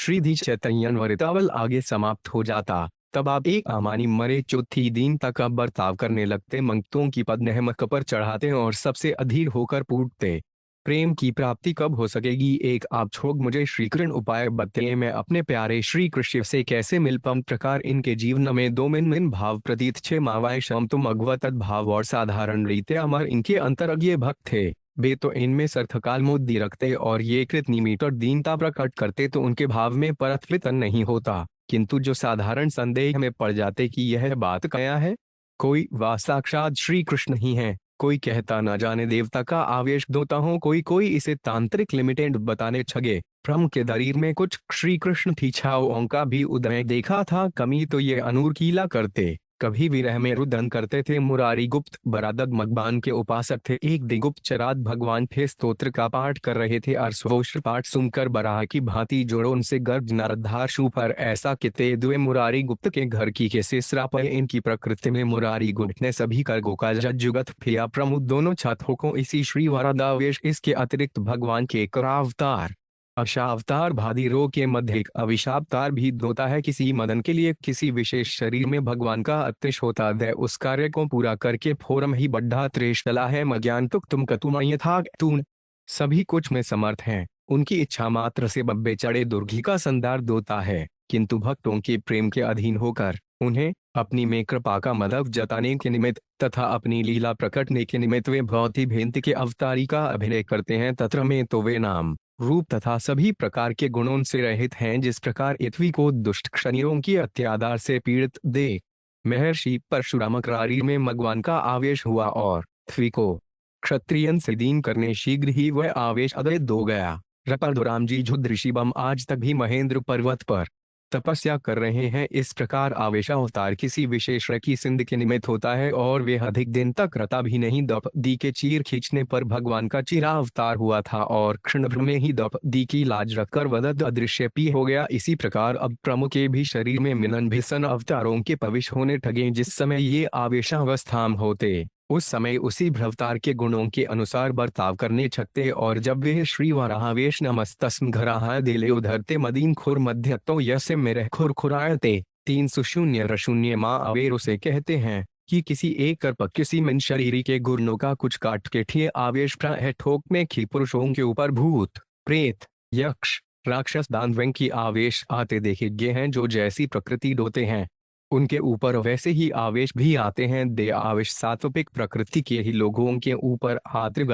श्रीधि चैतन्यन वरितावल आगे समाप्त हो जाता। तब आप एक आमानी मरे चौथी दीनता का बर्ताव करने लगते, मंगतों की पद नहमक पर चढ़ाते और सबसे अधीर होकर पूछते, प्रेम की प्राप्ति कब हो सकेगी? एक आप छोड़ मुझे श्रीकृष्ण उपाय बताइए, मैं अपने प्यारे श्री कृष्ण से कैसे मिल पाऊं? प्रकार इनके जीवन में दो मिन मिन भाव प्रतीत छे, मावाए शम तुम अगवत भाव और साधारण रीते अमर इनके अंतरज्ञ भक्त थे। वे तो इनमें सर्थकाल मुद्दी रखते और ये कृतनी मीटर दीनता प्रकट करते तो उनके भाव में परस्फितन नहीं होता, किंतु जो साधारण संदेह में पड़ जाते कि यह बात क्या है, कोई वा साक्षात श्री कृष्ण ही है, कोई कहता न जाने देवता का आवेश दोता हो, कोई इसे तांत्रिक लिमिटेड बताने छगे। प्रम के शरीर में कुछ श्री कृष्ण की छाओं का भी उदय देखा था, कमी तो ये अनूरकीला करते, कभी विरह में रुदन करते थे। मुरारी गुप्त बरादक मगबान के उपासक थे। एक दिन गुप्त चरात भगवान थे स्तोत्र का पाठ कर रहे थे और स्वोष्ठ पाठ सुनकर बराह की भांति जोड़ो उनसे गर्भ नरधाशु पर ऐसा किते दुए मुरारी गुप्त के घर की कैसे श्राप है इनकी प्रकृति में। मुरारी गुप्त ने सभी कर गोका जुगत फिया प्रमुख दोनों छात्रों को इसी श्री वरदावेश, इसके अतिरिक्त भगवान के करावतार अशावतार भादीरों के मध्य एक अविशावतार भी होता है। किसी मदन के लिए किसी विशेष शरीर में भगवान का अतिश होता है, उस कार्य को पूरा करके फोरम ही बड्ढा त्रेश डला है। मज्ञान तुम कतुम यथा तून सभी कुछ में समर्थ हैं, उनकी इच्छा मात्र से बब्बे चढ़े दुर्घी का संदार दोता है, किंतु भक्तों के प्रेम के अधीन होकर उन्हें अपनी में कृपा का मदद जताने के निमित्त तथा अपनी लीला प्रकटने के निमित्त वे बहुत ही भेंत के अवतारी का अभिनय करते हैं। तत्र में तो वे नाम रूप तथा सभी प्रकार के गुणों से रहित हैं, जिस प्रकार पृथ्वी को दुष्ट क्षणियों की अत्याचार से पीड़ित देख महर्षि परशुराम करारी में भगवान का आवेश हुआ और पृथ्वी को क्षत्रियन से दीन करने शीघ्र ही वह आवेश अद्वैत हो गया। परशुराम जी जो ऋषिबम आज तक भी महेंद्र पर्वत पर तपस्या कर रहे हैं, इस प्रकार आवेश अवतार किसी विशेष की सिंध के निमित्त होता है और वे अधिक दिन तक रता भी नहीं। द्रौपदी के चीर खींचने पर भगवान का चीरा अवतार हुआ था और क्षण भर में ही द्रौपदी की लाज रखकर वदद अदृश्य पी हो गया। इसी प्रकार अब प्रमुख के भी शरीर में मिलन भीषण अवतारों के प्रविश होने ठगे। जिस समय ये आवेशावस्था होते उस समय उसी भ्रवतार के गुणों के अनुसार बर्ताव करने छकते, और जब वे श्री वरावेश नमस्तस्म घराहा दिले उधरते मदीन खुर मध्य तो यश मेरे खुर खुरायते 300 माँ अवेर उसे कहते हैं कि किसी एक कर किसी मन शरीरी के गुणों का कुछ काट के ठिए आवेश प्राय ठोक में खी पुरुषों के ऊपर भूत प्रेत यक्ष राक्षस दानवों की आवेश आते देखे गए हैं, जो जैसी प्रकृति डोते हैं उनके ऊपर वैसे ही आवेश भी आते हैं। दे आवेश सात्विक प्रकृति के ही लोगों के ऊपर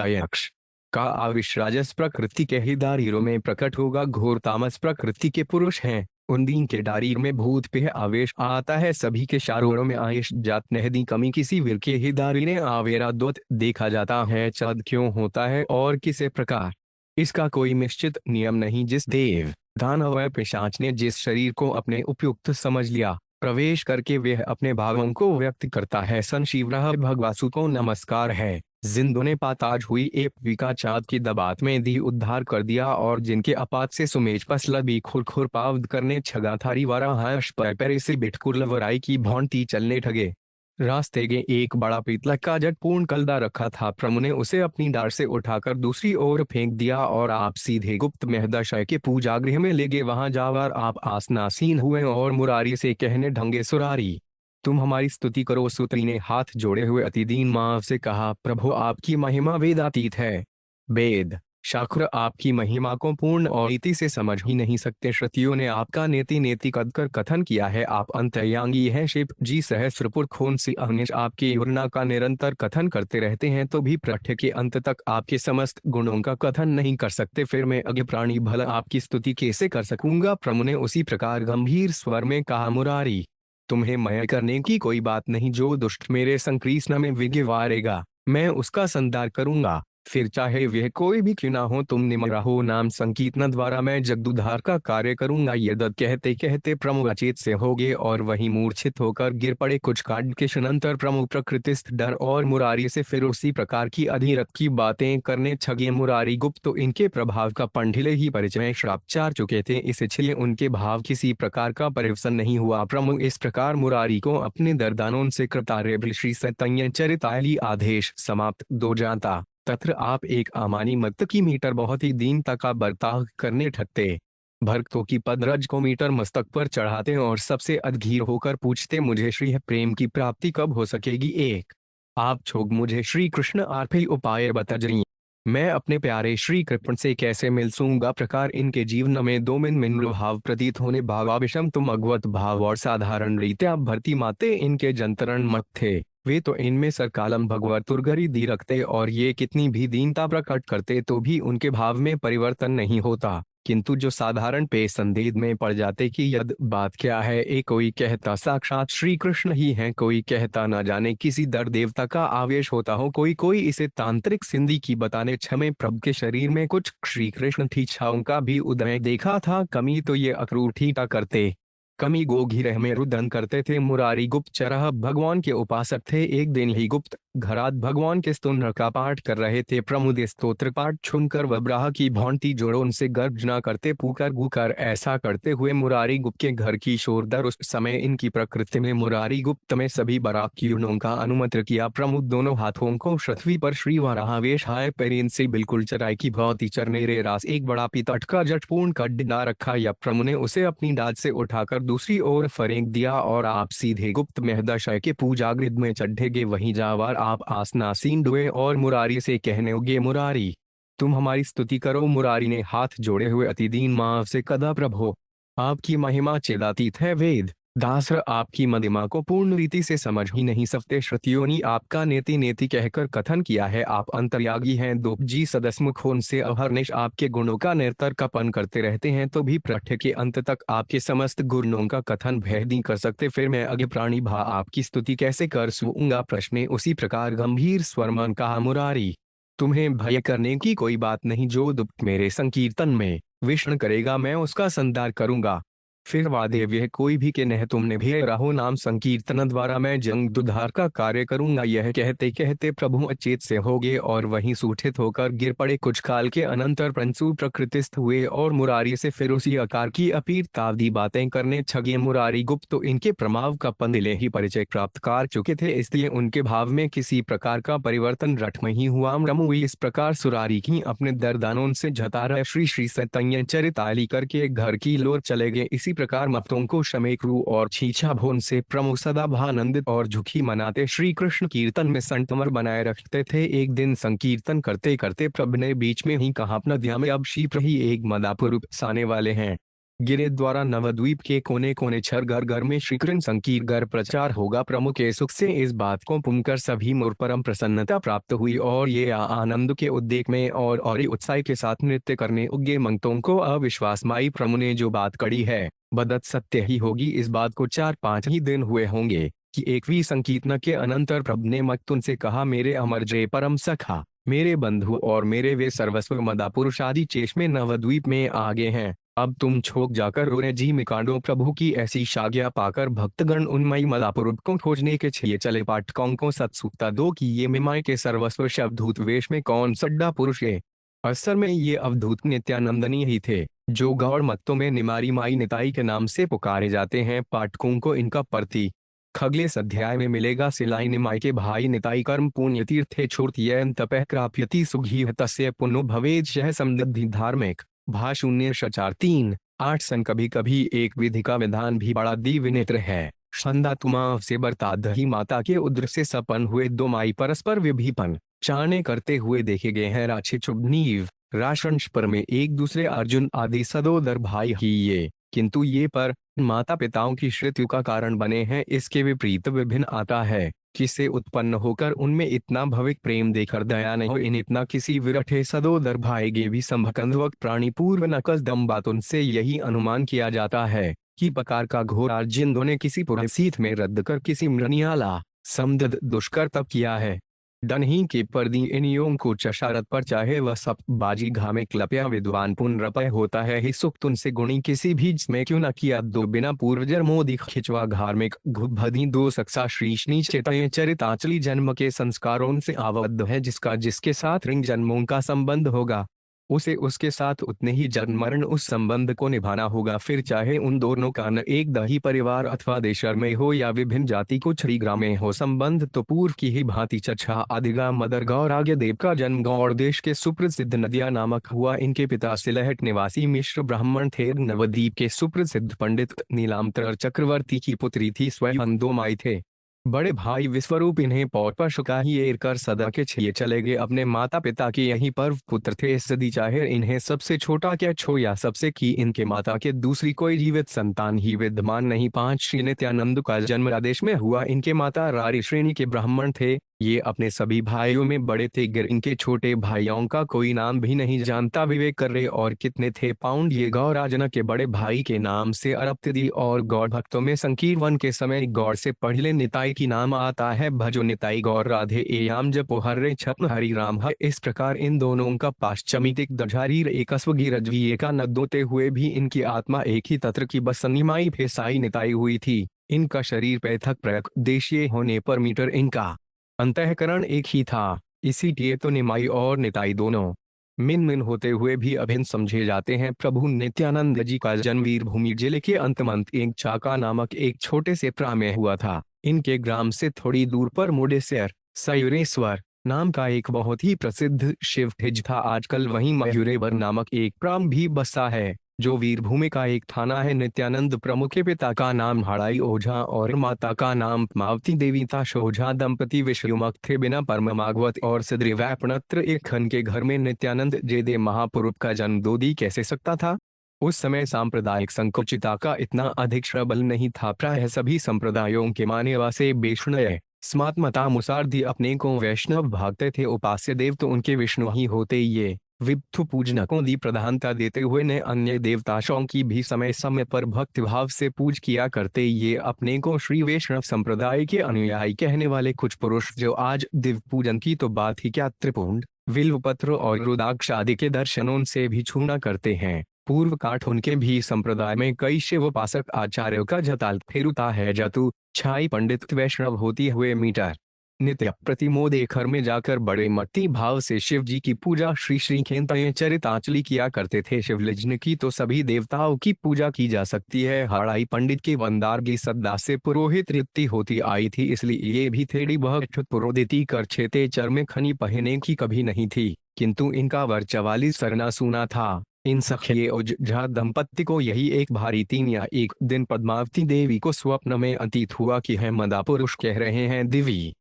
यक्ष का आवेश राजस प्रकृति के ही दारीरों में प्रकट होगा। घोर तामस प्रकृति के पुरुष हैं, उन दिन के दारीर में भूत पे आवेश आता है। सभी के शारों में आवेश जात नहदी कमी किसी वीर के ही दारीरे आवेरा दोत देखा जाता है। चद क्यों होता है और किसे प्रकार, इसका कोई निश्चित नियम नहीं। जिस देव दानव पिशाच ने जिस शरीर को अपने उपयुक्त समझ लिया, प्रवेश करके वह अपने भावों को व्यक्त करता है। सन शिवराह भगवासु को नमस्कार है। जिंदों ने पाताज हुई एक विका चाँद की दबात में दी उद्धार कर दिया, और जिनके अपात से सुमेज पसला भी खुर पावद करने छगा थारी वारा हर्ष पैरे से बिटकुर वराई की भौंती चलने ठगे। रास्ते के एक बड़ा पीतल का जट पूर्ण कलदा रखा था। प्रभु ने उसे अपनी डार से उठाकर दूसरी ओर फेंक दिया और आप सीधे गुप्त महदशय के पूजा गृह में ले गए। वहां जाकर आप आसनासीन हुए और मुरारी से कहने ढंगे, सुरारी तुम हमारी स्तुति करो। सुतरी ने हाथ जोड़े हुए अति दीन मां से कहा, प्रभु आपकी महिमा वेदातीत है, वेद शास्त्र आपकी महिमा को पूर्ण और रीति से समझ ही नहीं सकते। श्रुतियों ने आपका नेति नेति कद कर कथन किया है। आप अंतर्यांगी हैं। शिव जी सहस्रपुर खून से अहनिश आपके वर्णा का निरंतर कथन करते रहते हैं, तो भी पाठ्य के अंत तक आपके समस्त गुणों का कथन नहीं कर सकते। फिर मैं अज्ञ प्राणी भला आपकी स्तुति कैसे कर सकूंगा? प्रभु ने उसी प्रकार गंभीर स्वर में कहा, मुरारी तुम्हें मय करने की कोई बात नहीं। जो दुष्ट मेरे संकृष्ण में विघ्न वारेगा, मैं उसका संधार करूंगा, फिर चाहे वह कोई भी क्यों ना हो। तुम निमरा हो नाम संकीर्तन द्वारा मैं जगदुद्धार का कार्य करूंगा। यद कहते कहते प्रमुख अचेत से हो गए और वही मूर्छित होकर गिर पड़े। कुछ काट के क्षणांतर प्रमुख प्रकृतिस्थ डर और मुरारी से फिर उसी प्रकार की अधिरथ की बातें करने छगे। मुरारी गुप्त तो इनके प्रभाव का पंडिले ही परिचय श्राप चार चुके थे, इसलिए उनके भाव किसी प्रकार का परिवर्तन नहीं हुआ। प्रमुख इस प्रकार मुरारी को अपने दरदानों से कृतार्य श्री सतय चरिताली आदेश समाप्त दो जाता। तत्र आप एक आमानी मत की मीटर बहुत ही दीनता का बर्ताव करने ठगते। भक्तों की पदरज को मीटर मस्तक पर चढ़ाते और सबसे अधीर होकर पूछते, मुझे श्री प्रेम की प्राप्ति कब हो सकेगी। एक आप छोग मुझे श्री कृष्ण आर्फी उपाय बताजरी, मैं अपने प्यारे श्री कृष्ण से कैसे मिल सूंगा। प्रकार इनके जीवन में दो मिन भाव प्रतीत होने, भावाविषम तुम अगवत भाव और साधारण रीत्या भरती माते इनके जंतरण मत थे। वे तो इनमें सरकालम भगवत तुरगरी दी रखते और ये कितनी भी दीनता प्रकट करते तो भी उनके भाव में परिवर्तन नहीं होता, किंतु जो साधारण पे संदेह में पड़ जाते कि यद बात क्या है। एक कोई कहता साक्षात श्री कृष्ण ही हैं, कोई कहता न जाने किसी दर देवता का आवेश होता हो, कोई इसे तांत्रिक सिंधी की बताने छमे प्रभु के शरीर में कुछ श्री कृष्ण थी छाओं का भी उदय देखा था। कमी तो ये अक्रूठी का करते, कमी गोघिरह में रुदन करते थे। मुरारी गुप्त चरह भगवान के उपासक थे। एक दिन ही गुप्त घरात भगवान के स्तोत्र का पाठ कर रहे थे। प्रमुद स्तोत्र पाठ सुनकर वब्राह की भौंती जोड़ो उनसे गर्जना करते पुकार गुकर। ऐसा करते हुए मुरारी गुप्त के घर की शोरदर। उस समय इनकी प्रकृति में मुरारी गुप्त में सभी बराकियों का अनुमत्र किया। प्रमुद दोनों हाथों को पृथ्वी पर श्री वराहवेश हाय पेरीन से बिल्कुल चराई की भौती चरने रे रास एक बड़ा पितट का जटपूर्ण का डिडा रखा या प्रमु ने उसे अपनी डाल से उठाकर दूसरी ओर फेंक दिया और आप सीधे गुप्त महदशय के पूजा गृह में चढ़ेगे। वहीं जावर आप आसनासीन हुए और मुरारी से कहने उगे, मुरारी तुम हमारी स्तुति करो। मुरारी ने हाथ जोड़े हुए अति दीन मां से कदा प्रभो आपकी महिमा चेदातीत है। वेद दास आपकी महिमा को पूर्ण रीति से समझ ही नहीं सकते। श्रुतियों ने आपका नेति नेति कहकर कथन किया है। आप अंतर्यागी हैं, दो जी सदस्मुख उनसे अहरनिश आपके गुणों का निरतरकपन करते रहते हैं, तो भी पाठ्य के अंत तक आपके समस्त गुणों का कथन भेद नहीं कर सकते। फिर मैं अज्ञ प्राणी भा आपकी स्तुति कैसे कर सूंगा। प्रश्न उसी प्रकार गंभीर स्वर में कहा, मुरारी तुम्हें भय करने की कोई बात नहीं। जो दुख मेरे संकीर्तन में विष्ण करेगा मैं उसका संदार करूंगा। फिर वादेव्य कोई भी के नह तुमने भी रहो नाम संकीर्तन द्वारा मैं जंग दुधार का कार्य करूंगा। यह कहते कहते प्रभु अचेत से हो गए और वहीं सूठित होकर गिर पड़े। कुछ काल के अनंतर पंचु प्रकृतिस्थ हुए और मुरारी से फिर उसी आकार की अपीर तावदी बातें करने छगे। मुरारी गुप्त तो इनके प्रमाव का पंदिले ही परिचय प्राप्त कर चुके थे, इसलिए उनके भाव में किसी प्रकार का परिवर्तन रट में ही हुआ। रमु इस प्रकार सुरारी की अपने दरदानों से जता रहे श्री श्री सतय चरिताली करके घर की लोर चले गए। इसी प्रकार मप्तों को शमेक्रू और छीछा भोन से प्रमुख सदा भानंदित और झुकी मनाते श्री कृष्ण कीर्तन में संतमर बनाए रखते थे। एक दिन संकीर्तन करते करते प्रभु ने बीच में ही कहा, अपना ध्यान में अब शीघ्र ही एक मदापुर साने वाले हैं। गिरे द्वारा नवद्वीप के कोने कोने छर घर घर में श्रीकृष्ण संकीर्तन प्रचार होगा। प्रमुख के सुख से इस बात को पुनकर सभी मोर परम प्रसन्नता प्राप्त हुई और ये आनंद के उद्देक में और उत्साह के साथ नृत्य करने उगे। मंगतों को अविश्वास माई प्रभु ने जो बात कड़ी है बदत सत्य ही होगी। इस बात को 4-5 ही दिन हुए होंगे कि 1वीं संकीर्तन के अनंतर प्रभु ने मक्तुन से कहा, मेरे अमर जय परम सखा, मेरे बंधु और मेरे वे सर्वस्व मदापुरुष आदि चेश में नवद्वीप में आगे हैं। अब तुम छोक जाकर रोने जी मिकांडो। प्रभु की ऐसी शाज्ञा पाकर भक्तगण उन्मयी मदापुरुष को खोजने के छिए चले। पाठकों को सत्सुकता दो कि ये मिमाय के सर्वस्व शब्दूत वेश में कौन सड्डा पुरुष है। अवसर में ये अवधूत नित्यानंदनी ही थे जो गौड़ मत्तों में निमारी माई निताई के नाम से पुकारे जाते हैं। पाठकों को इनका प्रति खगले अध्याय में मिलेगा। सिलाई निमाई के भाई निताई कर्म पुण्य तीर्थे छोड़तीय तपह क्राप्यति सुघी तस्य पुनो भवेद शह समृद्धि धार्मिक भा 0:4-3-8 सन। कभी कभी एक विधि का विधान भी बड़ा दिव्य नेत्र है। संदा तुमा से बरता दही माता के उद्र से सपन हुए दो माई परस्पर विभीपन चाने करते हुए देखे गए हैं। राछे चुभनीव राशंश पर में एक दूसरे अर्जुन आदि सदोदर भाई ही ये, किंतु ये पर माता पिताओं की श्रुत्यु का कारण बने हैं। इसके विपरीत विभिन्न आता है किसे उत्पन्न होकर उनमें इतना भविक प्रेम देकर दया नहीं हो। इन इतना किसी विरठे सदोदर भाई गे भी संभकंदवक प्राणी पूर्व नकस दम बात उनसे यही अनुमान किया जाता है कि प्रकार का घोर अर्जिंदों ने किसी पुरसीत में रद्द कर किसी मृणियाला समदद दुष्कर तप किया है। डनही के परदी इनियों को चशारत पर चाहे वह सब बाजी घामे क्लप्या विद्वान पुनरपय होता है ही सुख तुनसे गुणी किसी भी जिसमें क्यों न किया दो बिना पूर्वजर मोदी खिंचवा धार्मिक घुभदी दो सक्सा श्रीष्णी चेतय चरिताचली जन्म के संस्कारों से आबद्ध है जिसका जिसके साथ रिंग जन्मों का संबंध होगा उसे उसके साथ उतने ही जन्म मरण उस संबंध को निभाना होगा, फिर चाहे उन दोनों का न एक दही परिवार अथवा देशर में हो या विभिन्न जाति को छड़ी ग्राम में हो। संबंध तो पूर्व की ही भांति चर्चा आदिगा मदर गौर आगे देव का जन्म गौड़ देश के सुप्रसिद्ध नदिया नामक हुआ। इनके पिता सिलहट निवासी मिश्र ब्राह्मण थे। नवद्वीप के सुप्रसिद्ध पंडित नीलाम्बर चक्रवर्ती की पुत्री थी। स्वयं दो माई थे। बड़े भाई विश्वरूप इन्हें पौर पर शुकाही एर कर सदा के छिए चले गए। अपने माता पिता के यही पर्व पुत्र थे। सदी चाहे इन्हें सबसे छोटा क्या छो या सबसे की इनके माता के दूसरी कोई जीवित संतान ही विद्यमान नहीं। 5 श्री नित्यानंद का जन्म रादेश में हुआ। इनके माता रारी श्रेणी के ब्राह्मण थे। ये अपने सभी भाइयों में बड़े थे। इनके छोटे भाइयों का कोई नाम भी नहीं जानता। विवेक कर रहे और कितने थे पाउंड ये गौराजना के बड़े भाई के नाम से अरप्तदी और गौड़ भक्तों में संकीर्वन के समय गौड़ से पढ़ले निताई की नाम आता है। भजो निताई गौर राधे एयाम जपो हरे छप्न हरि राम है। इस प्रकार इन दोनों का पाश्चमितिक दर्जारीर एकस्वगी रजवी एका नदोते हुए भी इनकी आत्मा एक ही तत्र की बसनिमाई फेसाई निताई हुई थी। इनका शरीर पृथक प्रयक देशीय होने पर मीटर इनका अंतःकरण एक ही था। इसीलिए तो निमाई और निताई दोनों मिन मिन होते हुए भी अभिन्न समझे जाते हैं। प्रभु नित्यानंद जी का जन्म वीरभूमि जिले के अंतमंत एक चाका नामक एक छोटे से प्रा में हुआ था। इनके ग्राम से थोड़ी दूर पर मुडेश्वर सयुरेश्वर नाम का एक बहुत ही प्रसिद्ध शिव हिज था। आजकल वहीं मयूरेवर नामक एक प्राम भी बसा है जो वीरभूमि का एक थाना है। नित्यानंद प्रमुख के पिता का नाम हड़ाई ओझा और माता का नाम मावती देवी था। ओझा दंपति विषयुमक थे। बिना परममागवत और सिद्धिव्यापनत्र एक खन के घर में नित्यानंद जेदे महापुरुष का जन्म दोदी कैसे सकता था। उस समय सांप्रदायिक संकुचिता का इतना अधिक प्रबल नहीं था। प्रायः सभी संप्रदायों के मान्यवा से वैष्णव स्मात्मतानुसार दी अपने को वैष्णव भागते थे। उपास्य देव तो उनके विष्णु ही होते। ये विप्थु पूजनकों दी प्रधानता देते हुए ने अन्य देवताओं की भी समय समय पर भक्तिभाव से पूज किया करते। ये अपने को श्री वैष्णव संप्रदाय के अनुयायी कहने वाले कुछ पुरुष जो आज दिव्य पूजन की तो बात ही क्या त्रिपुंड बिल्वपत्र और रुद्राक्ष आदि के दर्शनों से भी छूना करते हैं। पूर्व काठ उनके भी संप्रदाय में कई शिवोपासक आचार्यों का जताल फेरुता है। जतु छाई पंडित वैष्णव होती हुए मीटर नित्य प्रतिमोद एक घर में जाकर बड़े मट्टी भाव से शिव जी की पूजा श्री श्री खेतय चरितांजलि किया करते थे। शिवलिंग की तो सभी देवताओं की पूजा की जा सकती है। हड़ाई पंडित की वंदारगी सद्दा से पुरोहित रीति होती आई थी, इसलिए ये भी थेड़ी वह पुरोहिती कर छेते चर में खनी पहने की कभी नहीं थी। किंतु इनका वर 44 सरना सुना था। इन सखिए ओझा दंपत्ति को यही एक भारी तीन या एक दिन पद्मावती देवी को स्वप्न में अतीत हुआ कि है मदा पुरुष कह रहे हैं देवी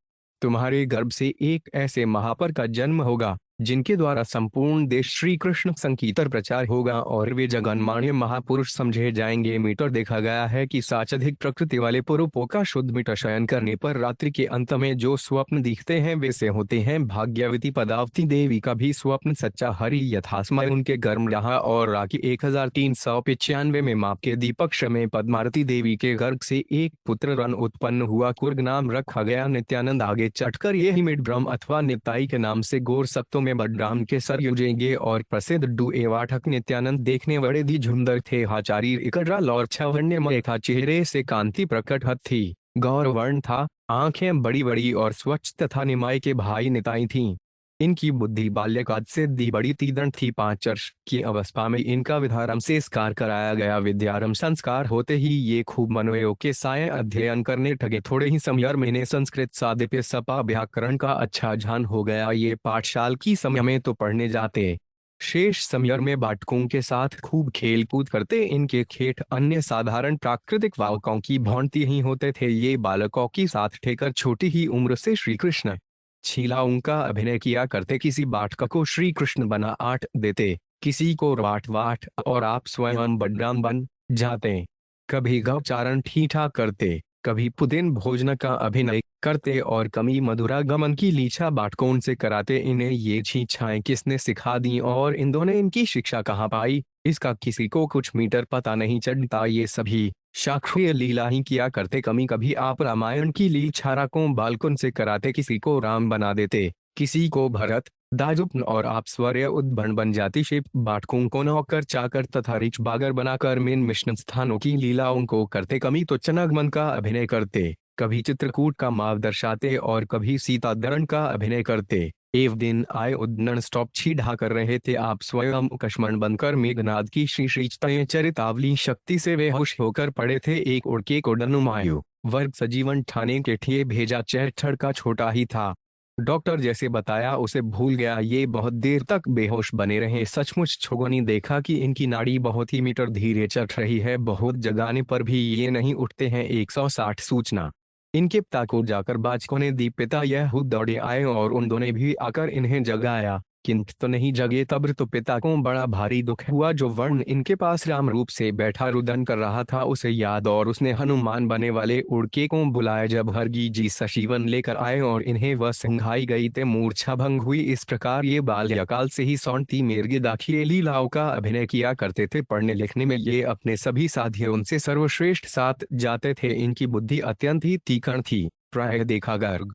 तुम्हारे गर्भ से एक ऐसे महापर का जन्म होगा जिनके द्वारा संपूर्ण देश श्री कृष्ण संकीर्तन प्रचार होगा और वे जगन्मान्य महापुरुष समझे जाएंगे। मीटर देखा गया है कि साचधिक प्रकृति वाले पुरुषों का शुद्ध मीटर शयन करने पर रात्रि के अंत में जो स्वप्न दिखते हैं वैसे होते हैं। भाग्यवती पदावती देवी का भी स्वप्न सच्चा हरि यथास्मय उनके गर्भ रहा और राखी 1395 में माप के दीपक में पद्मावती देवी के गर्भ से एक पुत्र रन उत्पन्न हुआ। कुर्ग नाम रखा गया। नित्यानंद आगे चटकर यही मिड ब्रह्म अथवा निताई के नाम से गौर सप्तों में बडराम के सर युजेंगे और प्रसिद्ध डू एवाठक नित्यानंद देखने बड़े दी झुंदर थे। हाचारी इकड़ा और छवर्ण्य था। चेहरे से कांति प्रकट थी। गौर वर्ण था। आंखें बड़ी बड़ी और स्वच्छ तथा निमाई के भाई निताई थीं। इनकी बुद्धि बाल्यकाल से दी बड़ी तीक्ष्ण थी। 5 वर्ष की अवस्था में इनका विद्यारंभ संस्कार कराया गया। विद्यारंभ संस्कार होते ही ये खूब मनोयोग के साय अध्ययन करने ठगे। थोड़े ही समय में इन्हें संस्कृत साधिप्य सपा व्याकरण का अच्छा ज्ञान हो गया। ये पाठशाल की समय में तो पढ़ने जाते, शेष समय में बाटकों के साथ खूब खेल कूद करते। इनके खेठ अन्य साधारण प्राकृतिक बालकों की भांति ही होते थे। ये बालकों की साथ ठेकर छोटी ही उम्र से श्री कृष्ण छीलाओं का अभिनय किया करते। किसी बाटक को श्री कृष्ण बना आठ देते, किसी को वाट वाट और आप स्वयं बडराम बन जाते। कभी गौचारण ठीठा करते, कभी पुदिन भोजन का अभिनय करते और कमी मधुरा गमन की लीछा बाटकों से कराते। इन्हें ये छीछाएं किसने सिखा दी और इन दोनों इनकी शिक्षा कहाँ पाई, इसका किसी को कुछ मीटर पता नहीं चलता। ये सभी शास्त्रीय लीला ही किया करते। कभी कभी आप रामायण की लीछारा को बालकुन से कराते, किसी को राम बना देते, किसी को भरत दाजुप्न और आप स्वर्य उद्भण बन जाती। शिव बाटकों को नौकर चाकर तथा रिच बागर बनाकर मेन मिशन स्थानों की लीलाओं को करते। कमी तो चनागमन का अभिनय करते। कभी चित्रकूट का माव दर्शाते और कभी सीताधरण का अभिनय करते। एक दिन आए उद्दंड स्टॉप छीढ़ा कर रहे थे आप स्वयं कश्मण बनकर मेघनाद की श्री श्रीचतय चरितावली शक्ति से बेहोश होकर पड़े थे। एक उड़के को डनुमायु वर्ग सजीवन ठाने के ठिए भेजा चैठड़ का छोटा ही था। डॉक्टर जैसे बताया उसे भूल गया। ये बहुत देर तक बेहोश बने रहे। सचमुच छोगनी देखा कि इनकी नाड़ी बहुत ही मीटर धीरे चल रही है। बहुत जगाने पर भी ये नहीं उठते हैं। 160 सूचना इनके पिता को जाकर बाचकों ने दी। पिता यह दौड़े आए और उन दोनों ने भी आकर इन्हें जगाया, किंतु तो नहीं जगे। तब तो पिता को बड़ा भारी दुख हुआ। जो वर्ण इनके पास राम रूप से बैठा रुदन कर रहा था उसे याद, और उसने हनुमान बने वाले उड़के को बुलाया। जब हरगी जी सशीवन लेकर आए और इन्हें वह सिंघाई गई ते मूर्छा भंग हुई। इस प्रकार ये बाल्यकाल से ही सौंती मेरगे दाखिले लीलाओं का अभिनय किया करते थे। पढ़ने लिखने में ये अपने सभी साथियों उनसे सर्वश्रेष्ठ साथ जाते थे। इनकी बुद्धि अत्यंत ही तीक्ष्ण थी। प्रायः देखा गर्ग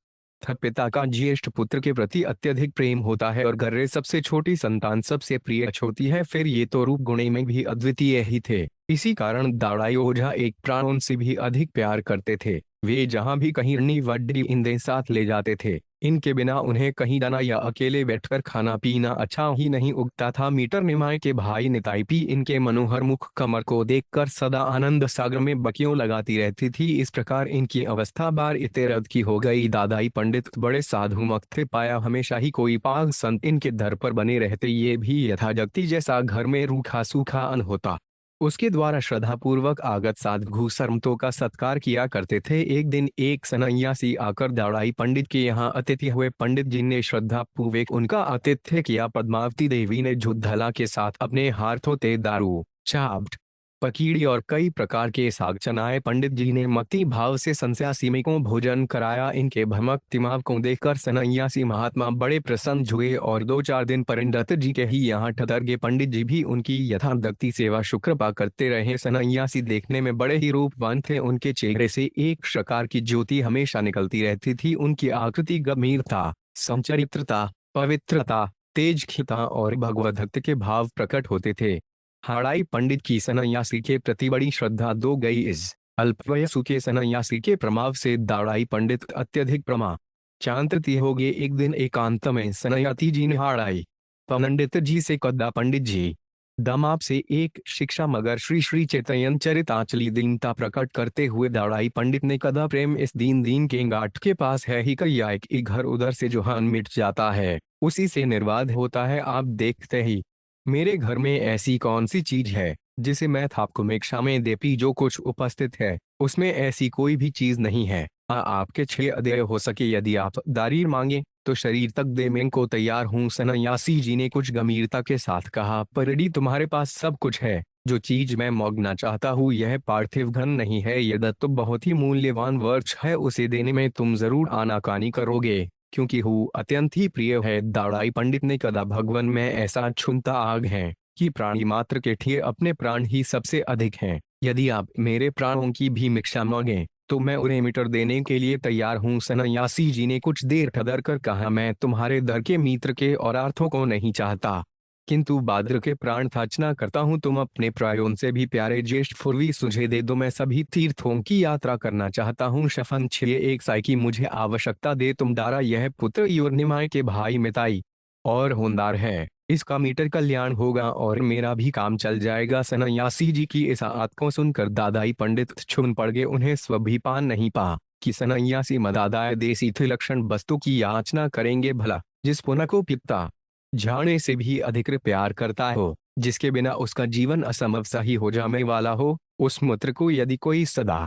पिता का ज्येष्ठ पुत्र के प्रति अत्यधिक प्रेम होता है और गर्रे सबसे छोटी संतान सबसे प्रिय होती है। फिर ये तो रूप गुणे में भी अद्वितीय ही थे। इसी कारण दाड़ाई ओझा एक प्राण से भी अधिक प्यार करते थे। वे जहां भी कहीं रनी वड्डी इंदे साथ ले जाते थे। इनके बिना उन्हें कहीं जाना या अकेले बैठकर खाना पीना अच्छा ही नहीं उगता था। मीटर निमाय के भाई निताईपी इनके मनोहर मुख कमर को देखकर सदा आनंद सागर में बकियों लगाती रहती थी। इस प्रकार इनकी अवस्था बार इतेरद की हो गई। दादाई पंडित बड़े साधु मक्त थे। पाया हमेशा ही कोई पाग संत इनके दर पर बने रहते। ये भी यथाजगती जैसा घर में रूखा सूखा अन्न होता उसके द्वारा श्रद्धापूर्वक आगत साधु सरमतों का सत्कार किया करते थे। एक दिन एक सन्यासी आकर दाड़ाई पंडित के यहाँ अतिथि हुए। पंडित जी ने श्रद्धापूर्वक उनका आतिथ्य किया। पद्मावती देवी ने झुद्धला के साथ अपने हाथों ते दारू चाप्ट पकीड़ी और कई प्रकार के साग चनाए। पंडित जी ने मक्ति भाव से सन्यासी को भोजन कराया। इनके भमक तिमाव को देखकर सन्यासी महात्मा बड़े प्रसन्न हुए और 2-4 दिन पंडित जी के ही यहाँ ठहर गए। पंडित जी भी उनकी यथार्थी सेवा शुक्रपा करते रहे। सन्यासी देखने में बड़े ही रूपवान थे। उनके चेहरे से एक प्रकार की ज्योति हमेशा निकलती रहती थी। उनकी आकृति गंभीरता, संचरित्रता, पवित्रता, तेजखिता और भगवत भक्त के भाव प्रकट होते थे। हाड़ाई पंडित की सन्यासी के प्रति बड़ी श्रद्धा दो गई। इस अल्पवयसु के सन्यासी के प्रभाव से दाड़ाई पंडित अत्यधिक प्रमा चांतती हो गए। एक दिन एकांत में सन्यासी जी ने हाड़ाई पंडित जी से कहा, पंडित जी दम आपसे एक शिक्षा मगर श्री श्री चैतन्य चरिताचली दीनता प्रकट करते हुए दाड़ाई पंडित ने कहा, प्रेम इस दीन के गांठ के पास है ही। कई एक इधर उधर से जो हान मिट जाता है उसी से निर्वाध होता है। आप देखते ही मेरे घर में ऐसी कौन सी चीज है जिसे मैं आपको मेक्षा में देपी जो कुछ उपस्थित है उसमें ऐसी कोई भी चीज नहीं है। आपके 6 अध्यय हो सके। यदि आप दारीर मांगे तो शरीर तक देने को तैयार हूँ। सन्यासी जी ने कुछ गंभीरता के साथ कहा, परडी तुम्हारे पास सब कुछ है। जो चीज मैं मांगना चाहता हूँ यह पार्थिव धन नहीं है। यह दत्त बहुत ही मूल्यवान वर्ष है। उसे देने में तुम जरूर आनाकानी करोगे क्योंकि हूँ अत्यंत ही प्रिय है। दाड़ाई पंडित ने कहा, भगवान में ऐसा छुनता आग है कि प्राणी मात्र के ठिए अपने प्राण ही सबसे अधिक हैं। यदि आप मेरे प्राणों की भी भिक्षा मांगे तो मैं उन्हें मीटर देने के लिए तैयार हूँ। सन्यासी जी ने कुछ देर ठहर कर कहा, मैं तुम्हारे दर के मित्र के और अर्थों को नहीं चाहता किंतु बाद्र के प्राण थाचना करता हूँ। तुम अपने प्रायों से भी प्यारे ज्येष्ठ फुर्वी सुझे दे दो। मैं सभी तीर्थों की यात्रा करना चाहता हूँ। शफन 6 की मुझे आवश्यकता दे। तुम दारा यह पुत्र यूर्निमाय के भाई मिताई और होनदार है। इसका मीटर कल्याण होगा और मेरा भी काम चल जाएगा। सन्यासी जी की इस बात को सुनकर दादाई पंडित छुन पड़ गए। उन्हें स्वाभिमान नहीं पा कि सन्यासी मदादाय देसी लक्षण वस्तु की याचना करेंगे। भला जिस पुनः को पिता जाने से भी अधिक प्यार करता हो, जिसके बिना उसका जीवन असंभव सा ही हो जाने वाला हो, उस पुत्र को यदि कोई सदा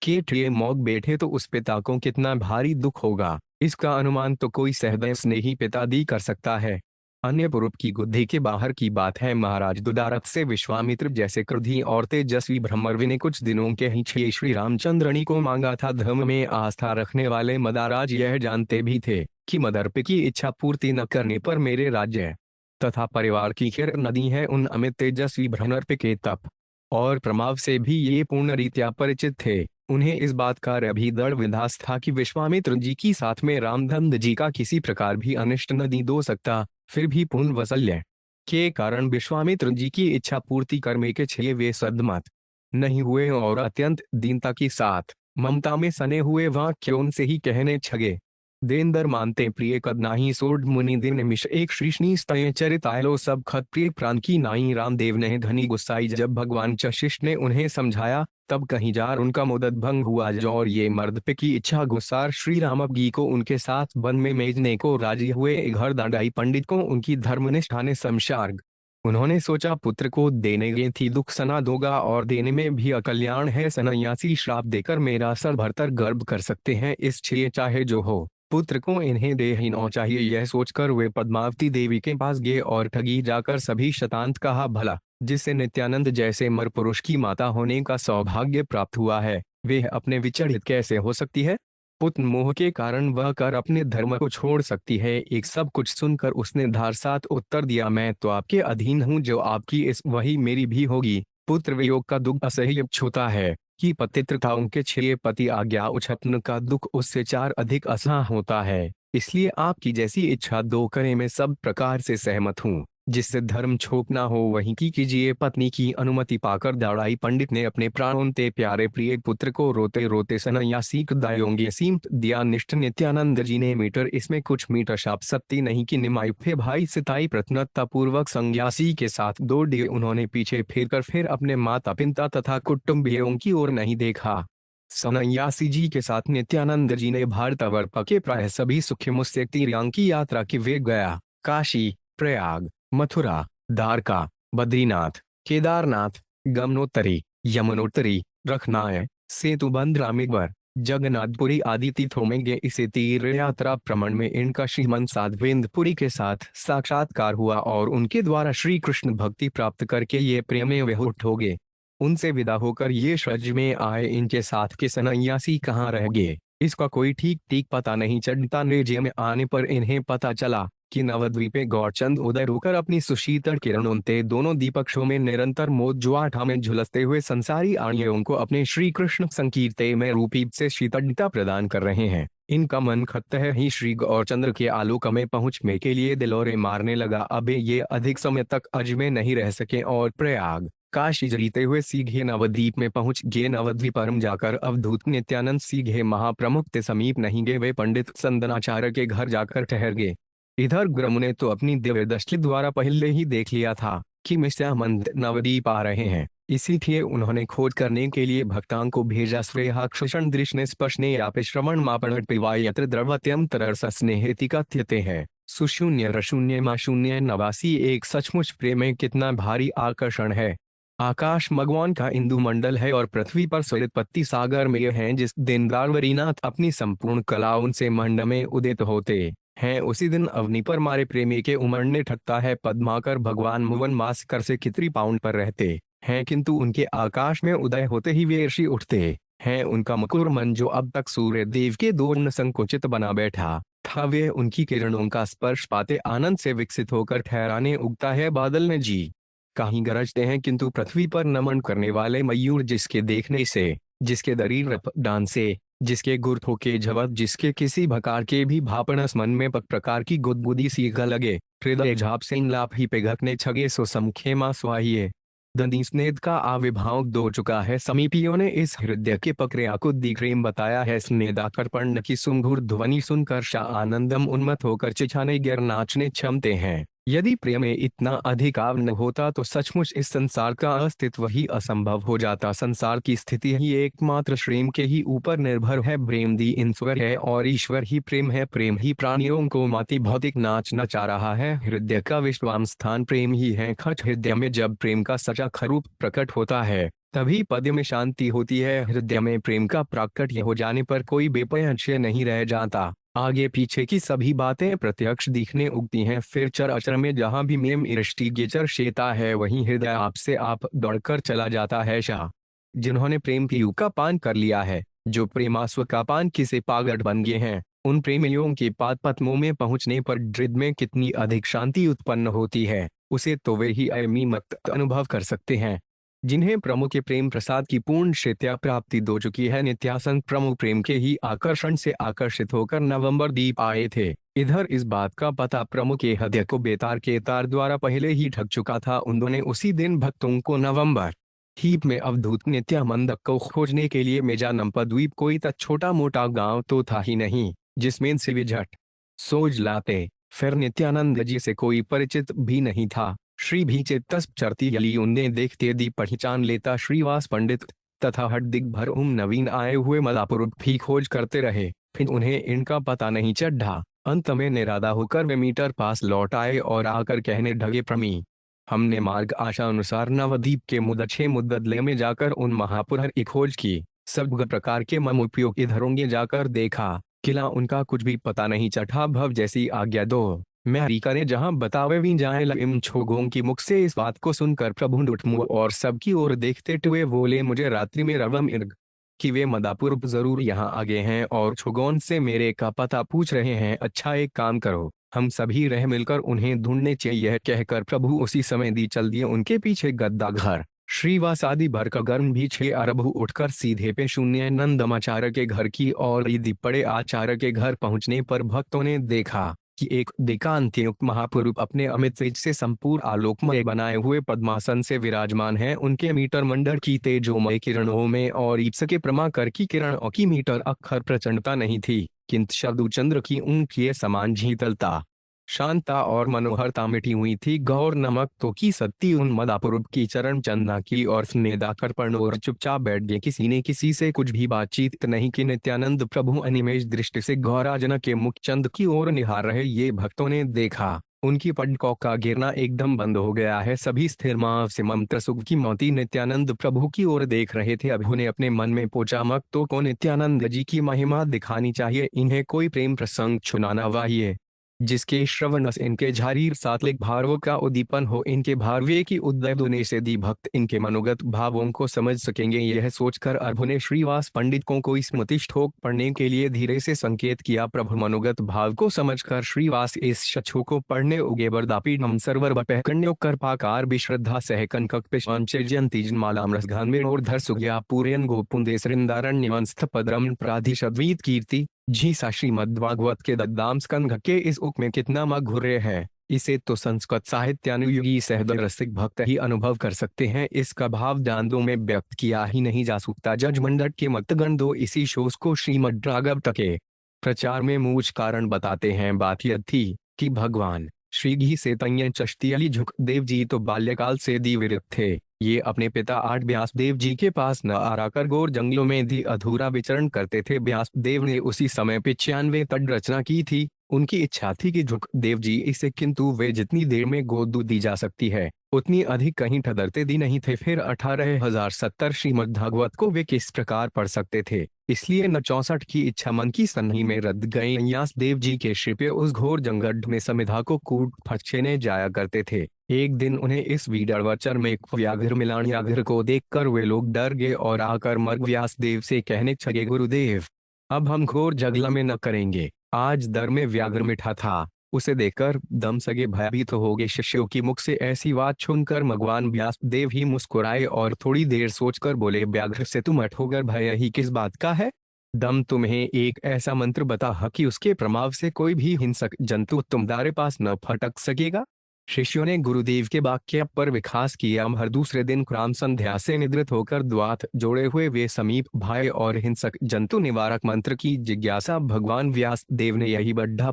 के ठिए मौत बैठे तो उस पिता को कितना भारी दुख होगा। इसका अनुमान तो कोई सहृदय स्नेही पिता दी कर सकता है। अन्य पुरुष की बुद्धि के बाहर की बात है। महाराज दुदारथ से विश्वामित्र जैसे क्रोधी और तेजस्वी ब्रह्मर्षि ने कुछ दिनों के ही श्री रामचंद्रनी को मांगा था। धर्म में आस्था रखने वाले मदाराज यह जानते भी थे कि मदर्प की इच्छा पूर्ति न करने पर मेरे राज्य तथा परिवार की खीर नदी है। उन अमित तेजस्वी ब्रह्मर्प के तप और प्रभाव से भी ये पूर्ण रीत्या परिचित थे। उन्हें इस बात का भी दृढ़ विश्वास था कि विश्वामित्र जी की साथ में रामधन जी का किसी प्रकार भी अनिष्ट नहीं हो सकता। फिर भी पूर्ण वत्सल्य के कारण विश्वामित्र जी की इच्छा पूर्ति करने के लिए वे सद्मत नहीं हुए और अत्यंत दीनता के साथ ममता में सने हुए वाक्य उनसे ही कहने छगे। देंदर मानते प्रिय कद नाही सोड मुनि दिन निमिष एक श्रीष्णी स्तय चरित आयलो सब खत प्रिय प्राण की नाई रामदेव ने धनी गुस्साई जब भगवान शिष्ट ने उन्हें समझाया तब कहीं जार उनका मुदत भंग हुआ जो और ये मर्द पे की इच्छा गुस्सार श्री राम जी को उनके साथ वन में मेजने को राजी हुए। घर दांडाई पंडित को उनकी धर्मनिष्ठा ने समशार्ग। उन्होंने सोचा पुत्र को देने गए थी दुख सना दोगा और देने में भी अकल्याण है सन्यासी श्राप देकर मेरा सर भरतर गर्भ कर सकते हैं इसलिए चाहे जो हो पुत्र को इन्हें दे ही न चाहिए। यह सोचकर वे पद्मावती देवी के पास गए और ठगी जाकर सभी शतांत कहा भला जिसे नित्यानंद जैसे मर पुरुष की माता होने का सौभाग्य प्राप्त हुआ है वे अपने विचलित कैसे हो सकती है। पुत्र मोह के कारण वह कर अपने धर्म को छोड़ सकती है। एक सब कुछ सुनकर उसने धारसात उत्तर दिया मैं तो आपके अधीन हूँ जो आपकी इस वही मेरी भी होगी। पुत्र वियोग का दुख असह्य छूता है कि पतित्रताओं के छह पति आज्ञा उछपन का दुख उससे चार अधिक असह्य होता है। इसलिए आपकी जैसी इच्छा दो करे मैं सब प्रकार से सहमत हूँ जिससे धर्म छोप ना हो वहीं की कीजिए। पत्नी की अनुमति पाकर दाड़ाई पंडित ने अपने प्राणों ते प्यारे प्रिय पुत्र को रोते रोते सन्यासी दायोंगे सीमत दिया। निष्ठ नित्यानंद जी ने मीटर इसमें कुछ मीटर शाप सत्ती नहीं कि निमायुफे भाई सिताई प्रत्नता पूर्वक संन्यासी के साथ दौड़ दिए। उन्होंने पीछे फिरकर फिर अपने माता पिता तथा कुटुंबियों की ओर नहीं देखा। सन्यासी जी के साथ नित्यानंद जी ने भारतवर्ष के प्राय सभी सुख्य मुस्य तीर्थों की यात्रा की वे गया काशी प्रयाग मथुरा द्वारका बद्रीनाथ केदारनाथ गमनोत्तरी यमुनोत्तरी रखनाय सेतुबंध रामेश्वर जगन्नाथपुरी आदि तीर्थों में गए। इसे तीर्थ यात्रा भ्रमण में इनका श्रीमंत साधवेंद्रपुरी के साथ साक्षात्कार हुआ और उनके द्वारा श्री कृष्ण भक्ति प्राप्त करके ये प्रेम में विहुट हो गए। उनसे विदा होकर ये शज में आए। इनके साथ के सन्यासी कहाँ रह गए इसका कोई ठीक पता नहीं चढ़ता। नेजे में आने पर इन्हें पता चला कि नवद्वीपे गौरचंद उदय होकर अपनी सुशीतल किरणों ते दोनों दीपक्षों में निरंतर मोज्वाठा में झुलसते हुए संसारी आणियों को अपने श्री कृष्ण संकीर्ते में रूपी से शीतलता प्रदान कर रहे हैं। इनका मन खत्तः ही श्री गौरचंद्र के आलोक में पहुंचने के लिए दिलोरे मारने लगा। अब ये अधिक समय तक अज में नहीं रह सके और प्रयाग काशी जीते हुए सीधे नवद्वीप में पहुंच गए। नवद्वीपरम जाकर अवधूत नित्यानंद सीधे महाप्रमुख के समीप नहीं गए वे पंडित संदनाचार्य के घर जाकर ठहर गए। इधर ग्रम ने तो अपनी दिव्य दृष्टि द्वारा पहले ही देख लिया था कि मिश्रामंद नवद्वीप आ रहे हैं। इसीलिए उन्होंने खोज करने के लिए भक्तां को भेजा। श्रेयाक्षण दृष्ण स्पर्शने यापे श्रवण मापण पिवाय यत्र द्रवत्यम तरस स्नेहेति कथ्यते हैं। सुशून्य रशून्य माँ शून्य नवासी एक सचमुच प्रेम में कितना भारी आकर्षण है। आकाश भगवान का इंदु मंडल है और पृथ्वी पर सरितपत्ति सागर में हैं। जिस दिन द्वारवरीनाथ अपनी संपूर्ण कला उनसे मंड में उदित होते हैं उसी दिन अवनी पर मारे प्रेमी के उमड़ने ठगता है। पद्माकर भगवान मुवन मास कर से कितरी पाउंड पर रहते हैं किंतु उनके आकाश में उदय होते ही वे ऋषि उठते हैं। उनका मकुर मन जो अब तक सूर्य देव के दोर्ण संकुचित बना बैठा था वे उनकी किरणों का स्पर्श पाते आनंद से विकसित होकर ठहराने उगता है। बादल ने जी कहीं गरजते हैं किंतु पृथ्वी पर नमन करने वाले मयूर जिसके देखने से जिसके दरीर डांस से जिसके गुरथों के झवत जिसके किसी भकार के भी भापणस मन में पक प्रकार की गुदगुदी सी लगे हृदय झाप से लाप ही पिघकने छगे सो समखेमा स्वाहिए। दंदी स्नेद का आविर्भाव दो चुका है। समीपियों ने इस हृदय के पक्रिया को दिग्रेम बताया है। स्नेदाकर की सुमधुर ध्वनि सुनकर शाह आनंदम उन्मत्त होकर चिछाने गिर नाचने क्षमते हैं। यदि प्रेम में इतना अधिकार न होता तो सचमुच इस संसार का अस्तित्व ही असंभव हो जाता। संसार की स्थिति ही एकमात्र प्रेम के ही ऊपर निर्भर है। प्रेम दी ईश्वर है और ईश्वर ही प्रेम है। प्रेम ही प्राणियों को माति भौतिक नाच नचा रहा है। हृदय का विश्राम स्थान प्रेम ही है। खच हृदय में जब प्रेम का सचा खरूप प्रकट होता है तभी पद में शांति होती है। हृदय में प्रेम का प्राकट्य हो जाने पर कोई बेपयंशय नहीं रह जाता। आगे पीछे की सभी बातें प्रत्यक्ष दिखने उगती हैं। फिर चर अचर में जहां भी मेम इष्टि गेचर शेता है वहीं हृदय आपसे आप दौड़कर चला जाता है। शाह जिन्होंने प्रेम पीयू का पान कर लिया है जो प्रेमास्व का पान किसे पागल बन गए हैं उन प्रेमियों के पाद पद्मों में पहुंचने पर हृदय में कितनी अधिक शांति उत्पन्न होती है उसे तो वे ही अयमी मत अनुभव कर सकते हैं जिन्हें प्रभु के प्रेम प्रसाद की पूर्ण श्रेत्या प्राप्ति हो चुकी है। नित्यासन प्रभु प्रेम के ही आकर्षण से आकर्षित होकर नवंबर द्वीप आए थे। इधर इस बात का पता प्रभु के हृदय को बेतार के तार द्वारा पहले ही ढक चुका था। उन्होंने उसी दिन भक्तों को नवंबर हीप में अवधूत नित्यानंद को खोजने के लिए मेजानंपा द्वीप कोई छोटा मोटा गांव तो था ही नहीं जिसमें से वे झट सोच लाते। फिर नित्यानंद जी से कोई परिचित भी नहीं था। श्री भी चित्तस चरती यली उन्हें देखते दी पहचान लेता श्रीवास पंडित तथा हट दिग्भर नवीन आए हुए मदापुर भी खोज करते रहे, फिर उन्हें इनका पता नहीं चढ़ा। अंत में निरादा होकर वे मीटर पास लौट आए और आकर कहने ढगे, प्रमी हमने मार्ग आशा अनुसार नवद्वीप के मुदच्छे मुद्दले में जाकर उन महापुरहर की खोज की। सब प्रकार के मम उपयोग इधरोंगे जाकर देखा, किला उनका कुछ भी पता नहीं चढ़ा। भव जैसी आज्ञा दो, मैं हरिका ने जहां बतावे भी जाए इन छोगों की मुख से इस बात को सुनकर प्रभु उठमुआ और सबकी ओर देखते हुए बोले, मुझे रात्रि में रवम इर्ग कि वे मदापुर जरूर यहाँ आ गए हैं और छुगोन से मेरे का पता पूछ रहे हैं। अच्छा एक काम करो, हम सभी रह मिलकर उन्हें ढूंढने चाहिए। यह कहकर प्रभु उसी समय दी चल दिए उनके पीछे गद्दा घर श्रीवास आदि भर का गर्म भी 6 अरब उठकर सीधे पे शून्य नंदमाचार्य के घर की और यदि पड़े आचार्य के घर पहुंचने पर भक्तों ने देखा कि एक दिकांतयुक्त महापुरुष अपने अमित तेज से संपूर्ण आलोकमय बनाए हुए पद्मासन से विराजमान है। उनके मीटर मंडल की तेजोमय किरणों में और ईप्स के प्रमाकर की किरणों की मीटर अक्षर प्रचंडता नहीं थी, किंतु शरदुचंद्र की ऊँट समान शीतलता शांता और मनोहरता मिटी हुई थी। गौर नमक तो की सत्ती उन मदापुरुष की चरण चंदा की और स्नेदा कर और चुपचाप बैठ गए। किसी ने किसी से कुछ भी बातचीत नहीं की। नित्यानंद प्रभु अनिमेष दृष्टि से गौराजन के मुख चंद की ओर निहार रहे। ये भक्तों ने देखा उनकी पडकों का गिरना एकदम बंद हो गया है। सभी स्थिर मां से ममता सुख की मोती नित्यानंद प्रभु की ओर देख रहे थे। अभी उन्हें अपने मन में पूछा, मक्तों को नित्यानंद जी की महिमा दिखानी चाहिए, इन्हें कोई प्रेम प्रसंग सुनाना चाहिए जिसके श्रवण से इनके झारीर सात्विक भावों का उद्दीपन हो। इनके भार्वे की उदय होने से दी भक्त इनके मनोगत भावों को समझ सकेंगे। यह सोचकर अरभु ने श्रीवास पंडित को स्मृति ठोक पढ़ने के लिए धीरे से संकेत किया। प्रभु मनोगत भाव को समझकर श्रीवास इस शछु को पढ़ने उगे बरदापी नम सर्वर बपहकन्यो कर पाकार विश्रद्धा सहकन कक्षजंतीजन मालामरसघान में और धर सुग्या पूरेन गोपुंदे सृंदारण्य वंस्थ पदरम प्राधिशद्वीत कीर्ति झीसा श्रीमद्भागवत के दद्दाम स्कंध के इस उक में कितना मधुर्य है, इसे तो संस्कृत साहित्यानुयोगी सहृदय रसिक भक्त ही अनुभव कर सकते हैं। इसका भाव दांतों में व्यक्त किया ही नहीं जा सकता। जज मंडल के मतगण दो इसी शोष को श्रीमद् राघव के प्रचार में मूल कारण बताते हैं। बात यह थी कि भगवान श्री घी से तैय चश्ती झुकदेव जी तो बाल्यकाल से दीविरत थे। ये अपने पिता 8 व्यासदेव जी के पास न आकर गौर जंगलों में दी अधूरा विचरण करते थे। व्यासदेव ने उसी समय 95 तट रचना की थी। उनकी इच्छा थी कि झुकदेव जी इसे, किंतु वे जितनी देर में गोद दी जा सकती है उतनी अधिक कहीं ठहरते दी नहीं थे। फिर 18,070 श्रीमद्भागवत को वे किस प्रकार पढ़ सकते थे, इसलिए न 64 की इच्छा मन की सन्ही में रद्द गई। व्यासदेव जी के शिष्य उस घोर जंगल में समिधा को कूट फटछेने जाया करते थे। एक दिन उन्हें इस वीडरवचर में एक व्याघ्र मिलान व्याघ्र को देखकर वे लोग डर गए और आकर मर्ग व्यासदेव से कहने छगे, गुरुदेव अब हम घोर जंगल में न करेंगे। आज दर में व्याघ्र मिठा था, उसे देखकर दम सगे भयभीत हो गए। शिष्यों की मुख से ऐसी बात सुनकर भगवान व्यासदेव ही मुस्कुराए और थोड़ी देर सोचकर बोले, व्याघ्र से तुम हटोगर भय ही किस बात का है। दम तुम्हें एक ऐसा मंत्र बता कि उसके प्रभाव से कोई भी हिंसक जंतु तुम्हारे पास न फटक सकेगा। शिष्यों ने गुरुदेव के वाक्य पर विश्वास किया। हर दूसरे दिन क्राम संध्या से निद्रित होकर द्वात जोड़े हुए वे समीप भय और हिंसक जंतु निवारक मंत्र की जिज्ञासा भगवान व्यास देव ने यही बड्ढा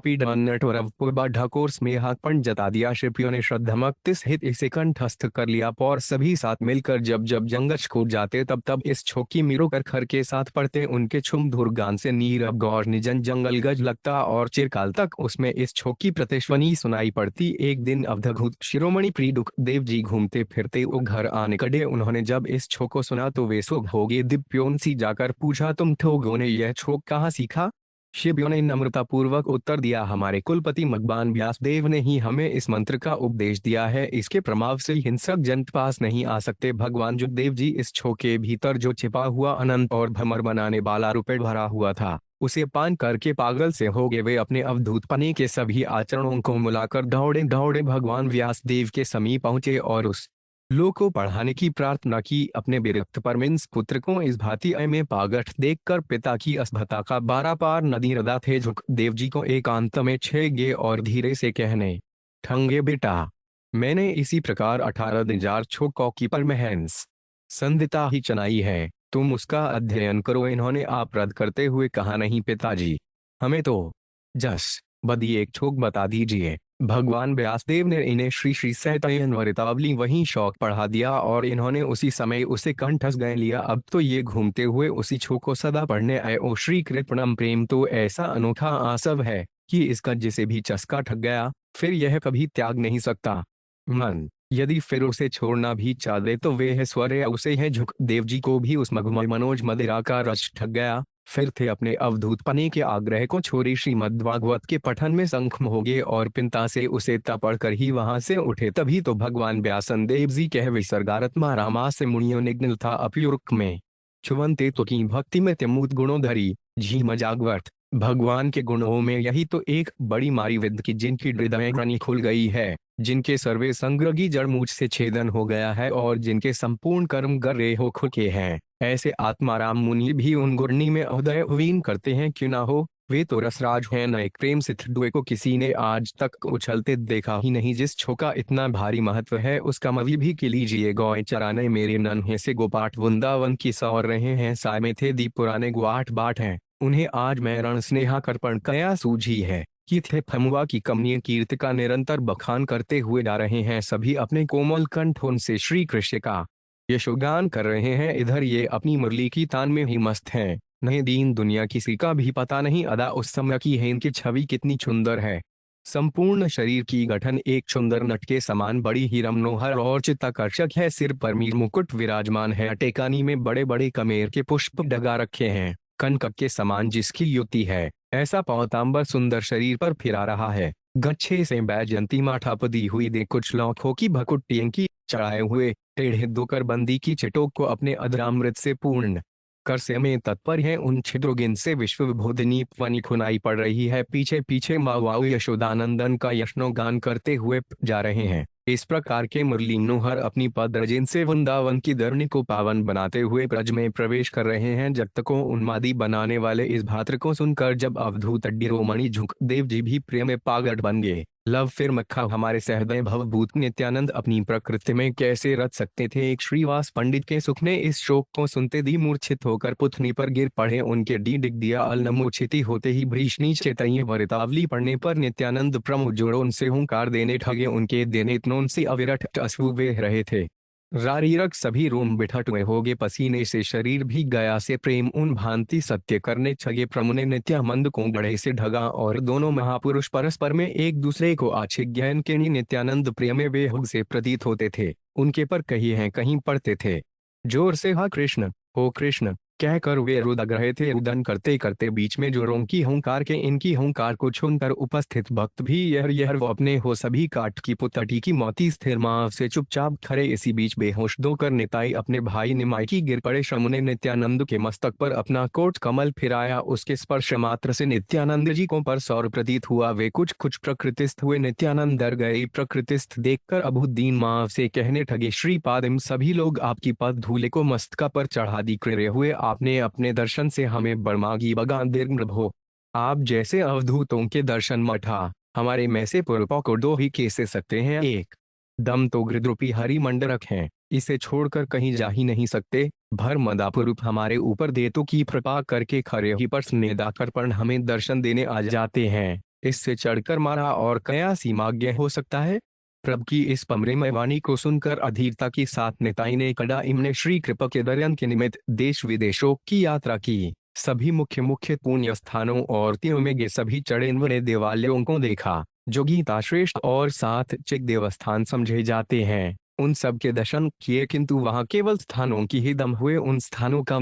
ढकोर स्मेहापन जता दिया। शिष्यों ने श्रद्धामक्ति सहित इसे कंठस्थ कर लिया और सभी साथ मिलकर जब जब जंगल छूट जाते तब तब इस छोकी मीरो कर खर के साथ पढ़ते। उनके छुम धुरगान से नीरव गौर निजन जंगल गज लगता और चिरकाल तक उसमें इस छोकी प्रतिश्वनी सुनाई पड़ती। एक दिन अवधूत शिरोमणि प्रिय दुखदेव जी घूमते फिरते वो घर आने कड़े। उन्होंने जब इस छोक को सुना तो वे सो हो गए। दिव्यों सी जाकर पूछा, तुम ठोगों ने यह छोक कहाँ सीखा। शिष्यों ने नम्रता पूर्वक उत्तर दिया, हमारे कुलपति भगवान व्यासदेव ने ही हमें इस मंत्र का उपदेश दिया है। इसके प्रभाव से हिंसक जंतु पास नहीं आ सकते। भगवान जुगदेव जी इस छोके भीतर जो छिपा हुआ अनंत और भमर बनाने वाला रुपये भरा हुआ था उसे पान करके पागल से हो गए। वे अपने अवधूत पने के सभी आचरणों को मिलाकर दौड़े दौड़े भगवान व्यासदेव के समीप पहुंचे और उस लोक को पढ़ाने की प्रार्थना की। अपने विरक्त परमिंस पुत्र को इस भांति में पागठ देखकर पिता की असभ्यता का 12 पार नदी रदा थे। झुकदेव जी को एकांत में छे गे और धीरे से कहने ठंगे बेटा, मैंने इसी प्रकार 18,000 छोकों की परमहंस संदिता ही चनाई है, तुम उसका अध्ययन करो। इन्होंने आप रद्द करते हुए कहा, नहीं पिताजी, हमें तो जस बदी एक छोक बता दीजिए। भगवान व्यासदेव ने इन्हें श्री श्री सहस्त्रवरितावली वहीं शौक पढ़ा दिया और इन्होंने उसी समय उसे कंठस्थ गए लिया। अब तो ये घूमते हुए उसी छोक को सदा पढ़ने आए। ओ श्री कृपणम, प्रेम तो ऐसा अनोखा आसव है कि इसका जिसे भी चस्का ठग गया फिर यह कभी त्याग नहीं सकता। मन यदि फिर उसे छोड़ना भी चाहे तो वे है स्वर्य उसे है झुक। देव जी को भी उस मगमय मनोज मदिरा का रस ठग गया। फिर थे अपने अवधूत पने के आग्रह को छोड़े श्रीमद्भागवत के पठन में संख्म हो गए और पिंता से उसे तपड़ कर ही वहां से उठे। तभी तो भगवान व्यासन देव जी कह विसर्गात्मा रामा से मुनियों निग्नल था अपयुर्क में छुवंते तो की भक्ति में तिमुत गुणोधरी झीम जागवर्त। भगवान के गुणों में यही तो एक बड़ी मारी विद्य की जिनकी हृदय ग्रनी खुल गई है, जिनके सर्वे संग्रही जड़ मूछ से छेदन हो गया है और जिनके संपूर्ण कर्म गर्रे हो खुके हैं। ऐसे आत्माराम मुनि भी उन गुरनी में उदय हुईन करते हैं, क्यों ना हो। वे तो रसराज हैं। न एक प्रेम सिद्ध दुए को किसी ने आज तक उछलते देखा ही नहीं। जिस छोका इतना भारी महत्व है उसका मवी भी कि लीजिए। गौएं चराने मेरे नन्हे से गोपाठ वृंदावन की सौर रहे हैं। साय में थे दीप पुराने गुआठ बाट हैं, उन्हें आज मैं रण स्नेहा कर्पण कया सूझी है। कि थे फमुआ की कमनीय कीर्ति का निरंतर बखान करते हुए जा रहे हैं। सभी अपने कोमल कंठ उनसे श्री कृष्ण का यशोगान कर रहे हैं। इधर ये अपनी मुरली की तान में ही मस्त हैं। नहीं दीन दुनिया किसी का भी पता नहीं अदा उस समय की है। इनकी छवि कितनी सुंदर है। संपूर्ण शरीर की गठन एक सुंदर नट के समान बड़ी ही रमनोहर और चित्ताकर्षक है। सिर पर मीर मुकुट विराजमान है। टेकानी में बड़े बड़े कमेर के पुष्प डगा रखे हैं। कनक के समान जिसकी युति है, ऐसा पौतांबर सुंदर शरीर पर फिरा रहा है। गच्छे से बैजंती माथा पदी हुई दे कुछ लौखों की भकुटियों की चढ़ाए हुए टेढ़े दोकर बंदी की चिटोक को अपने अधरामृत से पूर्ण कर से में तत्पर है। उन छिद्रोगिन से विश्व विभोधिनी फनी खुनाई पड़ रही है। पीछे पीछे मावाऊ यशोदानंदन का यशनोगान करते हुए जा रहे हैं। इस प्रकार के मुरली मनोहर अपनी पदरजिन से वृंदावन की धरणी को पावन बनाते हुए ब्रज में प्रवेश कर रहे हैं। जगत को उन्मादी बनाने वाले इस भात्र को सुनकर जब अवधूत डिरोमणि झुक देव जी भी प्रेम में पागल बन गए। लव फिर मक्खा हमारे सहृदय भवभूत नित्यानंद अपनी प्रकृति में कैसे रच सकते थे। एक श्रीवास पंडित के सुख ने इस शोक को सुनते दी मूर्छित होकर पुथनी पर गिर पड़े। उनके डी डिग दिया अलनमूर्छिति होते ही भीषणी चेतई वरितावली पढ़ने पर नित्यानंद प्रमुख जोड़ों से हुंकार देने ठगे। उनके देने इतनों से अविरत अश्रु बह रहे थे। रारीरक सभी रोम बिठट हुए होगे, पसीने से शरीर भी गया से प्रेम उन भांति सत्य करने छगे। प्रमुने नित्यानंद को गढ़े से ढगा और दोनों महापुरुष परस्पर में एक दूसरे को आछे ज्ञान के नित्यानंद प्रेम में बेहुग से प्रतीत होते थे। उनके पर कहीं हैं कहीं पड़ते थे। जोर से हा कृष्ण हो कृष्ण कहकर वे रुदन रहे थे। रुदन करते करते बीच में जोरों की हुंकार के इनकी हुंकार को छूकर उपस्थित भक्त भी यह वो अपने हो सभी काट की पुतटी की मोती स्थिर मां से चुपचाप खड़े। इसी बीच बेहोश धोकर निताई अपने भाई निमाई की गिर पड़े। शमुने नित्यानंद के मस्तक पर अपना कोट कमल फिराया। उसके स्पर्श मात्र से नित्यानंद जी को पर सौर प्रतीत हुआ। वे कुछ कुछ प्रकृतिस्थ हुए। नित्यानंद डर गए। प्रकृतिस्थ देखकर अभुदीन मां से कहने ठगे, श्रीपाद सभी लोग आपकी पद धूले को मस्तका पर चढ़ा दी करे हुए आपने अपने दर्शन से हमें बड़मागी बगा दीर्घ हो। आप जैसे अवधूतों के दर्शन मठा हमारे में से पूर्वों को दो ही कैसे सकते हैं। एक दम तो गृद्रूपी हरि मंडरक हैं, इसे छोड़कर कहीं जा ही नहीं सकते। भर मदापुरूप हमारे ऊपर देतों की कृपा करके खरे ही पर स्नेदाकर पर हमें दर्शन देने आ जाते हैं। इससे चढ़कर मारा और कया सीमाज्ञ हो सकता है। प्रभु की इस पमरेमय वाणी को सुनकर अधीरता के साथ निताई ने कड़ा इमने श्री कृपा के दर्शन के निमित्त देश विदेशों की यात्रा की। सभी मुख्य मुख्य पुण्य स्थानों और तीर्थों में गे सभी चढ़े बड़े देवालयों को देखा जो गीता श्रेष्ठ और सात चिक देवस्थान समझे जाते हैं। उन सब के दर्शन किए, किंतु वहां केवल स्थानों की ही दम हुए। उन स्थानों का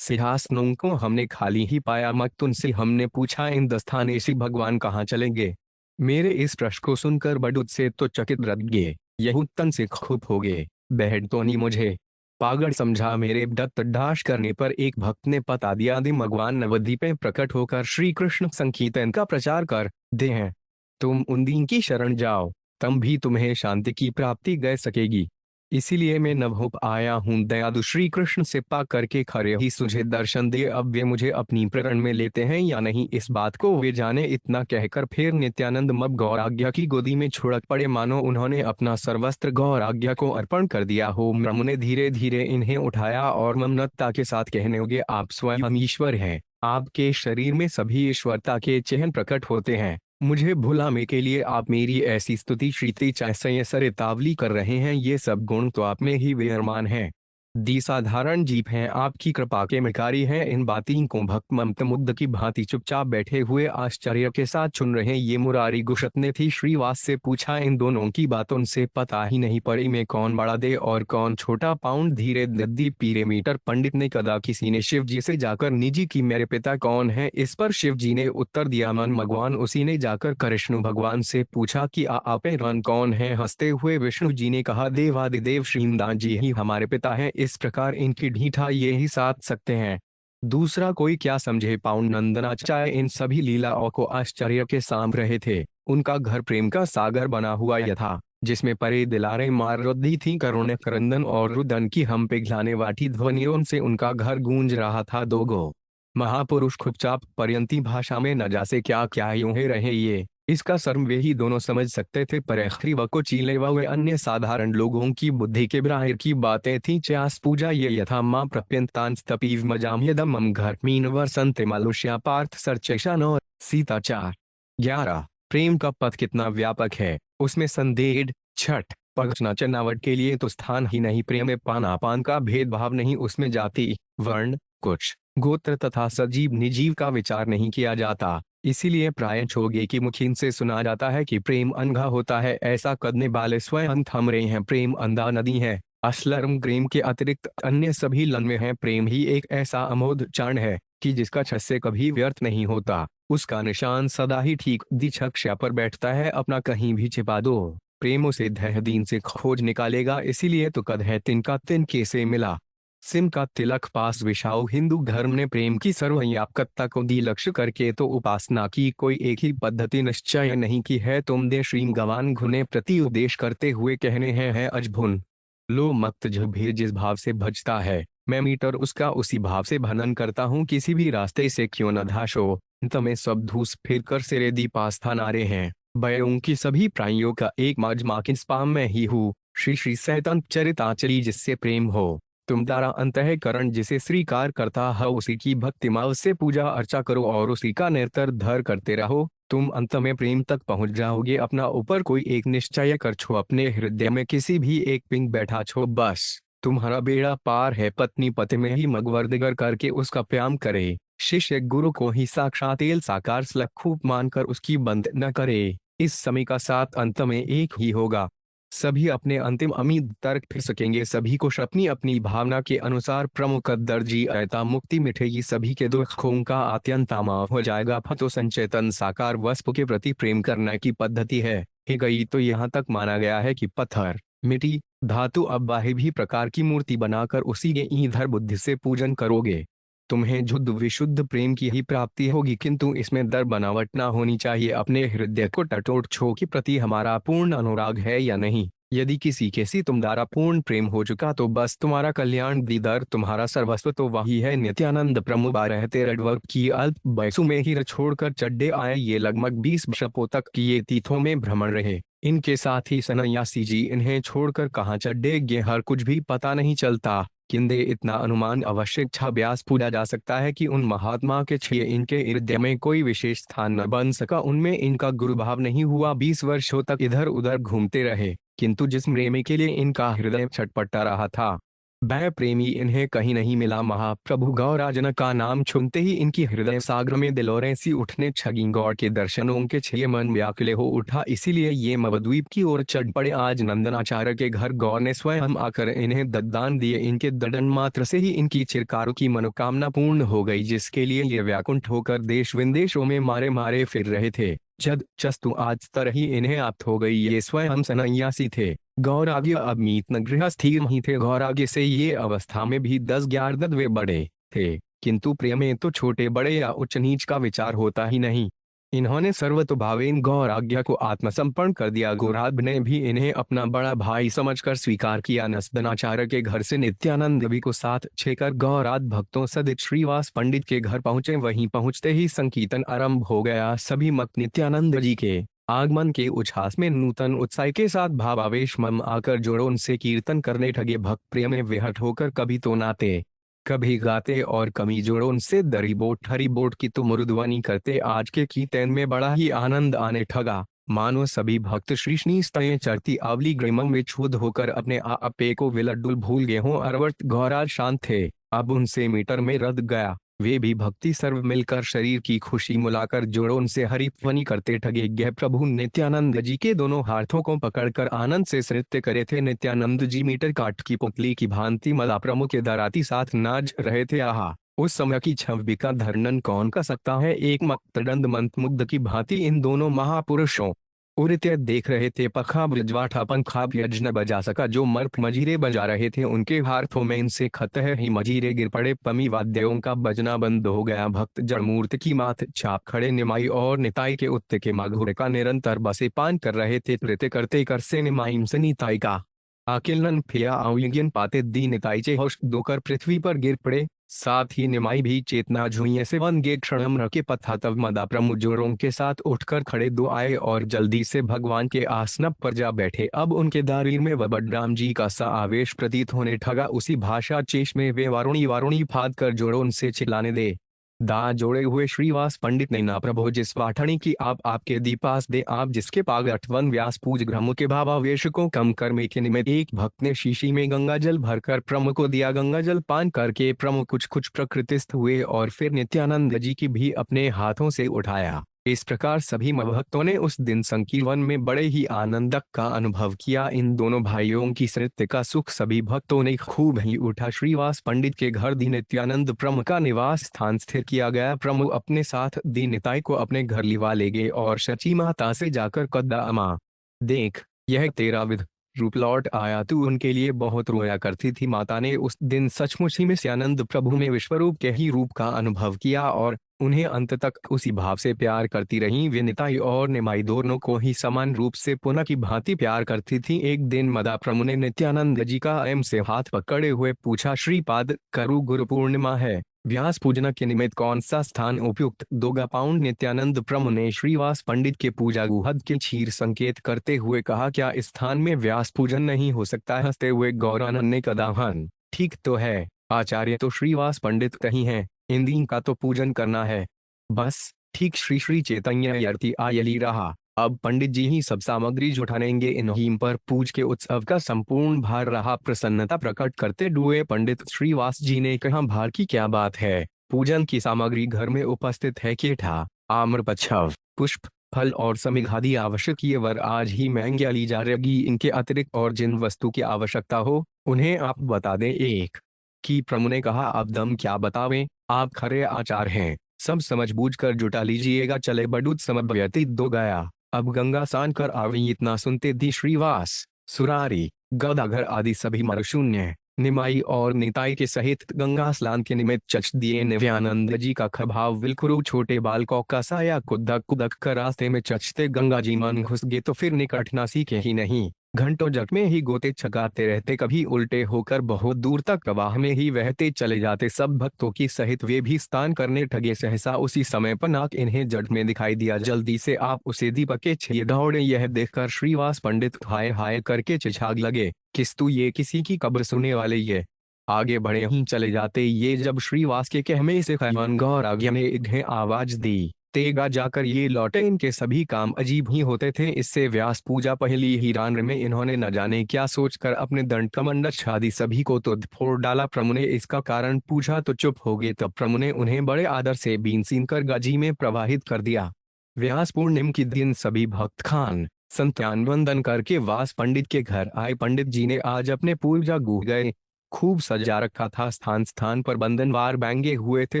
सिंहासनों को हमने खाली ही पाया। मत उनसे हमने पूछा, इन दस्थाने से भगवान कहाँ चलेंगे। मेरे इस प्रश्न को सुनकर बड़ुत से तो चकित रह गए, यहूतन से खूब हो गए। बहन तो नहीं मुझे पागल समझा। मेरे दत्त दाश करने पर एक भक्त ने बता दिया, दे भगवान नवद्वीप में प्रकट होकर श्री कृष्ण संकीर्तन का प्रचार कर दे हैं। तुम उन दीन की शरण जाओ, तब भी तुम्हें शांति की प्राप्ति गए सकेगी। इसीलिए मैं नवहोप आया हूँ, दयालु श्री कृष्ण से पा करके खरे ही तुझे दर्शन दे। अब वे मुझे अपनी प्रेरण में लेते हैं या नहीं इस बात को वे जाने। इतना कहकर फिर नित्यानंद मब गौराज्ञा की गोदी में छुड़क पड़े, मानो उन्होंने अपना सर्वस्त्र गौराज्ञा को अर्पण कर दिया हो। ब्रह्म ने धीरे धीरे इन्हें उठाया और ममनता के साथ कहने लगे, आप स्वयं ईश्वर हैं, आपके शरीर में सभी ईश्वरता के चिन्ह प्रकट होते हैं। मुझे भुलाने के लिए आप मेरी ऐसी स्तुति श्रीति चाहे सरितावली कर रहे हैं। ये सब गुण तो आप में ही विद्यमान हैं, दी साधारण जीव हैं, आपकी कृपा के मिकारी हैं। इन बातों को भक्त ममत मुग्ध की भांति चुपचाप बैठे हुए आश्चर्य के साथ सुन रहे ये मुरारी गुशत ने थी श्रीवास से पूछा, इन दोनों की बातों से पता ही नहीं पड़ी मैं कौन बड़ा दे और कौन छोटा पाउंड। धीरे दद्दी पीरे मीटर पंडित ने कदा किसी ने शिव जी से जाकर निजी की मेरे पिता कौन है। इस पर शिव जी ने उत्तर दिया, मन भगवान। उसी ने जाकर कृष्ण भगवान से पूछा कि आप रन कौन है। हंसते हुए विष्णु जी ने कहा, देवादिदेव श्रीमदास जी ही हमारे पिता है। इस प्रकार इनकी ढीठा ये ही साध सकते हैं, दूसरा कोई क्या समझे। पाउंड नंदनाचार्य इन सभी लीलाओं को आश्चर्य के सामने रहे थे। उनका घर प्रेम का सागर बना हुआ यथा, जिसमें परे दिलारे मार रुद्धि थी, करुण करंदन और रुदन की हम पिघलाने वाली ध्वनियों से उनका घर गूंज रहा था। दो गो महापुरुष खुपचाप पर्यंती भाषा में न जासे क्या क्या यूं ही रहे ये, इसका सर्व वे ही दोनों समझ सकते थे। पर व को चीले व अन्य साधारण लोगों की बुद्धि के बाहर की बातें थीं। च्यास पूजा ये यथा माँ प्रत्यंतांस्तपीव मजाम यदम घर मीन वर्संत मालुष्या पार्थ सरचेशन और सीताचार। 11 प्रेम का पथ कितना व्यापक है, उसमें संदेह छठ पगचना चनावट के लिए तो स्थान ही नहीं। प्रेम में पानापान का भेदभाव नहीं, उसमें जाति वर्ण कुछ गोत्र तथा सजीव निजीव का विचार नहीं किया जाता। इसीलिए प्राय छोगे की मुखीन से सुना जाता है कि प्रेम अंधा होता है, ऐसा करने वाले स्वयं थम रहे हैं। प्रेम अंधा नदी है, असलर्म प्रेम के अतिरिक्त अन्य सभी लन्वे हैं। प्रेम ही एक ऐसा अमोघ चाण है कि जिसका छस्से कभी व्यर्थ नहीं होता, उसका निशान सदा ही ठीक दिशा पर बैठता है। अपना कहीं भी छिपा दो, प्रेम उसे दह दीन से खोज निकालेगा। इसीलिए तो कद है तिनका तिनके से मिला, सिम का तिलक पास विशाओ। हिंदू धर्म ने प्रेम की सर्वव्यापकता को दी लक्ष्य करके तो उपासना की कोई एक ही पद्धति निश्चय नहीं की है। तुम दे श्री गवान घुने प्रति उपदेश करते हुए कहने हैं है अजभुन लो मत भी जिस भाव से भजता है, मैं मीटर उसका उसी भाव से भनन करता हूँ। किसी भी रास्ते से क्यों न धाशो, तमें सब धूस फिर कर सिरे दीपास्था नारे हैं। बयों की सभी प्राणियों का एक मजमा किस पाम में ही हूँ। श्री श्री सैतन चरिताचरी जिससे प्रेम हो, तुम तारा अंतःकरण जिसे स्वीकार करता है, उसी की भक्तिमाव से पूजा अर्चा करो और उसी का निरंतर धर करते रहो। तुम अंत में प्रेम तक पहुंच जाओगे। अपना ऊपर कोई एक निश्चय कर छो, अपने हृदय में किसी भी एक पिंग बैठा छो, बस तुम्हारा बेड़ा पार है। पत्नी पति में ही मगवर्दिगर करके उसका प्याम करे, शिष्य गुरु को ही साक्षात एल साकार स्लखूप मानकर उसकी बंद न करे। इस समय का साथ अंत में एक ही होगा। सभी अपने अंतिम अमीद तर्क फिर सकेंगे, सभी को अपनी अपनी भावना के अनुसार प्रमुख दर्जी अयता मुक्ति मिटेगी, सभी के दुखों का आत्यंत माफ हो जाएगा। फतो संचेतन साकार वस्तु के प्रति प्रेम करने की पद्धति है। ही गई तो यहाँ तक माना गया है कि पत्थर मिट्टी धातु अब बाह्य भी प्रकार की मूर्ति बनाकर उसी के ईधर बुद्धि से पूजन करोगे, तुम्हें शुद्ध विशुद्ध प्रेम की ही प्राप्ति होगी। किंतु इसमें दर बनावट ना होनी चाहिए। अपने हृदय को टटोट छो कि प्रति हमारा पूर्ण अनुराग है या नहीं। यदि किसी के सी तुम द्वारा पूर्ण प्रेम हो चुका तो बस तुम्हारा कल्याण दीदर तुम्हारा सर्वस्व तो वही है। नित्यानंद प्रमुख रहते रेडवर्क की अल्प वयसु में ही छोड़कर चड्डे आए। ये लगभग 20 वर्षों तक किए तीर्थों में भ्रमण रहे। इनके साथ ही सन्यासी जी इन्हें छोड़कर कहाँ चड्डे गे हर कुछ भी पता नहीं चलता। किंदे इतना अनुमान अवश्य व्यास पूजा जा सकता है कि उन महात्मा के छे इनके हृदय में कोई विशेष स्थान न बन सका, उनमें इनका गुरुभाव नहीं हुआ। 20 वर्षों तक इधर उधर घूमते रहे, किंतु जिस प्रेमी के लिए इनका हृदय छटपटा रहा था वह प्रेमी इन्हें कहीं नहीं मिला। महाप्रभु गौराजन का नाम सुनते ही इनकी हृदय सागर में दिलोरें सी उठने छगी। गौर के दर्शनों के छे मन व्याकुल हो उठा, इसीलिए ये मवद्वीप की ओर चढ़ पड़े। आज नंदनाचार्य के घर गौर ने स्वयं आकर इन्हें दद्दान दिए। इनके दर्शन मात्र से ही इनकी चिरकारों की मनोकामना पूर्ण हो गई, जिसके लिए ये व्याकुंठ होकर देश विदेशों में मारे मारे फिर रहे थे। जद चस्तु आज तरह ही इन्हें आप्त हो गई। ये स्वयं सन्यासी थे। गौराग्य अब मीत न गृहस्थी नहीं थे। गौराग्य से ये अवस्था में भी 10-11 वे बड़े थे, किंतु प्रेम में तो छोटे बड़े या उच्च नीच का विचार होता ही नहीं। इन्होंने सर्वतोभावेन गौराज्ञा को आत्मसमर्पण कर दिया। गौराब ने भी इन्हें अपना बड़ा भाई समझकर स्वीकार किया। नस्दनाचार्य के घर से नित्यानंद जी को साथ छेकर गौराज भक्तों सदित श्रीवास पंडित के घर पहुंचे। वहीं पहुंचते ही संकीर्तन आरंभ हो गया। सभी भक्त नित्यानंद जी के आगमन के उच्छ्वास में नूतन उत्साह के साथ भावावेश मम आकर जोड़ों उनसे कीर्तन करने ठगे। भक्त प्रिय में विहट होकर कभी तो नाते, कभी गाते और कभी जोड़ों उनसे दरी बोट हरी बोट की तो मुरुध्वनि करते। आज के कीर्तन में बड़ा ही आनंद आने ठगा। मानो सभी भक्त श्री स्तय चरती आवली ग्रिमम में छुद होकर अपने आपे को विलड्डुल भूल गए हों। अरवर्त गौराज शांत थे, अब उनसे मीटर में रद गया। वे भी भक्ति सर्व मिलकर शरीर की खुशी मुलाकर जोड़ों उनसे हरिध्वनि करते ठगे। गए प्रभु नित्यानंद जी के दोनों हाथों को पकड़कर आनंद से नृत्य करे थे। नित्यानंद जी मीटर काट की पुतली की भांति मदा प्रमुख के दराती साथ नाच रहे थे। आहा, उस समय की छवि का वर्णन कौन कर सकता है। एक मकरंद मंत्रमुग्ध की भांति इन दोनों महापुरुषों उड़ते देख रहे थे। पखा ब्रजवाठा पंखा यज्ञ बजा सका। जो मर्फ मजीरे बजा रहे थे उनके हाथों में इनसे खतः ही मजीरे गिर पड़े। पमी वाद्यों का बजना बंद हो गया। भक्त जड़मूर्ति की माथ छाप खड़े निमाई और निताई के उत्ते के माघुर का निरंतर बसे पान कर रहे थे। नृत्य करते कर से निमाई से निताई का आकिलन फिया आउयज्ञन पाते दी निताई चे होश दोकर पृथ्वी पर गिर पड़े। साथ ही निमाई भी चेतना झुइये से वन गे क्षणम रखे पथा। तब मदा प्रमुख जोरों के साथ उठकर खड़े दो आए और जल्दी से भगवान के आसन पर जा बैठे। अब उनके दारीर में वबडराम जी का सा आवेश प्रतीत होने ठगा। उसी भाषा चेश में वे वारुणी वारुणी फाद कर जोड़ों उनसे चिल्लाने दे। दा जोड़े हुए श्रीवास पंडित ने ना प्रभो जिस वाठणी की आप आपके दीपास दे आप जिसके पाग अठवन व्यास पूज ग्रह के भावावेश को कम करने के निमित्त एक भक्त ने शीशी में गंगा जल भरकर प्रमुख को दिया। गंगा जल पान करके प्रमुख कुछ कुछ प्रकृतिस्थ हुए और फिर नित्यानंद जी की भी अपने हाथों से उठाया। इस प्रकार सभी भक्तों ने उस दिन संकीर्तन में बड़े ही आनंद का अनुभव किया। इन दोनों भाइयों की नृत्य का सुख सभी भक्तों ने खूब ही उठा। श्रीवास पंडित के घर दी नित्यानंद प्रमुख का निवास स्थान स्थिर किया गया। प्रमुख अपने साथ दी निताई को अपने घर लिवा ले गए और शची माता से जाकर कद्दा अमा देख यह तेरा विध रूप लौट आया। तू उनके लिए बहुत रोया करती थी। माता ने उस दिन सचमुच ही नित्यानंद प्रभु में विश्वरूप के ही रूप का अनुभव किया और उन्हें अंत तक उसी भाव से प्यार करती रहीं। वे निताई और निमाई दोनों को ही समान रूप से पुनः की भांति प्यार करती थी। एक दिन मदा प्रभु ने नित्यानंद जी का एम से हाथ पकड़े हुए पूछा, श्रीपाद करु गुरु पूर्णिमा है, व्यास पूजना के निमित्त कौन सा स्थान उपयुक्त दोगा पाउंड। नित्यानंद प्रभु ने श्रीवास पंडित के पूजा गुहद के क्षीर संकेत करते हुए कहा, क्या इस स्थान में व्यास पूजन नहीं हो सकता। हंसते हुए गौरानंद ने कदाहन ठीक तो है, आचार्य तो श्रीवास पंडित कहीं हैं, इन दिन का तो पूजन करना है बस। ठीक श्री श्री चैतन्य यर्ति आयली रहा। अब पंडित जी ही सब सामग्री जुटानेंगे। इन्हीं पर पूज के उत्सव का संपूर्ण भार रहा। प्रसन्नता प्रकट करते हुए पंडित श्रीवास जी ने कहा, भार की क्या बात है, पूजन की सामग्री घर में उपस्थित है। केठा आम्र पच्छव पुष्प फल और समिघादि आवश्यक ये वर आज ही महंगी ली जा रही। इनके अतिरिक्त और जिन वस्तु की आवश्यकता हो उन्हें आप बता दें। एक की प्रभु ने कहा, अब दम क्या बतावें, आप खरे आचार हैं, सब समझ बूझ कर जुटा लीजिएगा। चले बडूत समय व्यतीत दो गया, अब गंगा सान कर आवी। इतना सुनते दी श्रीवास सुरारी गदाघर आदि सभी मरशून्य निमाई और निताई के सहित गंगा स्नान के निमित्त चच दिए। नित्यानंद जी का खभाव बिल्कुल छोटे बालकों का साया कुदक कुदक कर रास्ते में चचते गंगा जी मन घुस गए तो फिर निकटना सीखे ही नहीं। घंटों जग में ही गोते छकाते रहते, कभी उल्टे होकर बहुत दूर तक प्रवाह में ही बहते चले जाते। सब भक्तों की सहित वे भी स्नान करने ठगे। सहसा उसी समय पर नाक इन्हें जड़ में दिखाई दिया। जल्दी से आप उसे दीपक के छे दौड़े। यह देखकर श्रीवास पंडित हाय हाय करके चिछाग लगे, किस्तु ये किसी की कब्र सुनने वाले ये आगे बढ़े ही चले जाते। ये जब श्रीवास के कहने से खैमान गौराज्ञा ने इन्हें आवाज दी तेगा जाकर ये लौटे। इनके सभी काम अजीब ही होते थे। इससे व्यास पूजा पहली ही रान में इन्होंने न जाने क्या सोचकर अपने दंड कमंडल छादी सभी को तो फोड़ डाला। प्रभु ने इसका कारण पूछा तो चुप हो गए। तब प्रभु ने उन्हें बड़े आदर से बीन सीन कर गाजी में प्रवाहित कर दिया। व्यास पूर्णिमा के दिन सभी भक्त खान संत्यान वंदन करके वास पंडित के घर आए। पंडित जी ने आज अपने पूजा गुह गए। खूब सजा रखा था। स्थान स्थान पर बंधनवार बैंगे हुए थे।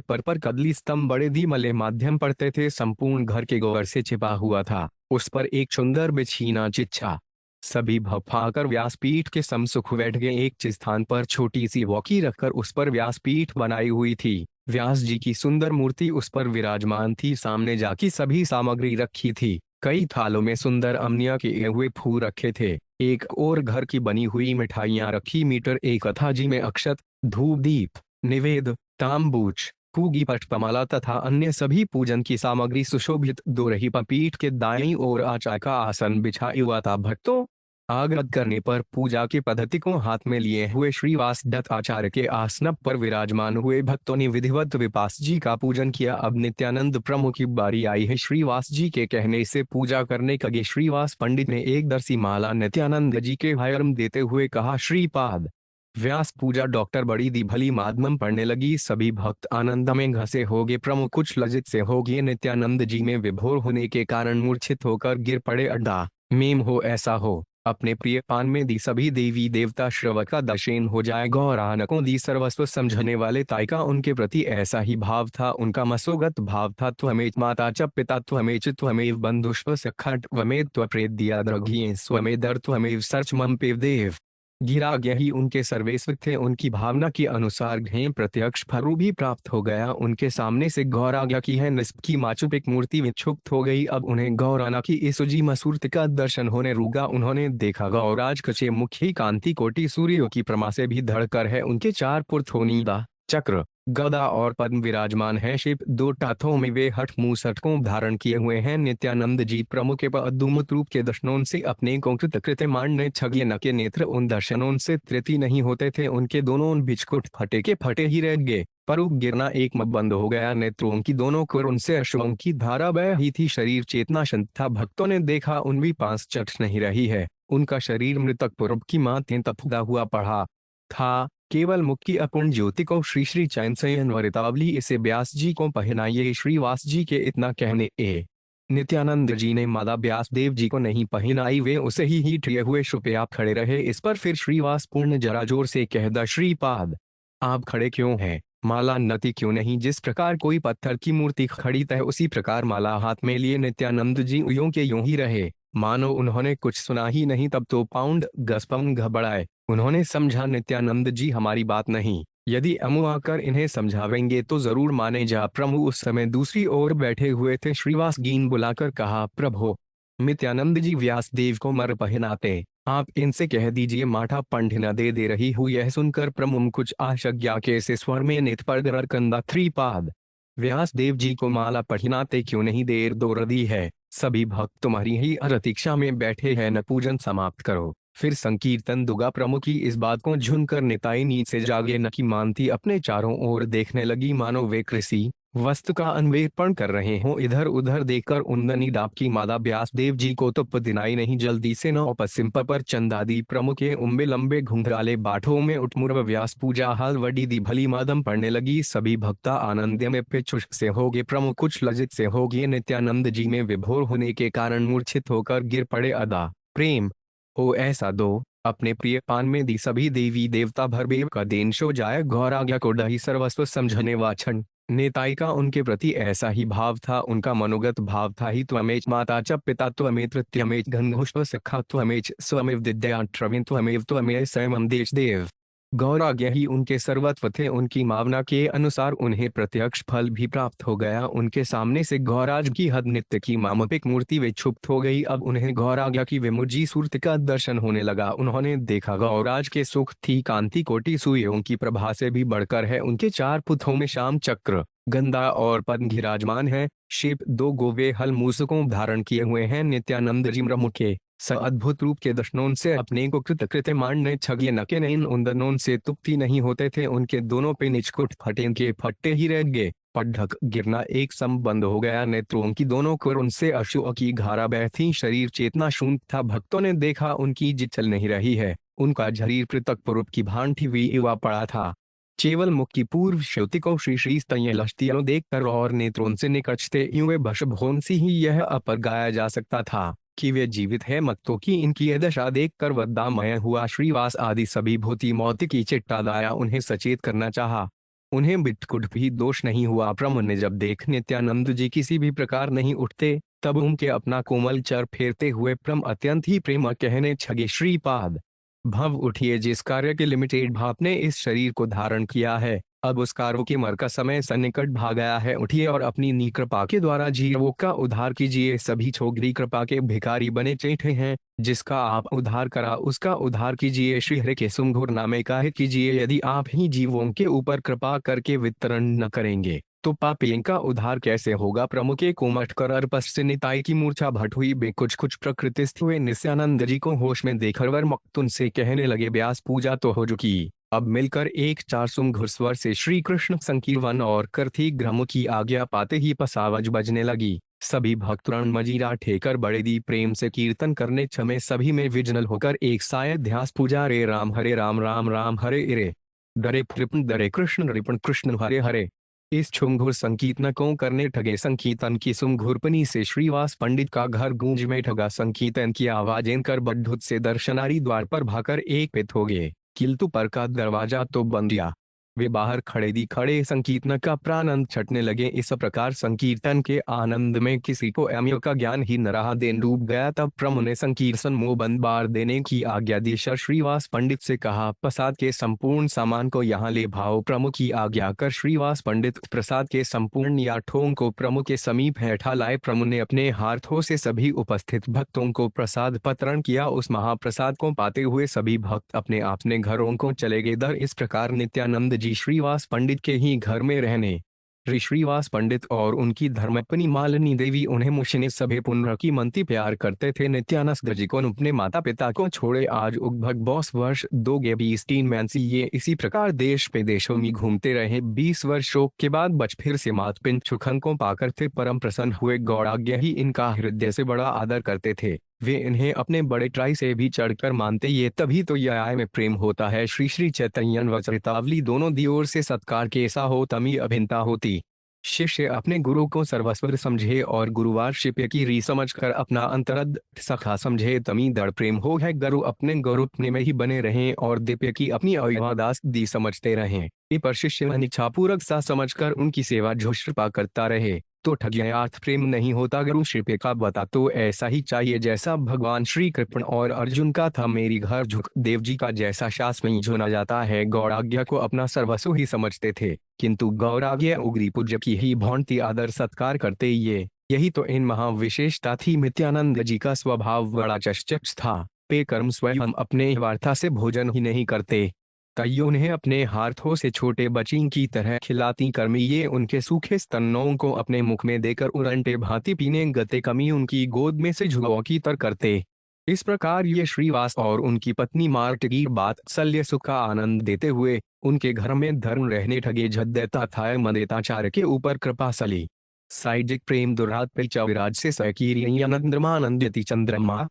पर कदली स्तंभ बड़े धीमले माध्यम पड़ते थे। संपूर्ण घर के गोबर से छिपा हुआ था। उस पर एक सुंदर बिछीना चिच्छा। सभी भफाकर व्यासपीठ के समसुख बैठ गए। एक स्थान पर छोटी सी वॉकी रखकर उस पर व्यासपीठ बनाई हुई थी। व्यास जी की सुंदर मूर्ति उस पर विराजमान थी। सामने जाकी सभी सामग्री रखी थी। कई थालों में सुंदर अमनिया किए हुए फूल रखे थे। एक और घर की बनी हुई मिठाइयां रखी। मीटर एक कथाजी में अक्षत, धूप दीप, निवेद, तांबूच, पूगी पटपमाला तथा अन्य सभी पूजन की सामग्री सुशोभित दो रही पीठ के दाईं ओर आचा का आसन बिछा हुआ था। भक्तों आग्रह करने पर पूजा की पद्धति को हाथ में लिए हुए श्रीवास दत्त आचार्य के आसन पर विराजमान हुए। भक्तों ने विधिवत विपास जी का पूजन किया। अब नित्यानंद प्रभु की बारी आई है। श्रीवास जी के कहने से पूजा करने लगे। श्रीवास पंडित ने एक दरसी माला नित्यानंद जी के हायरम देते हुए कहा, श्रीपाद। व्यास पूजा डॉक्टर बड़ी दी भली माधमम पढ़ने लगी। सभी भक्त आनंद में घसे हो गए। प्रमुख कुछ लज्जित से हो गए। नित्यानंद जी में विभोर होने के कारण मूर्छित होकर गिर पड़े। अड्डा मेम हो ऐसा हो, अपने प्रिय पान में दी सभी देवी देवता श्रव का दशेन हो जाए। गौरानकों दी सर्वस्व समझने वाले ताई का उनके प्रति ऐसा ही भाव था। उनका मसोगत भाव था। त्वमेव माता च पिता त्वमेच त्वमेव बंधुष्व सखा त्वमेव त्वप्रेत दिया द्रघिये स्वमेदर त्वमेव सर्च मम पेव देव। गिरा यही उनके सर्वेश्वर थे। उनकी भावना के अनुसार घे प्रत्यक्ष फरू भी प्राप्त हो गया। उनके सामने से गौराज्ञा की है निस्प की माचुपिक मूर्ति विक्षुब्ध हो गई। अब उन्हें गौराना की इस उजी मसूरत का दर्शन होने रुका। उन्होंने देखा गौराज कचे मुखी कांति कोटि सूर्यों की प्रमा से भी धड़कर है। उनके चार पुरथोनीदा चक्र, गदा और पद्म विराजमान है। शिव दो टाथों में वे हठ मूसटकों धारण किए हुए हैं। नित्यानंद जी प्रमुख के अद्भुत रूप के दर्शनों से अपने को कृतकृत्यमान ने छगे न के नेत्र उन दर्शनों से तृप्ति नहीं होते थे। उनके दोनों बिचकुट फटे के फटे ही रह गए। परूप गिरना एक मत बंद हो गया। नेत्रों की दोनों कुर उनसे अश्वों की धारा बह रही थी। शरीर चेतना शांत था। भक्तों ने देखा उनकी पांस चट नहीं रही है। उनका शरीर मृतक पूर्व की मातें तपदा हुआ पड़ा था। केवल मुख की अपूर्ण ज्योति को श्री श्री चैन से अनवरतावली इसे व्यास जी को पहनाइए। श्रीवास जी के इतना कहने ए नित्यानंद जी ने माता व्यास देव जी को नहीं पहनाई। वे उसे ही ठिए हुए चुपचाप खड़े रहे। इस पर फिर श्रीवास पूर्ण जरा जोर से कहदा, श्रीपाद आप खड़े क्यों हैं? माला नती क्यों नहीं? जिस प्रकार कोई पत्थर की मूर्ति खड़ी तय उसी प्रकार माला हाथ में लिए नित्यानंद जी यूं के यूं ही रहे, मानो उन्होंने कुछ सुना ही नहीं। तब तो पाउंड गसपम घबराए। उन्होंने समझा नित्यानंद जी हमारी बात नहीं, यदि अमु आकर इन्हें समझावेंगे तो जरूर माने जा। प्रभु उस समय दूसरी ओर बैठे हुए थे। श्रीवास गीन बुलाकर कहा, प्रभु नित्यानंद जी व्यास देव को मर पहनाते, आप इनसे कह दीजिए माठा पंड न दे रही हूँ। यह सुनकर प्रमुख कुछ आशज्ञा के से स्वर में नित पर कंदा, त्रिपाद व्यास देव जी को माला पहनाते क्यों नहीं? देर दो रदी है। सभी भक्त तुम्हारी ही प्रतीक्षा में बैठे हैं, न पूजन समाप्त करो फिर संकीर्तन दुगा। प्रमुख की इस बात को झुनकर निताई नींद से जागे न की मानती अपने चारों ओर देखने लगी, मानो वे कृषि वस्तु का अन्वेषण कर रहे हों। इधर उधर देखकर उन्दनी डाप की माता व्यास देव जी को तो दिनाई नहीं। जल्दी से नौ पश्चिम पर चंदादी प्रमुख के उम्बे लंबे घुंघराले बाठों में उठमुर व्यास पूजा हाल वडी दी भली मादम पड़ने लगी। सभी भक्ता आनंद में पिछुष से हो गए। प्रमुख कुछ लज्जित से हो गए। नित्यानंद जी में विभोर होने के कारण मूर्छित होकर गिर पड़े। अदा प्रेम हो ऐसा दो, अपने प्रिय पान में दी सभी देवी देवता भरबेव का देन शो जाए। गौराज्ञा को दही सर्वस्व समझने वाछन नेताई का उनके प्रति ऐसा ही भाव था। उनका मनोगत भाव था ही त्वमेच माता च पिता त्वमेव तृतीयमेच घनघुष्व सखा त्वमेच स्वमेव दिद्याट्रविं त्वमेव त्वमेव स्वयं देश देव। गौराज्ञा ही उनके सर्वत्व थे। उनकी भावना के अनुसार उन्हें प्रत्यक्ष फल भी प्राप्त हो गया। उनके सामने से गौराज की हद नित्य की मामपिक मूर्ति विक्षुब्ध हो गई। अब उन्हें गौराज्ञा की विमुजी सूरत का दर्शन होने लगा। उन्होंने देखा गौराज के सुख थी कांति कोटि सूर्यों की प्रभा से भी बढ़कर है। उनके चार पुथों में शाम चक्र, गंदा और पद्म विराजमान है। शिव दो गोवे हल मूसकों धारण किए हुए हैं। नित्यानंद जी मुखे स अद्भुत रूप के दर्शनों से अपने को कृतकृत्यमान ने छगे न के इन उन्दनों से तुप्ति नहीं होते थे। उनके दोनों पे निचकुट फटे के फट्टे ही रह गए। पढ़क गिरना एक सम बंद हो गया। नेत्रों की दोनों कुर उनसे अश्रु की धारा बहती। शरीर चेतना शून्य था। भक्तों ने देखा उनकी जिद चल नहीं रही है। उनका शरीर पृथक पूर्व की भांति हुआ पड़ा था। केवल मुख की पूर्व श्रुति को श्री श्री स्तय लष्टियों देखकर और नेत्रों से निकचते युवे भषभोन सी ही यह अपर गाया जा सकता था कि वे जीवित है। मक्तों की इनकी यह दशा देखकर वद्दामय हुआ। श्रीवास आदि सभी भूति मौत की चिट्टा दाया उन्हें सचेत करना चाहा। उन्हें बिटकुट भी दोष नहीं हुआ। प्रभु ने जब देख नित्यानंद जी किसी भी प्रकार नहीं उठते, तब उनके अपना कोमल चर फेरते हुए प्रम अत्यंत ही प्रेम कहने छगे, श्रीपाद भव उठिए। जिस कार्य के लिमिटेड भाप ने इस शरीर को धारण किया है अब उस कारो के मर का समय सन्निकट भाग गया है, उठिए और अपनी नी कृपा के द्वारा जीवों का उद्धार कीजिए। सभी छोगरी कृपा के भिखारी बने चैठे हैं, जिसका आप उद्धार करा उसका उद्धार कीजिए। श्री हरि के सुमधुर नामे काहे कीजिए। यदि आप ही जीवों के ऊपर कृपा करके वितरण न करेंगे तो पापियों का उद्धार कैसे होगा। प्रमुखे कोमठ कर अर्पस से निताई की मूर्छा भट हुई बे। कुछ कुछ प्रकृतिस्थ हुए नित्यानंद जी को होश में देखकर वर मक्तुन से कहने लगे, व्यास पूजा तो हो चुकी, अब मिलकर एक चार सुम घुड़सवार से श्री कृष्ण संकीर्तन और करथी ग्रह की आज्ञा पाते ही पसावज बजने लगी। सभी भक्तगण मजीरा ठेकर बड़े दी प्रेम से कीर्तन करने छमे। सभी में विजनल होकर एक साय ध्यास पूजा, रे राम हरे राम राम राम हरे रे, डरे कृपण डरे कृष्ण रिपण कृष्ण हरे हरे। इस छुमघुर संकीर्तनों करने ठगे संकीर्तन की सुमघुरपनी से श्रीवास पंडित का घर गूंज में ठगा। संकीर्तन की आवाजें कर बद्धुत से दर्शनारी द्वार पर भाकर एक पित हो गए, किंतु पर का दरवाजा तो बंद दिया। वे बाहर खड़े संकीर्तन का प्राणंद छटने लगे। इस प्रकार संकीर्तन के आनंद में किसी को अम्य का ज्ञान ही न रहा, दिन डूब गया। तब प्रभु ने संकीर्तन मुंह बंद बार देने की आज्ञा दी। श्रीवास पंडित से कहा, प्रसाद के संपूर्ण सामान को यहाँ ले भाओ। प्रमुख की आज्ञा कर श्रीवास पंडित प्रसाद के संपूर्ण याठों को प्रमुख के समीप बैठा लाए। प्रभु ने अपने हाथों से सभी उपस्थित भक्तों को प्रसाद पतरण किया। उस महाप्रसाद को पाते हुए सभी भक्त अपने अपने घरों को चले गए। दर इस प्रकार नित्यानंद जी श्रीवास पंडित के ही घर में रहने। श्रीवास पंडित और उनकी धर्मपत्नी मालिनी देवी उन्हें मुशने सभे पुनः की मनती प्यार करते थे। नित्यानंद जी को अपने माता पिता को छोड़े आज उगभग 20 वर्ष 20 मैंसी ये इसी प्रकार देश विदेशों में घूमते रहे। 20 वर्षों के बाद बच फिर से मात पिन सुखन को पाकर थे परम प्रसन्न हुए। गौराज्ञ ही इनका हृदय से बड़ा आदर करते थे। वे इन्हें अपने बड़े ट्राई से भी चढ़कर मानते। ये तभी तो यह आय में प्रेम होता है। श्री श्री चैतन्य व चरितावली दोनों दी ओर से सत्कार कैसा हो तमी अभिन्नता होती। शिष्य अपने गुरु को सर्वस्वर समझे और गुरुवार शिष्य की री समझ कर अपना अंतरद सखा समझे तमी दृढ़ प्रेम हो है। गुरु अपने गौरव में ही बने रहें और दिव्य की अपनी अविवादास दी समझते रहें। ये पर शिष्य अनिच्छापूर्वक सा समझकर उनकी सेवा झुष्पा करता रहे तो ठग्यार्थ प्रेम नहीं होता। गुरु शिष्य का बता तो ऐसा ही चाहिए जैसा भगवान श्री कृष्ण और अर्जुन का था। मेरी घर झुक देव जी का जैसा शास्त्र में चुना जाता है। गौराज्ञा को अपना सर्वस्व ही समझते थे, किंतु गौराज्ञा उग्री पूज्य की ही भौंती आदर सत्कार करते। यही तो इन महाविशेषता थी। नित्यानंद जी का स्वभाव बड़ा चंचल था। पे कर्म स्वयं अपने वार्ता से भोजन ही नहीं करते, कईयों ने अपने हाथों से छोटे बच्ची की तरह खिलाती कर्मी ये उनके सूखे स्तनों को अपने मुख में देकर उलटे भांति पीने गते कमी उनकी गोद में से झुगो की तर करते। इस प्रकार ये श्रीवास और उनकी पत्नी मार्ट की बात सल्य सुख का आनंद देते हुए उनके घर में धर्म रहने ठगे। झद्यता था मदेताचार्य के ऊपर कृपा सली साइजिक प्रेम दुरात पे चविराज से सकीरिय आनंदमानंदयति चंद्रमा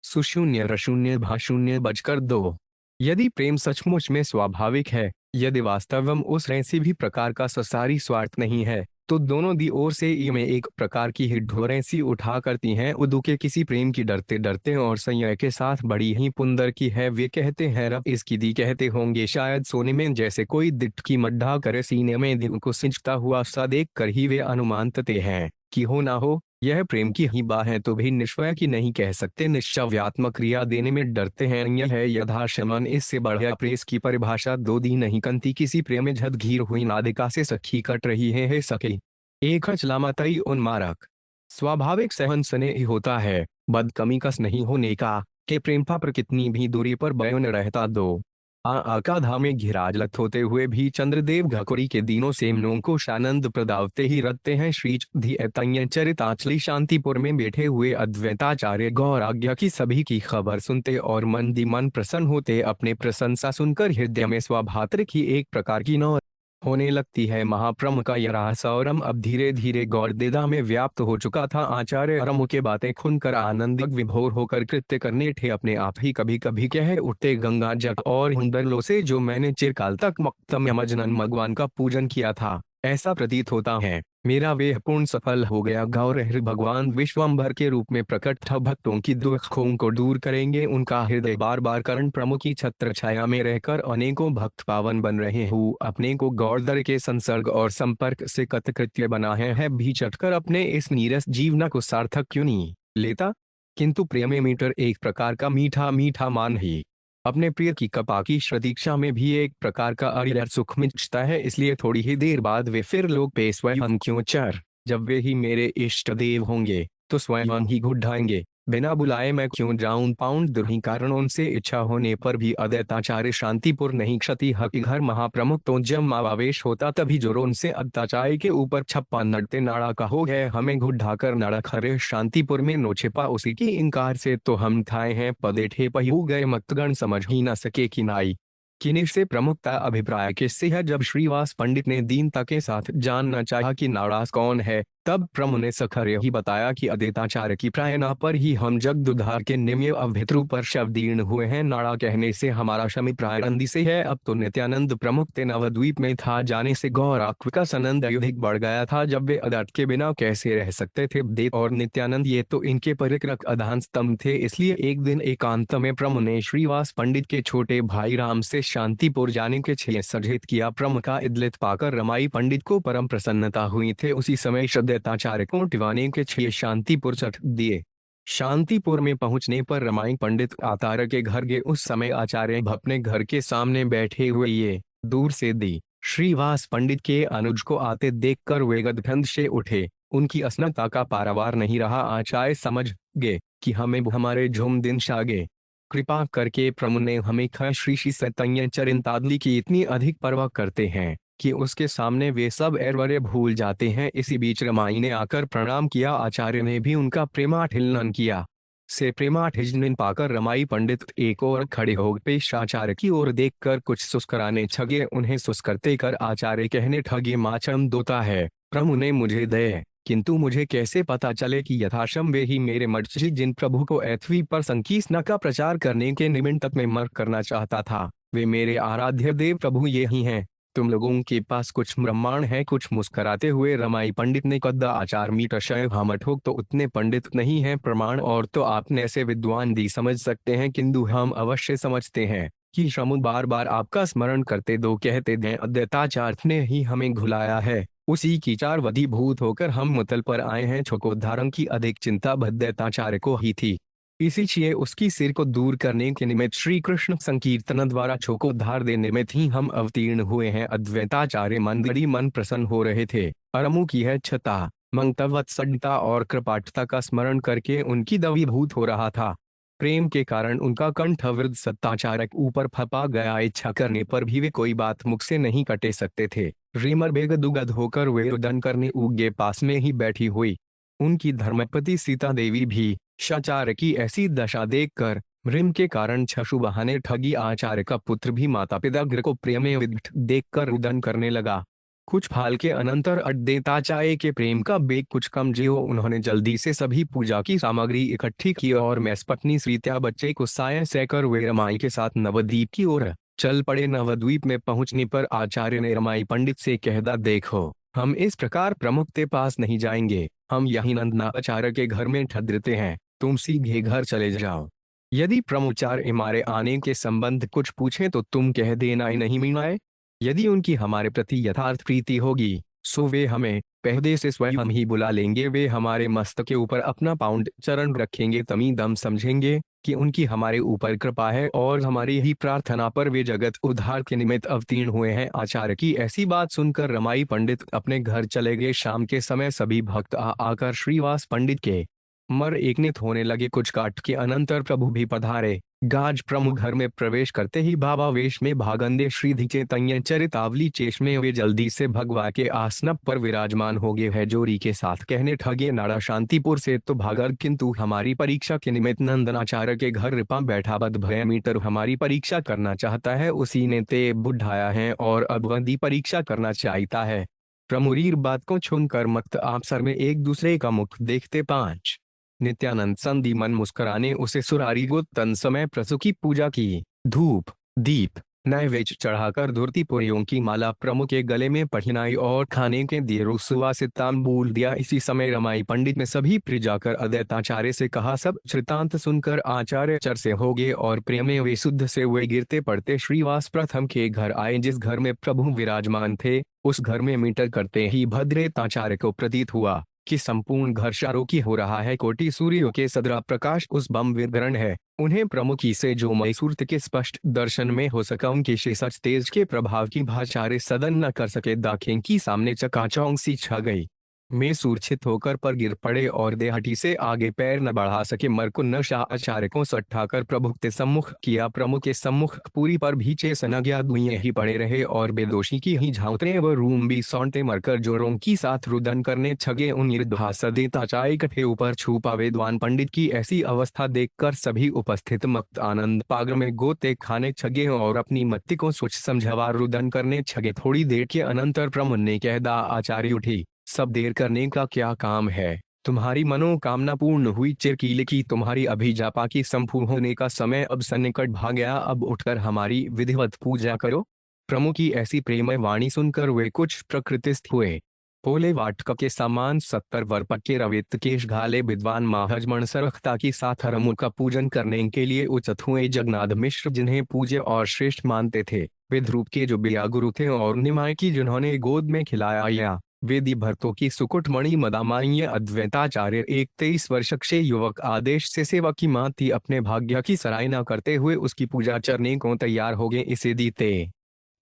सुशून्य रशून्य भाशून्य बजकर 2। यदि प्रेम सचमुच में स्वाभाविक है, यदि वास्तवम उस ऐसी भी प्रकार का संसारी स्वार्थ नहीं है, तो दोनों दी ओर से ये में एक प्रकार की ही ढोरें सी उठा करती हैं। उदू के किसी प्रेम की डरते डरते और संयय के साथ बड़ी ही पुंदर की है। वे कहते हैं रब इसकी दी कहते होंगे शायद सोने में जैसे कोई दिट की मड्ढा करे सीने में दिल को सिंचता हुआ सा देख कर ही वे अनुमानते हैं कि हो ना हो यह प्रेम की ही बात है तो भी निश्चय की नहीं कह सकते। निश्चयात्मक क्रिया देने में डरते हैं। यह है यथाशमन। इससे बढ़िया प्रेस की परिभाषा 2 दी नहीं कंती। किसी प्रेम में झद घीर हुई नादिका से सखी कट रही है सके एक चलामतई उन्मारक स्वाभाविक सहन स्नेह होता है। बद कमी कस नहीं होने का के प्रेम पर कितनी भी दूरी पर बयन रहता। 2 आका धाम में घिराजलत होते हुए भी चंद्रदेव घकुरी के दिनों सेमनों को शानंद प्रदावते ही रखते हैं। श्री धियतन्य चरिताचली शांतिपुर में बैठे हुए अद्वैताचार्य गौराज्ञा की सभी की खबर सुनते और मन दी मन प्रसन्न होते। अपने प्रशंसा सुनकर हृदय में स्वाभाविक ही एक प्रकार की नौ होने लगती है। महाप्रम का यह रहस्यरम अब धीरे धीरे गौरदेदा में व्याप्त हो चुका था। आचार्य अरम के बातें खुनकर आनंदित विभोर होकर कृत्य करने थे अपने आप ही कभी कभी कह उठते गंगा जग और हुंदरलो से जो मैंने चिरकाल तक मक्तम यमजनन भगवान का पूजन किया था ऐसा प्रतीत होता है मेरा वे पूर्ण सफल हो गया। गौर भगवान विश्वम्भर के रूप में प्रकट भक्तों की दुखों को दूर करेंगे। उनका हृदय बार बार करण प्रमुख की छत्र छाया में रहकर अनेकों भक्त पावन बन रहे हूँ। अपने को गौरदर के संसर्ग और संपर्क से कृतकृत्य बना है भी चटकर अपने इस नीरस जीवना को सार्थक क्यों नहीं लेता। किंतु प्रेम मीटर एक प्रकार का मीठा मीठा मान ही अपने प्रिय की कृपा की प्रतीक्षा में भी एक प्रकार का अरियर सुख मिलता है, इसलिए थोड़ी ही देर बाद वे फिर लोग पे स्वयं क्यों चर, जब वे ही मेरे इष्ट देव होंगे तो स्वयं ही घुढ़ाएंगे। बिना बुलाए मैं क्यों जाऊं पाउंड दुर्ही कारण उनसे इच्छा होने पर भी अदैताचार्य शांतिपुर नहीं क्षति हक घर महाप्रमुख तो जब मावावेश होता तभी जोर उनसे अत्याचार्य के ऊपर छप्पा नड़ते नाड़ा का हो गए हमें घुढ़ाकर नाड़ा खरे शांतिपुर में नोछिपा उसी की इनकार से तो हम थाए हैं पदे ठेपही हो गए मक्तगण समझ ही न सके कि नाई किन्हीं से प्रमुखता अभिप्राय किससे है। जब श्रीवास पंडित ने दीनता के साथ जानना चाहा कि नाड़ास कौन है तब प्रमु ने सखर्य ही बताया कि अदैताचार्य की प्रार्थना पर ही हम जगदुद्धार के निम्य अभित्रु पर शवदीर्ण हुए हैं। नाड़ा कहने से हमारा शमी प्रायंदी से है। अब तो नित्यानंद प्रमुख ते नवद्वीप में था जाने से गौराक्व का सनंद अत्यधिक बढ़ गया था। जब वे अदट के बिना कैसे रह सकते थे। देव और नित्यानंद ये तो इनके परिक्रक अधान स्तंभ थे। इसलिए एक दिन एकांत में प्रमु ने श्रीवास पंडित के छोटे भाई राम से शांतिपुर जाने के लिए सजेत किया। प्रमु का इदलित पाकर रमाई पंडित को परम प्रसन्नता हुई थे। उसी समय अदैताचार्य को टिवाने के लिए शांतिपुर चढ़ दिए। शांतिपुर में पहुंचने पर रमाई पंडित आचार्य के घर गए। उस समय आचार्य अपने घर के सामने बैठे हुए ये दूर से दी श्रीवास पंडित के अनुज को आते देखकर वे गदगद से उठे। उनकी अस्नता का पारावार नहीं रहा। आचार्य समझ गए कि हमें हमारे झुम दिन शागे कृपा करके प्रभु ने हमें श्री श्री सतय चरितादली की इतनी अधिक परवाह करते हैं कि उसके सामने वे सब ऐश्वर्य भूल जाते हैं। इसी बीच रमाई ने आकर प्रणाम किया। आचार्य ने भी उनका प्रेमाठिलन किया। से प्रेमाठिलन पाकर रमाई पंडित एक और खड़े हो पेश आचार्य की ओर देखकर कुछ सुस्कराने छगे। उन्हें सुस्करते कर आचार्य कहने ठगे माचम दोता है प्रभु ने मुझे दे, किंतु मुझे कैसे पता चले कि यथाशम वे ही मेरे मर्जी जिन प्रभु को एथवी पर संकीर्षण का प्रचार करने के निमित्त तक में मर करना चाहता था वे मेरे आराध्य देव प्रभु ये ही हैं। तुम लोगों के पास कुछ ब्रह्मांड है। कुछ मुस्कराते हुए रमाई पंडित ने कद्दा आचार मीट शय हमठोक तो उतने पंडित नहीं है प्रमाण और तो आपने ऐसे विद्वान दी समझ सकते हैं, किंतु हम अवश्य समझते हैं कि समुद बार बार आपका स्मरण करते दो कहते दें अदैताचार्य ने ही हमें घुलाया है। उसी की चार वधीभूत होकर हम मुतल पर आए हैं। छोकोद्धारण की अधिक चिंता अदैताचार्य को ही थी, इसीलिए उसकी सिर को दूर करने के निमित्त श्री कृष्ण संकीर्तन द्वारा छोकोद्धार देने निमित्त ही हम अवतीर्ण हुए हैं। अद्वैताचार्य मंदड़ी मन प्रसन्न हो रहे थे। अरमु की है छता मंगतवत्सलता और कृपाटता का स्मरण करके उनकी दवीभूत हो रहा था। प्रेम के कारण उनका कंठ वृद्ध सत्ताचारक ऊपर फपा गया। इच्छा करने पर भी वे कोई बात मुख से नहीं कटे सकते थे। रेमर बेगदुगद होकर वे रुदन करने उगे पास में ही बैठी हुई। उनकी धर्मपति सीता देवी भी शाचार्य की ऐसी दशा देखकर रिम के कारण छशु बहाने ठगी आचार्य का पुत्र भी माता पिता को प्रेम में विद्ध देखकर रुदन करने लगा। कुछ फाल के अनंतर अद्वैताचार्य के प्रेम का बेग कुछ कम जियो। उन्होंने जल्दी से सभी पूजा की सामग्री इकट्ठी की और मैस पत्नी श्रीत्या बच्चे को साय सहकर वे रमाई के साथ नवद्वीप की ओर चल पड़े। नवद्वीप में पहुंचने पर आचार्य ने रमाई पंडित से कहदा देखो हम इस प्रकार प्रमुख के पास नहीं जाएंगे, हम यही नंदनाचार्य के घर में ठहरते हैं, तुम सीधे घर चले जाओ। यदि प्रमुचार्य हमारे आने के संबंध कुछ पूछे तो तुम कह देना ही नहीं मीनाए। यदि उनकी हमारे प्रति यथार्थ प्रीति होगी सो वे हमें पहले से स्वयं ही बुला लेंगे। वे हमारे मस्तक के ऊपर अपना पाउंड चरण रखेंगे, तमी दम समझेंगे कि उनकी हमारे ऊपर कृपा है और हमारी ही प्रार्थना पर वे जगत उद्धार के निमित्त अवतीर्ण हुए हैं। आचार्य की ऐसी बात सुनकर रमाई पंडित अपने घर चले गए। शाम के समय सभी भक्त आकर श्रीवास पंडित के मर एकनित होने लगे। कुछ काट के अनंतर प्रभु भी पधारे। गाज प्रमुख घर में प्रवेश करते ही बाबा वेश में भागंदे श्रीधि चैतन्य चरितावली चेश में वे जल्दी से भगवा के आसनप पर विराजमान हो गए हैं। जोरी के साथ कहने ठगे नाड़ा शांतिपुर से तो भागर, किंतु हमारी परीक्षा के निमित्त नंदनाचार्य के घर रिपा बैठा बद भय मीटर हमारी परीक्षा करना चाहता है। उसी ने ते बुढ़ाया है और अब वही परीक्षा करना चाहता है। प्रमुरीर बात को छुनकर मत आपसर में एक दूसरे का मुख देखते पांच नित्यानंद संधि मन मुस्कुराने उसे सुरारी गो तन समय प्रसु की पूजा की। धूप दीप नैवेद्य चढ़ाकर धुर्ती पुरियों की माला प्रमुख के गले में पहनाई और खाने के दिए सुवासित तांबूल दिया। इसी समय रमाई पंडित ने सभी प्रिय जाकर अदैताचार्य से कहा। सब श्रुतांत सुनकर आचार्य चर से हो गए और प्रेम में वे शुद्ध से हुए गिरते पड़ते श्रीवास प्रथम के घर आए। जिस घर में प्रभु विराजमान थे उस घर में मीटर करते ही भद्रेताचार्य को प्रतीत हुआ कि संपूर्ण घर शारोकी हो रहा है। कोटि सूर्यों के सदरा प्रकाश उस बम विग्रहण है। उन्हें प्रमुखी से जो मई सूरत के स्पष्ट दर्शन में हो सका, उनके शेषज तेज के प्रभाव की भाचारे सदन न कर सके। दाखें की सामने चकाचौंध सी छा गई। मैं सूर्छित होकर पर गिर पड़े और देहटी से आगे पैर न बढ़ा सके। मर को नशा आचार्य को सट्ठाकर प्रभु के सम्मुख किया। प्रमुख के सम्मुख पूरी पर भी चेस न गया। दुनिया ही पड़े रहे और बेदोषी की ही झांकते व रूम भी सौंटे मरकर जोरों की साथ रुदन करने छगे। उन निर्धासदेता चाय कठे ऊपर छुपा विद्वान पंडित की ऐसी अवस्था देखकर सभी उपस्थित मक्त आनंद पागर में गोते खाने छगे और अपनी मत्ती को सोच समझवा रुदन करने छगे। थोड़ी देर के अनंतर प्रमुख ने कह दा आचार्य उठी, सब देर करने का क्या काम है। तुम्हारी मनोकामना पूर्ण हुई। चिरकीले की तुम्हारी अभिजापा की संपूर्ण होने का समय अब सन्निकट भा गया। अब उठकर हमारी विधिवत पूजा करो। प्रमुख की ऐसी प्रेमय वाणी सुनकर वे कुछ प्रकृतिस्थ हुए। पोले वाटक के समान 70 वर्ष के रवित केश घाले विद्वान महाजमण सरखता की साथ रमु का पूजन करने के लिए उचित हुए। जगन्नाथ मिश्र जिन्हें पूज्य और श्रेष्ठ मानते थे, विद्रूप के जो बिया गुरु थे और निमाय की जिन्होंने गोद में खिलाया, या वेदी भरतों की सुकुटमणि मदामान्य अद्वैताचार्य, एक 23 वर्ष के युवक आदेश से सेवा की मांति अपने भाग्य की सराहना करते हुए उसकी पूजा करने को तैयार हो गए। इसे दीते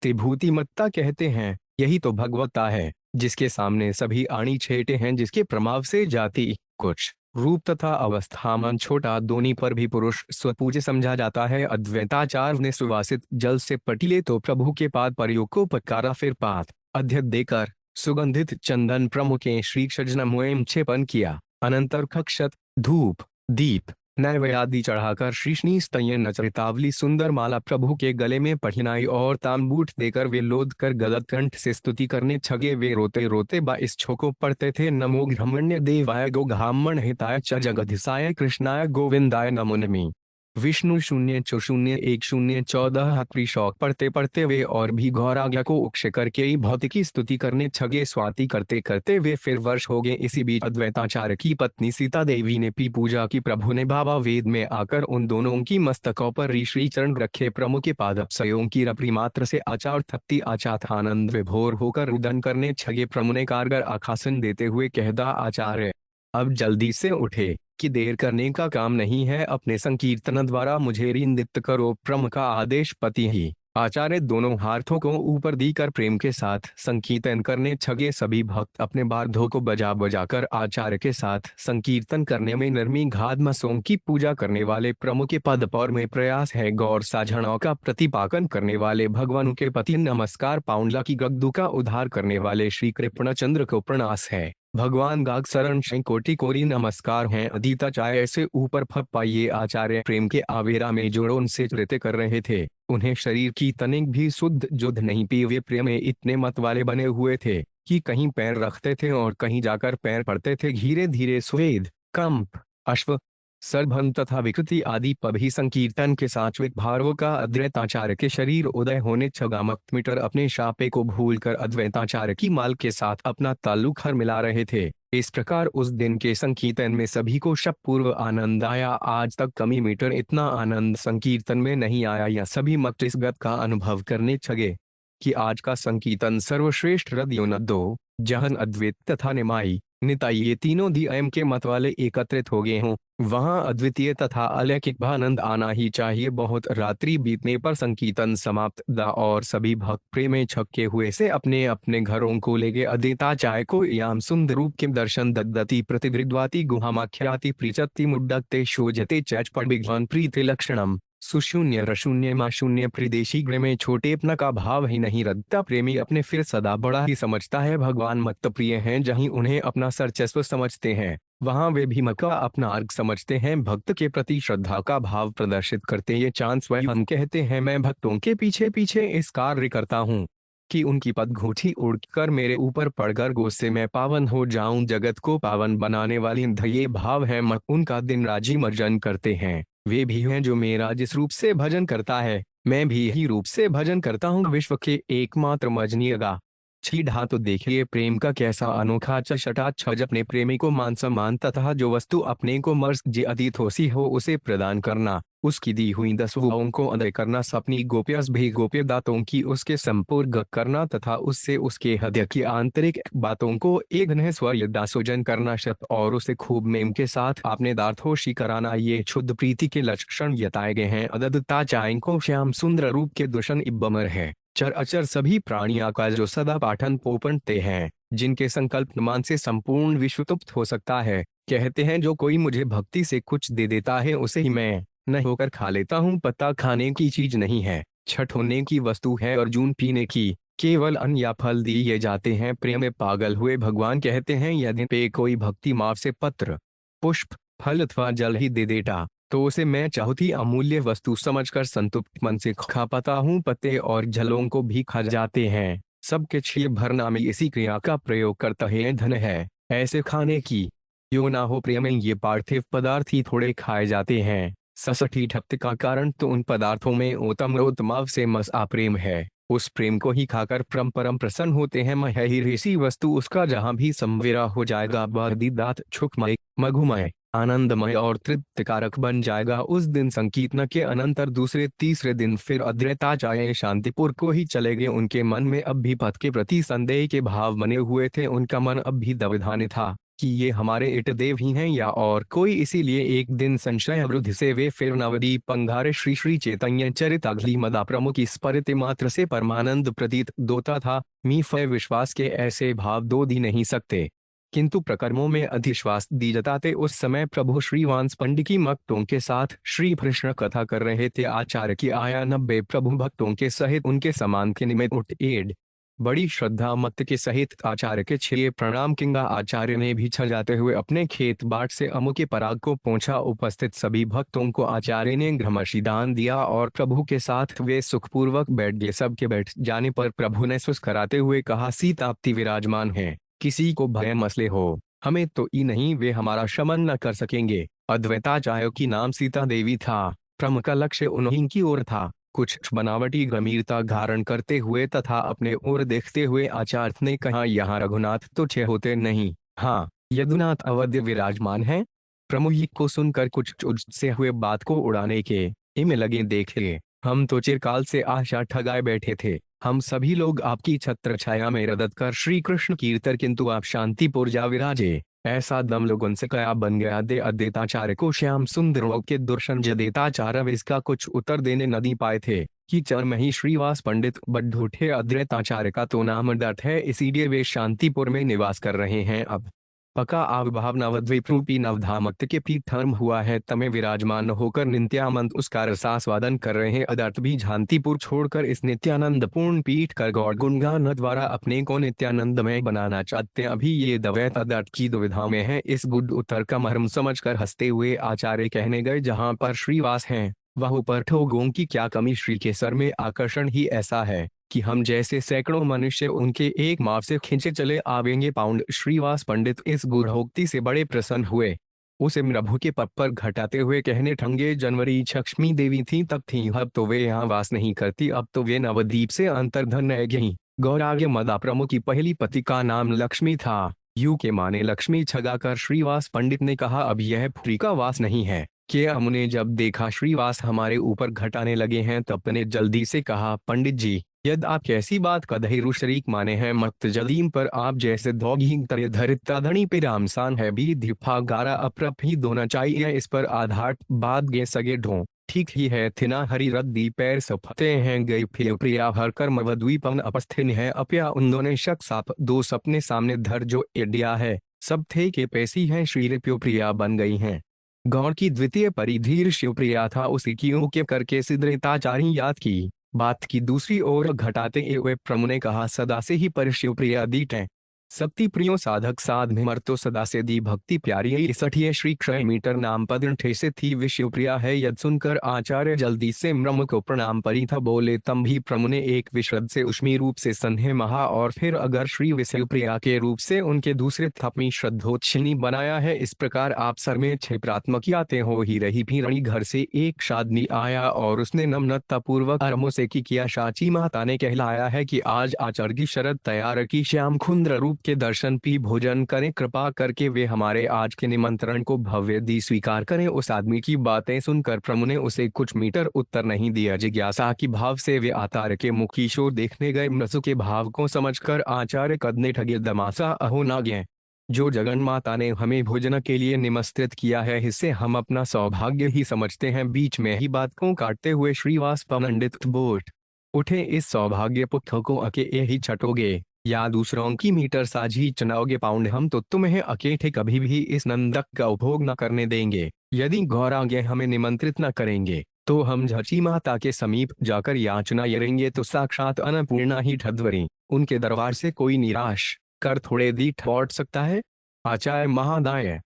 त्रिभूति मत्ता कहते हैं। यही तो भगवत्ता है, जिसके सामने सभी आणी छेटे हैं, जिसके प्रभाव से जाति, कुछ, रूप तथा अवस्थामान छोटा दोनों पर भी पुरुष स्वपूज्य समझा जाता है। अद्वैताचार्य ने सुवासित जल से पटीले तो प्रभु के पाद प्रयोग को पटकारा, फिर पात अध्यक्ष देकर सुगंधित चंदन प्रमुख के श्री सजनमुएम छेपन किया। अनंतर खक्षत, धूप, दीप, नैवेद्य चढ़ाकर श्रीष्णी स्तय नचरितावली सुंदर माला प्रभु के गले में पहनाई और तांबूट देकर वे लोद कर गदगद कंठ से स्तुति करने छगे। वे रोते रोते 22 छोको पढ़ते थे। नमो ब्रह्मण्य देवाय गो घामण हिताय च जगदीशाय कृष्णाय गोविंदाय नमो नमि विष्णु 0-0-1-0-14 शौक पढ़ते पढ़ते वे और भी गौराज्ञा को उक्ष करके ही भौतिकी स्तुति करने छगे। स्वाति करते करते वे फिर वर्ष हो गए। इसी बीच अद्वैताचार्य की पत्नी सीता देवी ने भी पूजा की। प्रभु ने बाबा वेद में आकर उन दोनों की मस्तकों पर ऋषि चरण रखे। प्रमुख के पादपसयों की रपरी मात्र से आचार थकती आचात आनंद विभोर होकर रुदन करने छगे। प्रभु ने कारगर आखासन देते हुए कहदा आचार्य, अब जल्दी से उठे कि देर करने का काम नहीं है। अपने संकीर्तन द्वारा मुझे रिंदित करो। प्रमुख का आदेश पति ही। आचार्य दोनों हाथों को ऊपर दीकर प्रेम के साथ संकीर्तन करने छगे। सभी भक्त अपने बारधों को बजा बजाकर आचार्य के साथ संकीर्तन करने में निर्मी घातमसों की पूजा करने वाले प्रमुख के पद पर में प्रयास है। गौर साझणों का प्रतिपाकन करने वाले भगवान के पति नमस्कार। पाउंडला की गग्धु का उद्धार करने वाले श्री कृष्णचंद्र को प्रणास है। भगवान गाग शरण कोटि कोरी नमस्कार हैं। अदीता चाय ऐसे ऊपर फप पाइये। आचार्य प्रेम के आवेरा में जोड़ों उनसे नृत्य कर रहे थे। उन्हें शरीर की तनिक भी शुद्ध जुद्ध नहीं पी। वे प्रेम में इतने मत वाले बने हुए थे कि कहीं पैर रखते थे और कहीं जाकर पैर पड़ते थे। धीरे धीरे स्वेद, कंप, अश्व, सरभन तथा विकृति आदि पभी संकीर्तन के सात्विक भार्गव का अद्वैताचार्य के शरीर उदय होने छगा। मक्तमीटर अपने शापे को भूलकर अद्वैताचार्य की माल के साथ अपना ताल्लुक हर मिला रहे थे। इस प्रकार उस दिन के संकीर्तन में सभी को शतपूर्व आनंद आया। आज तक कमी मीटर इतना आनंद संकीर्तन में नहीं आया। या सभी मत इस गत का अनुभव करने छगे कि आज का संकीर्तन सर्वश्रेष्ठ हृदयोन्नदो, जहन अद्वैत तथा निमाई निताई ये तीनों दियम के मत वाले एकत्रित हो गए हों। वहां अद्वितीय तथा अलौकिक आनंद आना ही चाहिए। बहुत रात्रि बीतने पर संकीर्तन समाप्त दा और सभी भक्त प्रेम छक्के हुए से अपने अपने घरों को ले गए। अद्वैताचार्य को याम सुंदर रूप के दर्शन दद्दती प्रतिदृग्वाति गुहामाख्याति प्रीचत्ति मुड्डते शोजते चैचपट विज्ञान प्रीति लक्षणम सुशून्य रशून्य मां शून्य प्रदेशी गृह में छोटेपन का भाव ही नहीं रखता। प्रेमी अपने फिर सदा बड़ा ही समझता है। भगवान मत प्रिय हैं। जहीं उन्हें अपना सर्चस्व समझते हैं, वहां वे भी मत का अपना अर्घ समझते हैं। भक्त के प्रति श्रद्धा का भाव प्रदर्शित करते ये चांद स्वयं कहते हैं, मैं भक्तों के पीछे पीछे इस कार्य करता हूँ कि उनकी पदघूठी उड़कर मेरे ऊपर पड़कर गुस्से में पावन हो जाऊं। जगत को पावन बनाने वाली ये भाव है। मत उनका दिन राजी मर्जन करते हैं। वे भी हैं जो मेरा जिस रूप से भजन करता है, मैं भी यही रूप से भजन करता हूँ। विश्व के एकमात्र मजनीयगा छीढ़ा तो देखिए प्रेम का कैसा अनोखा चषटा छज अपने प्रेमी को मान सम्मान तथा जो वस्तु अपने को मर्ज जे अतीत होसी हो उसे प्रदान करना, उसकी दी हुई 10 दुआओं को अदा करना, सपनी गोप्यस भी गोप्य दातों की उसके संपूर्ण करना तथा उससे उसके हृदय की आंतरिक बातों को एक नए स्वर दासोजन करना शत और उसे खूब मेम के साथ अपने दार्थोशी कराना, ये क्षुद्ध प्रीति के लक्षण यताए गए हैं। अददता चाय को श्याम सुंदर रूप के दुष्ण इब्बमर है। चर अचर सभी प्राणियों का जो सदा पाठन पोपनते हैं, जिनके संकल्प मान से संपूर्ण विश्व तृप्त हो सकता है। कहते हैं जो कोई मुझे भक्ति से कुछ दे देता है उसे ही मैं न होकर खा लेता हूँ। पत्ता खाने की चीज नहीं है, छठ होने की वस्तु है और जून पीने की। केवल अन्न या फल दिए जाते हैं। प्रेम में पागल हुए भगवान कहते हैं यदि पे कोई भक्ति माव से पत्र पुष्प फल अथवा जल ही दे देता तो उसे मैं चाहती अमूल्य वस्तु समझकर संतुष्ट मन से खा पाता हूँ। पत्ते और जलों को भी खा जाते हैं। सबके छिए भरना में इसी क्रिया का प्रयोग करता है। धन है ऐसे खाने की यो ना हो प्रेम में ये पार्थिव पदार्थ ही थोड़े खाए जाते हैं। ससठी ठप्त का कारण तो उन पदार्थों में उत्तमाव से मसा प्रेम है। उस प्रेम को ही खाकर परम प्रसन्न होते हैं। मह ही ऋषि वस्तु उसका जहाँ भी संवेरा हो जाएगा बदी दात छुकमय मघुमय आनंदमय और तृप्तिकारक बन जाएगा। उस दिन संकीर्तन के अनंतर दूसरे तीसरे दिन फिर अद्वैताचार्य शांतिपुर को ही चले गए। उनके मन में अब भी पथ के प्रति संदेह के भाव बने हुए थे। उनका मन अब भी दविधान था कि ये हमारे इष्ट देव ही हैं या और कोई। इसीलिए एक दिन संशय वृद्धि से वे फिर नवदीप पंगारे श्री श्री चैतन्य चरित अगली मदा प्रमुख स्मृत मात्र से परमानंद प्रतीत दोता था। मीफय विश्वास के ऐसे भाव दो दी नहीं सकते, किंतु प्रकर्मों में अधिश्वास दी जताते। उस समय प्रभु श्रीवांस पंडित की मक्तों के साथ श्री कृष्ण कथा कर रहे थे। आचार्य की आया 90 प्रभु भक्तों के सहित उनके समान के निमित्त उठ एड बड़ी श्रद्धा मत के सहित आचार्य के 6 प्रणाम किंगा। आचार्य ने भी छल जाते हुए अपने खेत बाट से अमु के पराग को पहुंचा। उपस्थित सभी भक्तों को आचार्य ने घ्रमशी दान दिया और प्रभु के साथ वे सुखपूर्वक बैठ गए। सबके बैठ जाने पर प्रभु ने सुस्कराते हुए कहा सीताप्ति विराजमान है, किसी को भय मसले हो हमें तो ई नहीं, वे हमारा शमन न कर सकेंगे। अद्वैताचार्य की नाम सीता देवी था। प्रमुख का लक्ष्य उन्हीं की ओर था। कुछ बनावटी गंभीरता धारण करते हुए तथा अपने ओर देखते हुए आचार्य ने कहा यहाँ रघुनाथ तो 6 होते नहीं, हाँ यदुनाथ अवध्य विराजमान है। प्रमुख को सुनकर कुछ चुज से हुए बात को उड़ाने के इमे लगे। देखिए हम तो चिरकाल से आशा ठगाए बैठे थे। हम सभी लोग आपकी छत्र छाया में रदत कर श्री कृष्ण कीर्तन, किंतु आप शांतिपुर जा विराजे। ऐसा दम लोगों से कया बन गया। दे अद्वैताचार्य को श्याम सुंदर के दुर्शन जदेताचार्य इसका कुछ उत्तर देने नहीं पाए थे कि चर में ही श्रीवास पंडित बड्ढूठे अद्वैताचार्य का तो नाम डट है, इसीलिए वे शांतिपुर में निवास कर रहे हैं। अब पका आविर्भाव नवद्वीप रूपी नवधामक्त के पीठ धर्म हुआ है। तमें विराजमान होकर नित्यानंद उसका रसास्वादन कर रहे हैं। अदर्थ भी शांतिपुर छोड़कर इस नित्यानंद पूर्ण पीठ कर गौड़ गुणगान द्वारा अपने को नित्यानंदमय बनाना चाहते हैं। अभी ये द्वैत अदर्थ की दुविधा में है। इस गुड उत्तर का मर्म समझकर हंसते हुए आचार्य कहने गए जहाँ पर श्रीवास हैं वह पर ठोगों की क्या कमी। श्री के सर में आकर्षण ही ऐसा है कि हम जैसे सैकड़ों मनुष्य उनके एक माव से खींचे चले आवेंगे। पाउंड श्रीवास पंडित इस गूढ़ोक्ति से बड़े प्रसन्न हुए। उसे प्रभु के पद पर घटाते हुए कहने ठंगे जनवरी लक्ष्मी देवी थी तब थी, अब तो वे यहाँ वास नहीं करती, अब तो वे नवद्वीप से अंतर्धन रह गई। गौराग्य मदा प्रमुख की पहली पति का नाम लक्ष्मी था। यू के माने लक्ष्मी छगाकर श्रीवास पंडित ने कहा अब यह पुरी का वास नहीं है। कि हमने जब देखा श्रीवास हमारे ऊपर घटाने लगे हैं तब ने जल्दी से कहा पंडित जी यदि आप कैसी बात का धैर्य शरीक माने हैं मत जलीम पर आप जैसे दौगी तरह धरिता धनी पे रामसान है भी धिफा गारा अप्रप ही दोना चाहिए। इस पर आधार बाद गे सगे ढो ठीक ही है थिना हरी रद्दी पैर सफते हैं गई फिर प्रिया भर कर मवद्वीपन अपस्थिन है अपया उन दोनों शक साप 2 सपने सामने धर जो एडिया है सब थे के पैसी हैं श्री प्रिया बन गई हैं। गौड़ की द्वितीय परिधीर शिवप्रिया था। उसी की के करके सिद्धताचारी याद की बात की दूसरी ओर घटाते हुए प्रभु ने कहा सदा से ही पर शिवप्रिया दीट है। सप्ति प्रियो साधक साधने मर तो सदा से दी भक्ति प्यारी ये सठिए श्री क्षय मीटर नाम पद ठेसे थी विश्व प्रिया है यद सुनकर आचार्य जल्दी से म्रम को प्रणाम परी था बोले तम भी प्रभु ने एक विशद से उष्मी रूप से सन्हे महा और फिर अगर श्री विश्व प्रिया के रूप से उनके दूसरे थपमी श्रद्धोच्छिनी बनाया है। इस प्रकार आप सर में क्षिप्रात्मक याते हो ही रही भी रणी घर से एक शादनी आया और उसने नम्रता पूर्वक अरमो से की किया शाची माता ने कहलाया है कि आज आचार्य की शरद तैयार की श्याम खुंद्र रूप के दर्शन पी भोजन करें कृपा करके वे हमारे आज के निमंत्रण को भव्य दी स्वीकार करें। उस आदमी की बातें सुनकर प्रभु ने उसे कुछ मीटर उत्तर नहीं दिया। जिज्ञासा की भाव से वे आचार्य के मुख की ओर देखने गए। मृसु के भाव को समझकर आचार्य कदने ठगे दमासा अहो नाग्य जो जगन माता ने हमें भोजन के लिए निमंत्रित किया है इससे हम अपना सौभाग्य ही समझते हैं। बीच में ही बात को काटते हुए श्रीवास पंडित बोट उठे इस सौभाग्य पुत्र को अकेले ही छटोगे या दूसरों की मीटर साझी चुनाओगे पाउंड हम तो तुम्हें अकेले कभी भी इस नंदक का उपभोग न करने देंगे। यदि गौरांगे हमें निमंत्रित न करेंगे तो हम झची माता के समीप जाकर याचना करेंगे तो साक्षात अन्नपूर्णा ही ठधवरी उनके दरबार से कोई निराश कर थोड़े दी ठौट सकता है। आचार्य महादाय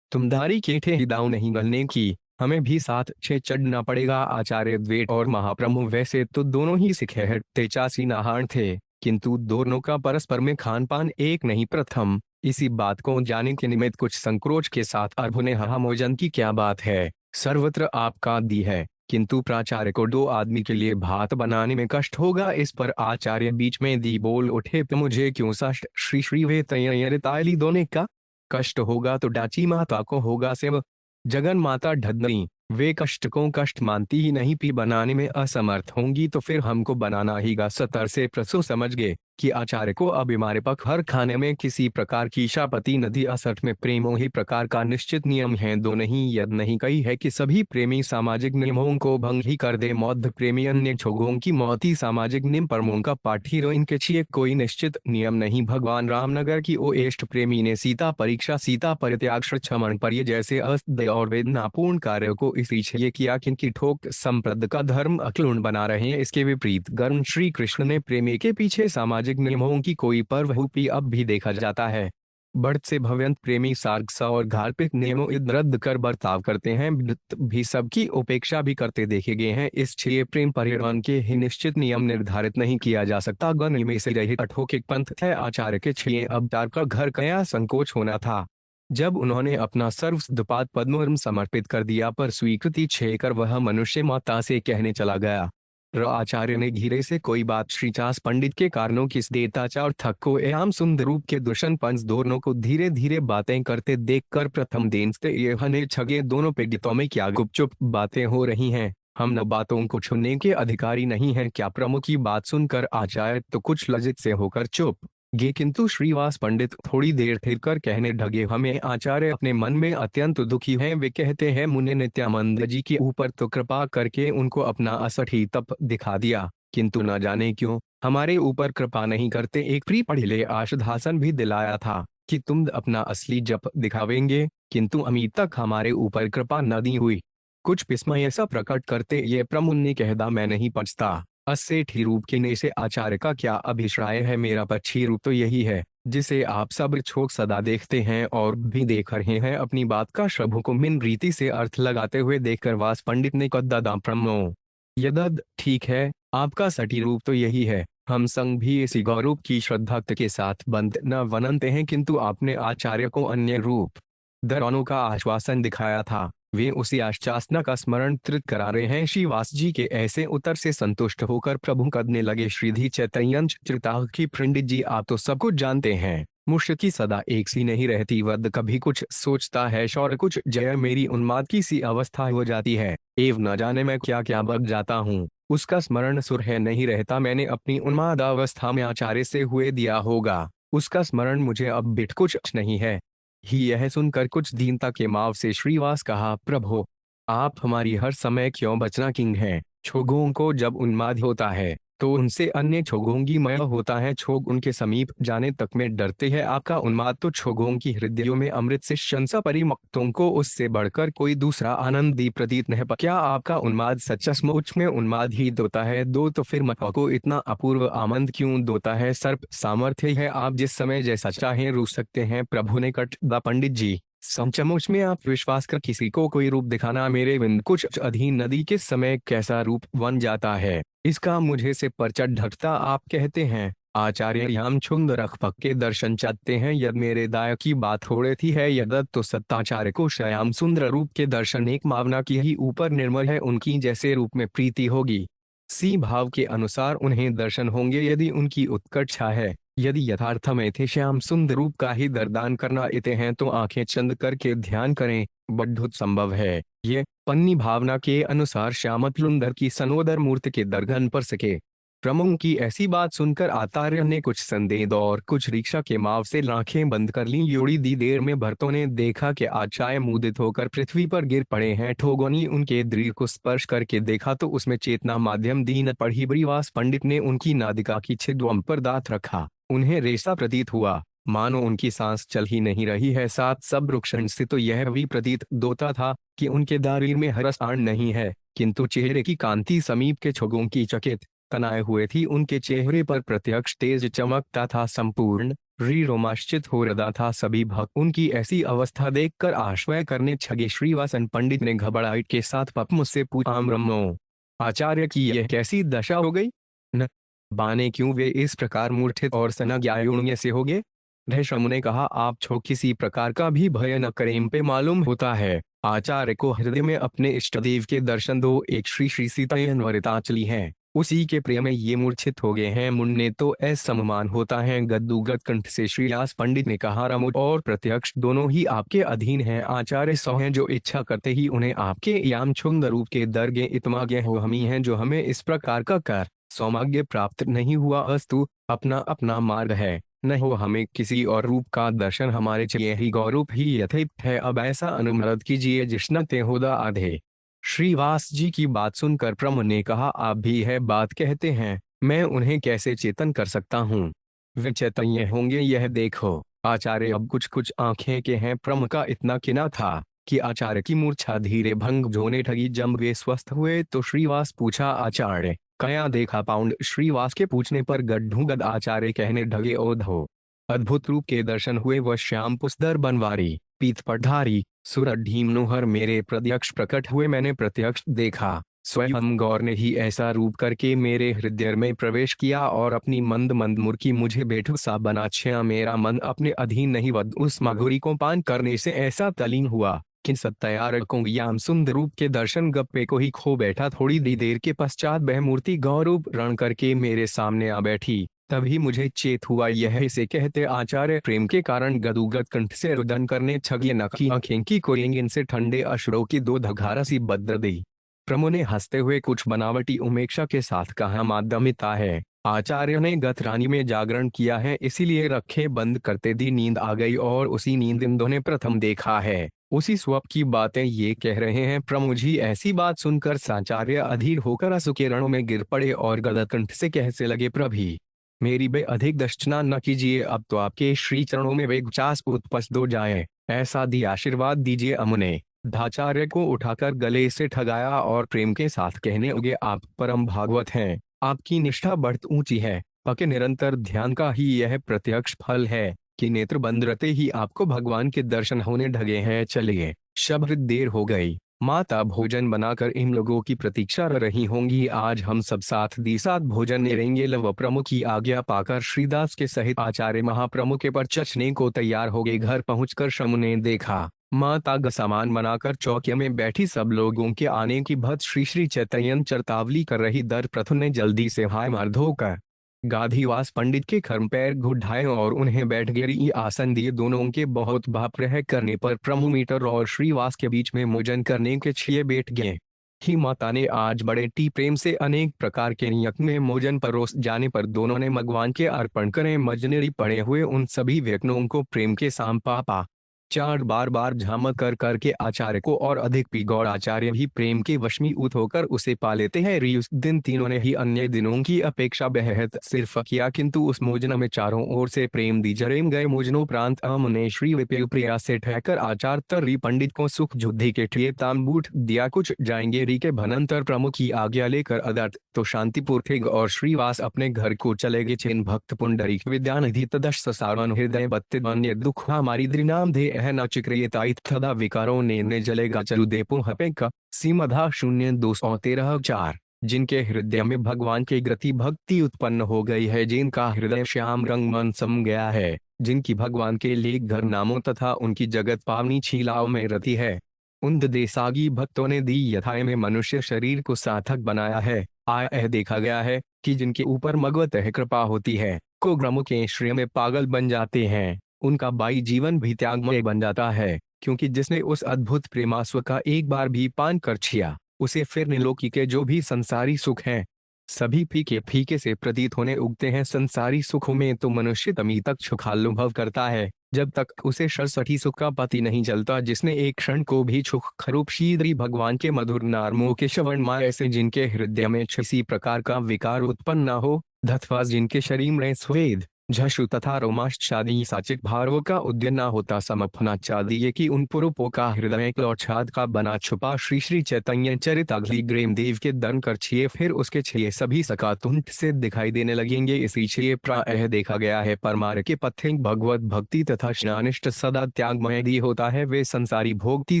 तुम दारी केठे ही दाव नहीं गलने की हमें भी साथ छे चढ़ना पड़ेगा। आचार्य द्वेट और महाप्रभु वैसे तो दोनों ही सिख तेचासी नाहार थे किंतु दोनों का परस्पर में खान पान एक नहीं। प्रथम इसी बात को जाने के निमित्त कुछ संकोच के साथ अर्भ ने मोजन की क्या बात है सर्वत्र आपका दी है किंतु प्राचार्य को 2 आदमी के लिए भात बनाने में कष्ट होगा। इस पर आचार्य बीच में दी बोल उठे मुझे क्यों सष्ट श्री श्री वे तायली दोने का कष्ट होगा तो डाची माता को होगा सेव जगन माता ढदनी वे कष्ट को कष्ट मानती ही नहीं पी बनाने में असमर्थ होंगी तो फिर हमको बनाना ही गा। सतर से प्रसो समझ गए कि आचार्य को अब हमारे पक हर खाने में किसी प्रकार की शापति नदी असठ में प्रेमों ही प्रकार का निश्चित नियम है। दो नहीं यद नहीं कही है कि सभी प्रेमी सामाजिक नियमों को भंग ही कर दे। मौद्ध प्रेमी अन्य छोगों की मौती सामाजिक नियम परमों का पाठ ही इनके छिए कोई निश्चित नियम नहीं। भगवान रामनगर की ओ एष्ट प्रेमी ने सीता परीक्षा सीता परित्याग क्षमण पर जैसे अस्त्य और वेदनापूर्ण कार्य को इसलिए किया क्योंकि ठोक संप्रद का धर्म अक्लुण बना रहे हैं। इसके विपरीत गर्म श्री कृष्ण ने प्रेमी के पीछे सामाजिक नियमों की कोई परवाह अब भी देखा जाता है। बढ़त से भव्यंत प्रेमी सार्गसा और धार्मिक नियमों रद्द कर बर्ताव करते हैं भी सबकी उपेक्षा भी करते देखे गए हैं। इसलिए प्रेम परिवहन के ही निश्चित नियम निर्धारित नहीं किया जा सकता। गण में से रहित अठोकिक पंथ है। आचार्य के छिए अवतार का घर कया संकोच होना था जब उन्होंने अपना सर्वस्वपाद पद्म समर्पित कर दिया पर स्वीकृति छेकर वह मनुष्य माता से कहने चला गया। आचार्य ने धीरे से कोई बात श्रीचास पंडित के कारणों किस देताचा और थक को एवं सुंदर रूप के दुष्ण पंच दोनों को धीरे धीरे बातें करते देखकर प्रथम दिन से यह ने छगे दोनों पीड़ितों में क्या गुपचुप बातें हो रही हैं। हम न बातों को छुने के अधिकारी नहीं हैं। क्या प्रमुख की बात सुनकर आचार्य तो कुछ लज्जित से होकर चुप गे किंतु श्रीवास पंडित थोड़ी देर ठहर कर कहने ढगे हमें आचार्य अपने मन में अत्यंत दुखी हैं। वे कहते हैं मुने नित्यानंद जी के ऊपर तो कृपा करके उनको अपना असठ ही तप दिखा दिया किंतु न जाने क्यों हमारे ऊपर कृपा नहीं करते। एक प्री पढ़िले आश्वासन भी दिलाया था कि तुम अपना असली जप दिखावेंगे किंतु अभी तक हमारे ऊपर कृपा न दी हुई। कुछ विस्मय ऐसा प्रकट करते ये प्रमुन ने कहदा मैं नहीं पछता अस्सेठी रूप के ने से आचार्य का क्या अभिप्राय है। मेरा पक्षी रूप तो यही है जिसे आप सब छोक सदा देखते हैं और भी देख रहे हैं। अपनी बात का श्रभु को मिन रीति से अर्थ लगाते हुए देखकर वास पंडित ने कद्दा प्रमो यदद ठीक है आपका सटी रूप तो यही है। हम संग भी इसी गौरूप की श्रद्धा के साथ बंद न बनते हैं किंतु आपने आचार्य को अन्य रूप दरानों का आश्वासन दिखाया था वे उसी आश्वासन का स्मरण त्रित करा रहे हैं। श्रीवास जी के ऐसे उत्तर से संतुष्ट होकर प्रभु कदने लगे। श्रीधि चैतन्य चिता की पंडित जी आप तो सब कुछ जानते हैं। मुश्किल सदा एक सी नहीं रहती वद कभी कुछ सोचता है शौर कुछ जय मेरी उन्माद की सी अवस्था हो जाती है एवं न जाने मैं क्या क्या बग जाता हूँ उसका स्मरण सुर है नहीं रहता। मैंने अपनी उन्माद अवस्था में आचार्य से हुए दिया होगा उसका स्मरण मुझे अब बिट कुछ नहीं है ही। यह सुनकर कुछ दीनता के माव से श्रीवास कहा प्रभु आप हमारी हर समय क्यों बचना किंग है। छोगों को जब उन्माद होता है तो उनसे अन्य छोगोंगीमय होता है। छोग उनके समीप जाने तक में डरते हैं। आपका उन्माद तो छोगों की हृदयों में अमृत से शंसा परिमक्तों को उससे बढ़कर कोई दूसरा आनंदी प्रतीत नहीं। क्या आपका उन्माद सचमुच में उन्माद ही दोता है? दो तो फिर मत को इतना अपूर्व आनंद क्यों दोता है? सर्प सामर्थ्य है, आप जिस समय जैसा चाहें रू सकते हैं। प्रभु ने कट द पंडित जी, सचमुच में आप विश्वास कर किसी को कोई रूप दिखाना। मेरे बिंद कुछ अधीन नदी के समय कैसा रूप बन जाता है, इसका मुझे से परचट ढकता। आप कहते हैं आचार्य यामछुंद रखपक के दर्शन चाहते हैं। यद मेरे दाय की बात हो रही थी है यदत तो सत्ताचार्य को श्याम सुंदर रूप के दर्शन एक मावना की ही ऊपर निर्मल है उनकी जैसे रूप में प्रीति होगी, सी भाव के अनुसार उन्हें दर्शन होंगे। यदि उनकी उत्कर्षा है, यदि यथार्थ में थे श्याम सुंदर रूप का ही दरदान करना इते हैं, तो आंखें चंद करके ध्यान करें, बड्ढुत संभव है। ये पन्नी भावना के अनुसार श्यामतलुंदर की सनोदर मूर्ति के दर्शन पर सके। प्रमुख की ऐसी बात सुनकर आचार्य ने कुछ संदेह और कुछ रिक्शा के माव से आंखें बंद कर ली। योड़ी दी देर में भरतों ने देखा कि आचार्य मुदित होकर पृथ्वी पर गिर पड़े हैं। ठोगों ने उनके दृढ़ को स्पर्श करके देखा तो उसमें चेतना माध्यम दीन पढ़ी। बरीवास पंडित ने उनकी नादिका की छिद्वम पर दांत रखा। उन्हें रेसा प्रतीत हुआ मानो उनकी सांस चल ही नहीं रही है। साथ सब रुक्षण से तो यह भी प्रतीत दोता था कि उनके दारीर में हरस आण नहीं है, किंतु चेहरे की कांति समीप के छोगों की चकित तनाए हुए थी। उनके चेहरे पर प्रत्यक्ष तेज चमकता था, संपूर्ण रोमांचित हो रहा था। सभी भक्त उनकी ऐसी अवस्था देखकर आश्वय करने छगे। श्रीवासन पंडित ने घबराहट के साथ पप मुझसे पूछा, ब्रह्मो आचार्य की यह कैसी दशा हो गई? न बाने क्यों वे इस प्रकार मूर्छित और सनज्ञायुण्य से हो गए? धैर्यशम ने कहा, आप छो किसी प्रकार का भी भय न करें पे मालूम होता है आचार्य को हृदय में अपने इष्टदेव के दर्शन दो। एक श्री श्री सीतायनवरिताचली है, उसी के प्रेम में ये मूर्छित हो गए हैं। मुन्ने तो ऐसा सम्मान होता है। गद्दुगद कंठ से श्रीव्यास पंडित ने कहा, रमुज और प्रत्यक्ष दोनों ही आपके अधीन हैं। आचार्य सौ हैं जो इच्छा करते ही उन्हें आपके यामछुंद रूप के दर्गे इतमाग्य हो। हम ही हैं जो हमें इस प्रकार का कर सौभाग्य प्राप्त नहीं हुआ। अस्तु अपना अपना मार्ग है, न हो हमें किसी और रूप का दर्शन, हमारे चाहिए ही गौरूप ही यथेप्त है। अब ऐसा अनुमोद कीजिए जिष्ण ते होदा आधे। श्रीवास जी की बात सुनकर प्रम ने कहा, आप भी है बात कहते हैं, मैं उन्हें कैसे चेतन कर सकता हूँ? वे चैतन्य होंगे यह देखो। आचार्य अब कुछ कुछ आंखें के हैं। प्रम का इतना किना था कि आचार्य की मूर्छा धीरे भंग होने ठगी। जब वे स्वस्थ हुए तो श्रीवास पूछा, आचार्य कया देखा पाउंड? श्रीवास के पूछने पर गड्ढूगद आचार्य कहने ढगे, ओधो अद्भुत रूप के दर्शन हुए। वह श्याम पुष्कर बनवारी पीत पढ़ारी सुरढ़ीम नोहर मेरे प्रत्यक्ष प्रकट हुए। मैंने प्रत्यक्ष देखा, स्वयं गौर ने ही ऐसा रूप करके मेरे हृदय में प्रवेश किया और अपनी मंद मंद मुर्की मुझे बेठू सा बना छया। मेरा मन अपने अधीन नहीं वद उस माधुरी को पान करने से ऐसा तलीन हुआ कि सत्यार को याम सुंदर रूप के दर्शन गप्पे को ही खो बैठा। थोड़ी देर के पश्चात वह मूर्ति गौरूप रण करके मेरे सामने आ बैठी। तभी मुझे चेत हुआ। यह इसे कहते आचार्य प्रेम के कारण गदुगद कंठ से रुदन करने छगे नखी आंखें की कोरेंगे इनसे ठंडे अश्रों की दो धगारा सी बद्र दी। प्रमो ने हंसते हुए कुछ बनावटी उमेक्षा के साथ कहा, माध्यमिता है। आचार्य ने गत रानी में जागरण किया है, इसीलिए रखे बंद करते दी नींद आ गई और उसी नींद इंदो ने प्रथम देखा है। उसी स्वप्न की बातें ये कह रहे हैं। प्रमुझ ही ऐसी बात सुनकर साचार्य अधीर होकर आंसू के रणों में गिर पड़े और गदगद कंठ से कहने लगे, प्रभी मेरी बे अधिक दर्शना न कीजिए, अब तो आपके श्री चरणों में वे 50 पुष्प दो जाए, ऐसा दी आशीर्वाद दीजिए। अमुने धाचार्य को उठाकर गले से ठगाया और प्रेम के साथ कहने लगे, आप परम भागवत हैं, आपकी निष्ठा बढ़त ऊंची है। पके निरंतर ध्यान का ही यह प्रत्यक्ष फल है कि नेत्र बंद रहते ही आपको भगवान के दर्शन होने ढगे हैं। चलिए, शब्द देर हो गई, माता भोजन बनाकर इन लोगों की प्रतीक्षा रही होंगी। आज हम सब साथ साथ भोजन करेंगे। लव प्रमुख की आज्ञा पाकर श्रीदास के सहित आचार्य महाप्रमुख के पर चचने को तैयार हो गए। घर पहुंचकर शमु ने देखा माता ग सामान बनाकर चौकिया में बैठी सब लोगों के आने की भक्त श्री श्री चैतन्य चरतावली कर रही। दर प्रथु ने जल्दी से हाय मार धोकर गाधीवास पंडित के खर्म पैर घुढ़ाए और उन्हें बैठ गए आसन दिए। दोनों के बहुत भाप्रह करने पर प्रभु मीटर और श्रीवास के बीच में भोजन करने के छिए बैठ गए। ही माता ने आज बड़े टी प्रेम से अनेक प्रकार के नियत में भोजन परोस जाने पर दोनों ने भगवान के अर्पण करें। मजनेरी पड़े हुए उन सभी व्यक्तियों को प्रेम के साम पापा चार बार बार झामक कर करके आचार्य को और अधिक पी गौड़ आचार्य भी प्रेम के वशीभूत होकर उसे पा लेते हैं। उस दिन तीनों ने ही अन्य दिनों की अपेक्षा बेहद सिर्फ किया, किंतु उस मोजना में चारों ओर से प्रेम दी जरेम गए। मोजनोपरांत अमने श्री विपिल प्रिया से ठहकर आचार्य तर्री पंडित को सुख युद्धि के ठिए तांबूठ दिया। कुछ जाएंगे री के भनंतर प्रमुख की आज्ञा लेकर अदर्थ तो शांतिपुर थे और श्रीवास अपने घर को चले गए। चेन भक्त पुंडरीक विद्यानिधि तदश सारण हृदय बत्ति अन्य दुख हमारी द्रिनाम दे न चिक्रियताइत थदा विकारों ने जलेगा चलु देपो हपेक सीमधा 0-213-4। जिनके हृदय में भगवान के गति भक्ति उत्पन्न हो गई है, जिनका हृदय श्याम रंग मन सम गया है, जिनकी भगवान के लिए घर नामों तथा उनकी जगत पावनी छीलाओं में रति है, उन देसागी भक्तों ने दी यथाय में मनुष्य शरीर को सार्थक बनाया है। आयः देखा गया है कि जिनके ऊपर मगवत कृपा होती है, को ग्रमों के श्रेय में पागल बन जाते हैं, उनका बाई जीवन भी त्यागमय बन जाता है, क्योंकि जिसने उस अद्भुत प्रेमास्व का एक बार भी पान कर छिया, उसे फिर निलोकी के जो भी संसारी सुख हैं सभी फीके फीके से प्रतीत होने उगते हैं। संसारी सुखों में तो मनुष्य तमी तक सुखानुभव करता है, जब तक उसे सरसठी सुख का पति नहीं चलता। जिसने एक क्षण को भी सुख खरूप शीद्री भगवान के मधुर नामों के श्रवण माय ऐसे जिनके हृदय में किसी प्रकार का विकार उत्पन्न न हो, धत्वा जिनके शरीर में स्वेद झशु तथा रोमाश्चादी साचिक भार्व का उद्यन न होता, समपना चाहिए कि उन पुरुषों का हृदय क्लौच्छाद का बना छुपा श्री श्री चैतन्य चरित अगली ग्रेम देव के दर्शन कर छिए, फिर उसके छिए सभी सकातुंठ से दिखाई देने लगेंगे। इसी छिए प्रायः देखा गया है परमार के पथे भगवत भक्ति तथा स्नानिष्ठ सदा त्यागमय दी होता है। वे संसारी भोगती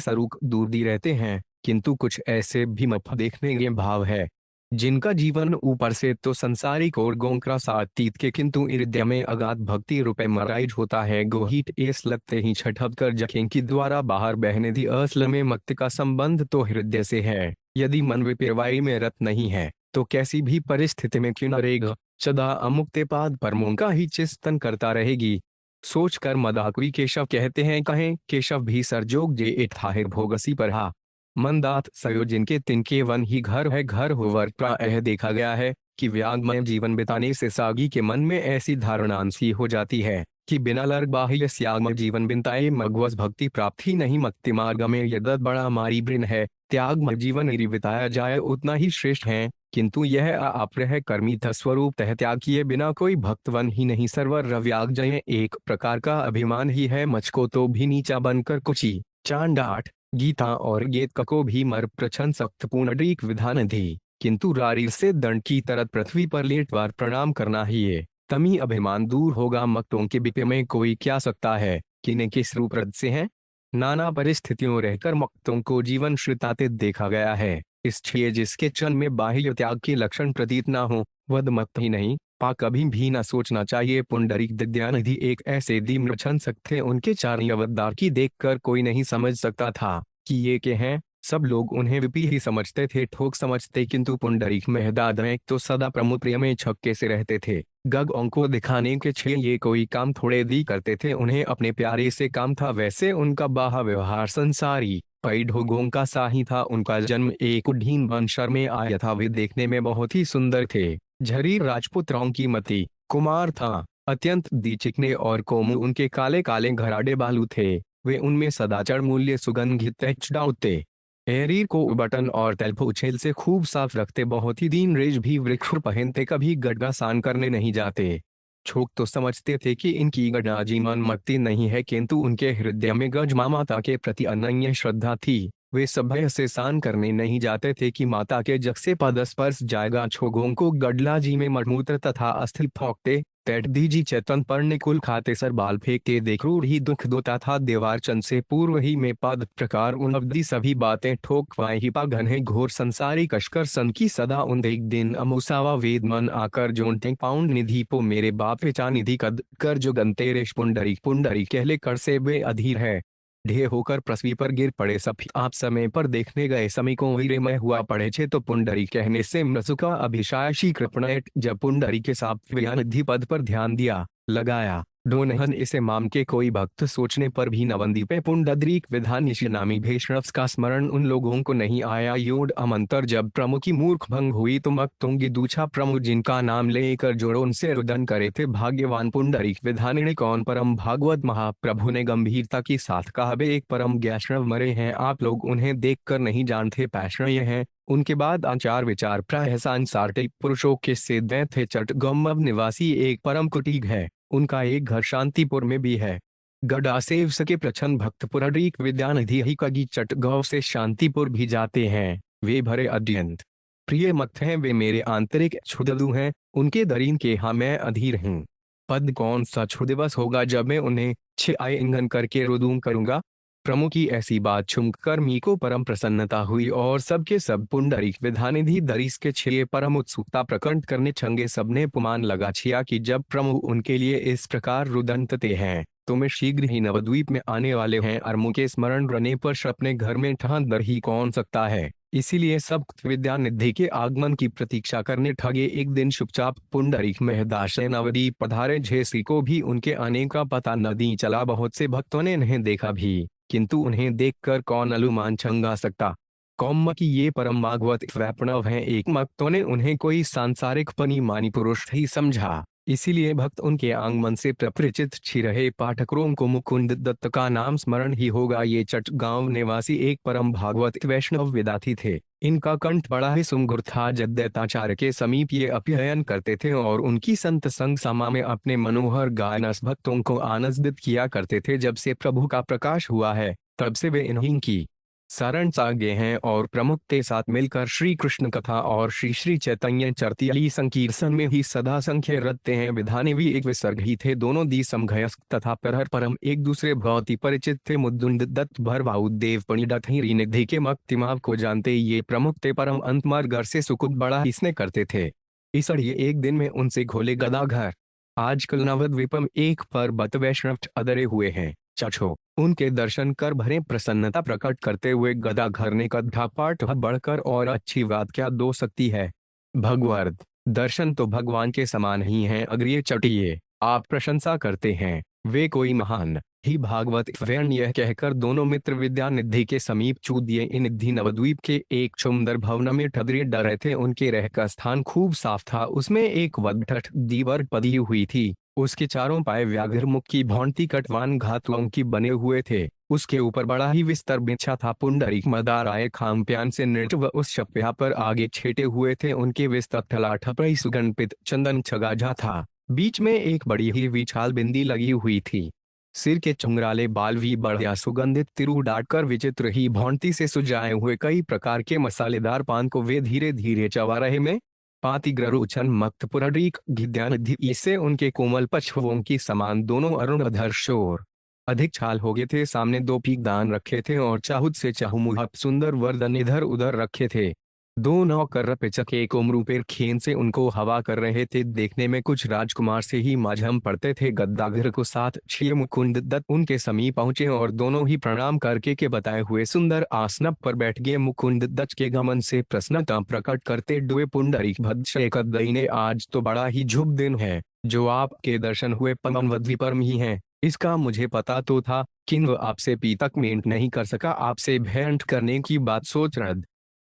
सरूक दूर दी रहते हैं, किंतु कुछ ऐसे भी मफ देखने के भाव है जिनका जीवन ऊपर से तो संसारिक और गोंकरा सातीत के, किंतु हृदय में अगाध भक्ति रूपे मराइज होता है। गोहित एस लगते ही छठप कर जखें की द्वारा बाहर बहने दी असल में मक्त का संबंध तो हृदय से है। यदि मन विपेरवाई में रत नहीं है तो कैसी भी परिस्थिति में क्यों न रहेगा, सदा अमुक्ते पाद परमों का ही चिंतन करता रहेगी। सोचकर मदाकुई केशव कहते हैं, कहें केशव भी सरजोग जे इठाहिर भोगसी परहा मंदात सयोजन के तिनके वन ही घर है घर होवर। प्रायः देखा गया है कि व्यागमय जीवन बिताने से सागी के मन में ऐसी धारणांसी हो जाती है कि बिना लर्ग बाह्य त्यागमय जीवन बिताए मगवस भक्ति प्राप्त ही नहीं। मक्ति मार्ग में यदि बड़ा मारी बृन है, त्यागमय जीवन यदि बिताया जाए उतना ही श्रेष्ठ है, किंतु यह अप्रह कर्मी स्वरूप तह त्याग किए बिना कोई भक्तवन ही नहीं। सर्वर रव्याग जय एक प्रकार का अभिमान ही है, मुझको तो भी नीचा बनकर कुची चांडाट गीता और गीत को भी मर प्रछन सख्त पुनरीक विधान थी, किंतु रारी से दंड की तरह पृथ्वी पर लेटवार प्रणाम करना ही है, तमी अभिमान दूर होगा। मक्तों के बिपे में कोई क्या सकता है कि किस रूप रद से हैं। नाना परिस्थितियों रहकर मक्तों को जीवन श्रिताते देखा गया है। इसलिए जिसके चन में बाह्य त्याग के लक्षण प्रतीत ना हो वह मक्त ही नहीं पा कभी भी न सोचना चाहिए। पुंडरीक दिव्यानिधि एक ऐसे दीम्र छन सकते उनके चार अवतार की देखकर कोई नहीं समझ सकता था कि ये के हैं। सब लोग उन्हें विपी ही समझते थे, ठोक समझते, किंतु पुंडरीक महदादय तो सदा प्रमुख प्रिय में छक्के से रहते थे। गगों को दिखाने के छे ये कोई काम थोड़े दी करते थे, उन्हें अपने प्यारे से काम था। वैसे उनका बाह व्यवहार संसारी पैढोगों का सा ही था। उनका जन्म एक उड्ढीन वंशर में आया था। वे देखने में बहुत ही सुंदर थे। झरी राजपुत्रों की मति कुमार था, अत्यंत दी चिकने और कोमल उनके काले काले घराडे बालू थे। वे उनमें सदाचर मूल्य सुगंधित चढ़ाते एरीर को बटन और तेलफोछेल से खूब साफ रखते। बहुत ही दीन रेज भी वृक्ष पहनते, कभी गड्ढा सान करने नहीं जाते। छोक तो समझते थे कि इनकी गड्ढा जीवन मक्ति नहीं है, किंतु उनके हृदय में गजमा माता के प्रति अनन्य श्रद्धा थी। वे सभ्य से सान करने नहीं जाते थे कि माता के जग से पद स्पर्श जाएगा। छोगों को गडला जी में मड़मूत्र तथा अस्थि फौकते, पैट दीजी चेतन पर निकुल खाते, सर बाल फेंकते, देखरूर ही दुख दोता था। देवार चंद से पूर्व ही में पद प्रकार उन अवधि सभी बातें ठोकवाए ही पा घने घोर संसारी कशकर सन की सदा उन एक दिन अमुसावा वेद मन आकर जोनते पाउंड निधि पो मेरे बाप विचा निधि कद कर जो गंतेरेश पुंडरी पुंडरी कहले कर से वे अधीर है। ढे होकर पृथ्वी पर गिर पड़े। सभी आप समय पर देखने गए समीकों वीरमय हुआ पड़े छे, तो पुंडरी कहने से मृसुका अभिशायशी कृपणेट जब पुंडरी के साथ निधि पद पर ध्यान दिया लगाया डोनहन इसे माम के कोई भक्त सोचने पर भी नवंदीपे पुंडरीक विधान नामी भेषणव का स्मरण उन लोगों को नहीं आया। योड अमंतर जब प्रमु की मूर्ख भंग हुई तो मकतुंगी दूछा प्रमु जिनका नाम लेकर जोड़ो उनसे रुदन करे थे भाग्यवान पुंडरीक विधानिने कौन परम भागवत महाप्रभु ने गंभीरता के साथ कहा वे एक परम वैष्णव मरे हैं, आप लोग उन्हें देखकर नहीं जानते पैष्णय हैं। उनके बाद आचार विचार प्राय सांसारिक पुरुषों के सिद्ध थे। चटगम्मव निवासी एक परम कुटीग है, उनका एक घर शांतिपुर में भी है। गडासेव सके प्रचंड भक्त पुराणिक विद्यानिधि ही कगी चटगांव से शांतिपुर भी जाते हैं। वे भरे अत्यंत प्रिय मत हैं, वे मेरे आंतरिक क्षुदलु हैं, उनके दरीन के हाँ मैं अधीर हूँ। पद कौन सा क्षुदिवस होगा जब मैं उन्हें छिआए इंगन करके रुदूं करूंगा। प्रमुख की ऐसी बात सुनकर मी को परम प्रसन्नता हुई और सबके सब पुंडरीक विधानिधि दरीस के छिए परम उत्सुकता प्रकट करने छंगे। सबने पुमान लगा छिया कि जब प्रमुख उनके लिए इस प्रकार रुदंतते हैं तो मैं शीघ्र ही नवद्वीप में आने वाले हैं। अरमु के स्मरण रहने पर अपने घर में ठहर दर ही कौन सकता है, इसीलिए सब विद्यानिधि के आगमन की प्रतीक्षा करने ठगे। एक दिन चुपचाप पुंडरीक महदाशय नवद्वीप पधारे। झेसी को भी उनके आने का पता न दी चला। बहुत से भक्तों ने इन्हें देखा भी, किंतु उन्हें देखकर कौन अनुमान छंगा सकता कौम की ये परम भागवत वैष्णव हैं। एक भक्तों ने उन्हें कोई सांसारिक पनी मानी पुरुष ही समझा, इसीलिए भक्त उनके आगमन से प्रपरिचित छी रहे। पाठकों को मुकुंद दत्त का नाम स्मरण ही होगा। ये चटगांव निवासी एक परम भागवत वैष्णव विदाती थे। इनका कंठ बड़ा ही सुमधुर था। जद्दैताचार्य के समीप ये अध्ययन करते थे और उनकी संत संग समा में अपने मनोहर गायन भक्तों को आनंदित किया करते थे। जब से प्रभु का प्रकाश हुआ है तब से वे इन्हीं की शरण सागे हैं और प्रमुख के साथ मिलकर श्री कृष्ण कथा और श्री श्री चैतन्य चरितामृत संकीर्तन में ही सदा संख्य रखते हैं। विधानी भी एक विसर्ग ही थे, दोनों दी समघयस्क तथा परहर परम एक दूसरे बहुत ही परिचित थे। मुद्दुंड दत्त भरवाऊ देव पंडित ही निधि के मक्तिमाव को जानते ये प्रमुख थे। परम अंतमार घर से सुकुट बड़ा इसने करते थे। इसलिए एक दिन में उनसे घोले गदा घर आजकल नवद्वीपम एक पर्वत वैष्णव अदरे हुए हैं। चछो उनके दर्शन कर भरे प्रसन्नता प्रकट करते हुए गदा घर ने कथा पाठ बढ़कर और अच्छी बात क्या दो सकती है। भगवत दर्शन तो भगवान के समान ही हैं। अग्रिय चटिए आप प्रशंसा करते हैं, वे कोई महान ही भागवत वैन। यह कहकर दोनों मित्र विद्यानिधि के समीप चू दिए। इन निधि नवद्वीप के एक सुंदर भवन में ठहरे डरे थे। उनके रह का स्थान खूब साफ था, उसमें एक वडठ दीवार पदी हुई थी। उसके चारों पाए व्याघ्र मुख की भौंती कटवान घातों की बने हुए थे। उसके ऊपर बड़ा ही विस्तर बिछा था। पुंडरीक मदाराय खाम्प्यान से नृत्य व उस शप्या पर आगे छेटे हुए थे। उनके विस्तर ठलाठपई सुगंधित चंदन छगाजा था। बीच में एक बड़ी ही विशाल बिंदी लगी हुई थी। सिर के चुंगराले बाल भी बढ़िया सुगंधित तिरु डाटकर विचित्र ही भौंती से सुजाए हुए कई प्रकार के मसालेदार पान को वे धीरे धीरे चबा रहे में पाति ग्ररोचन मक्त पुराणिक विद्यानिधि इससे उनके कोमल पछुओं की समान दोनों अरुणधर शोर अधिक छाल हो गए थे। सामने दो पीकदान रखे थे और चाहुत से चाहुमुहा सुंदर वर्दन इधर उधर रखे थे। दो नौकर पिचक एक उम्रूपेर खेन से उनको हवा कर रहे थे। देखने में कुछ राजकुमार से ही माझम पड़ते थे। गद्दाघर को साथ छिए मुकुंद दत्त उनके समीप पहुंचे और दोनों ही प्रणाम करके के बताए हुए सुंदर आसन पर बैठ गए। मुकुंद दत्त के गमन से प्रसन्नता प्रकट करते डुए पुंडरीक भद्रशय ने आज तो बड़ा ही शुभ दिन है, जो आपके दर्शन हुए परम ही हैं। इसका मुझे पता तो था, किंतु आपसे पीतक मेंट नहीं कर सका। आपसे भेंट करने की बात सोच रहा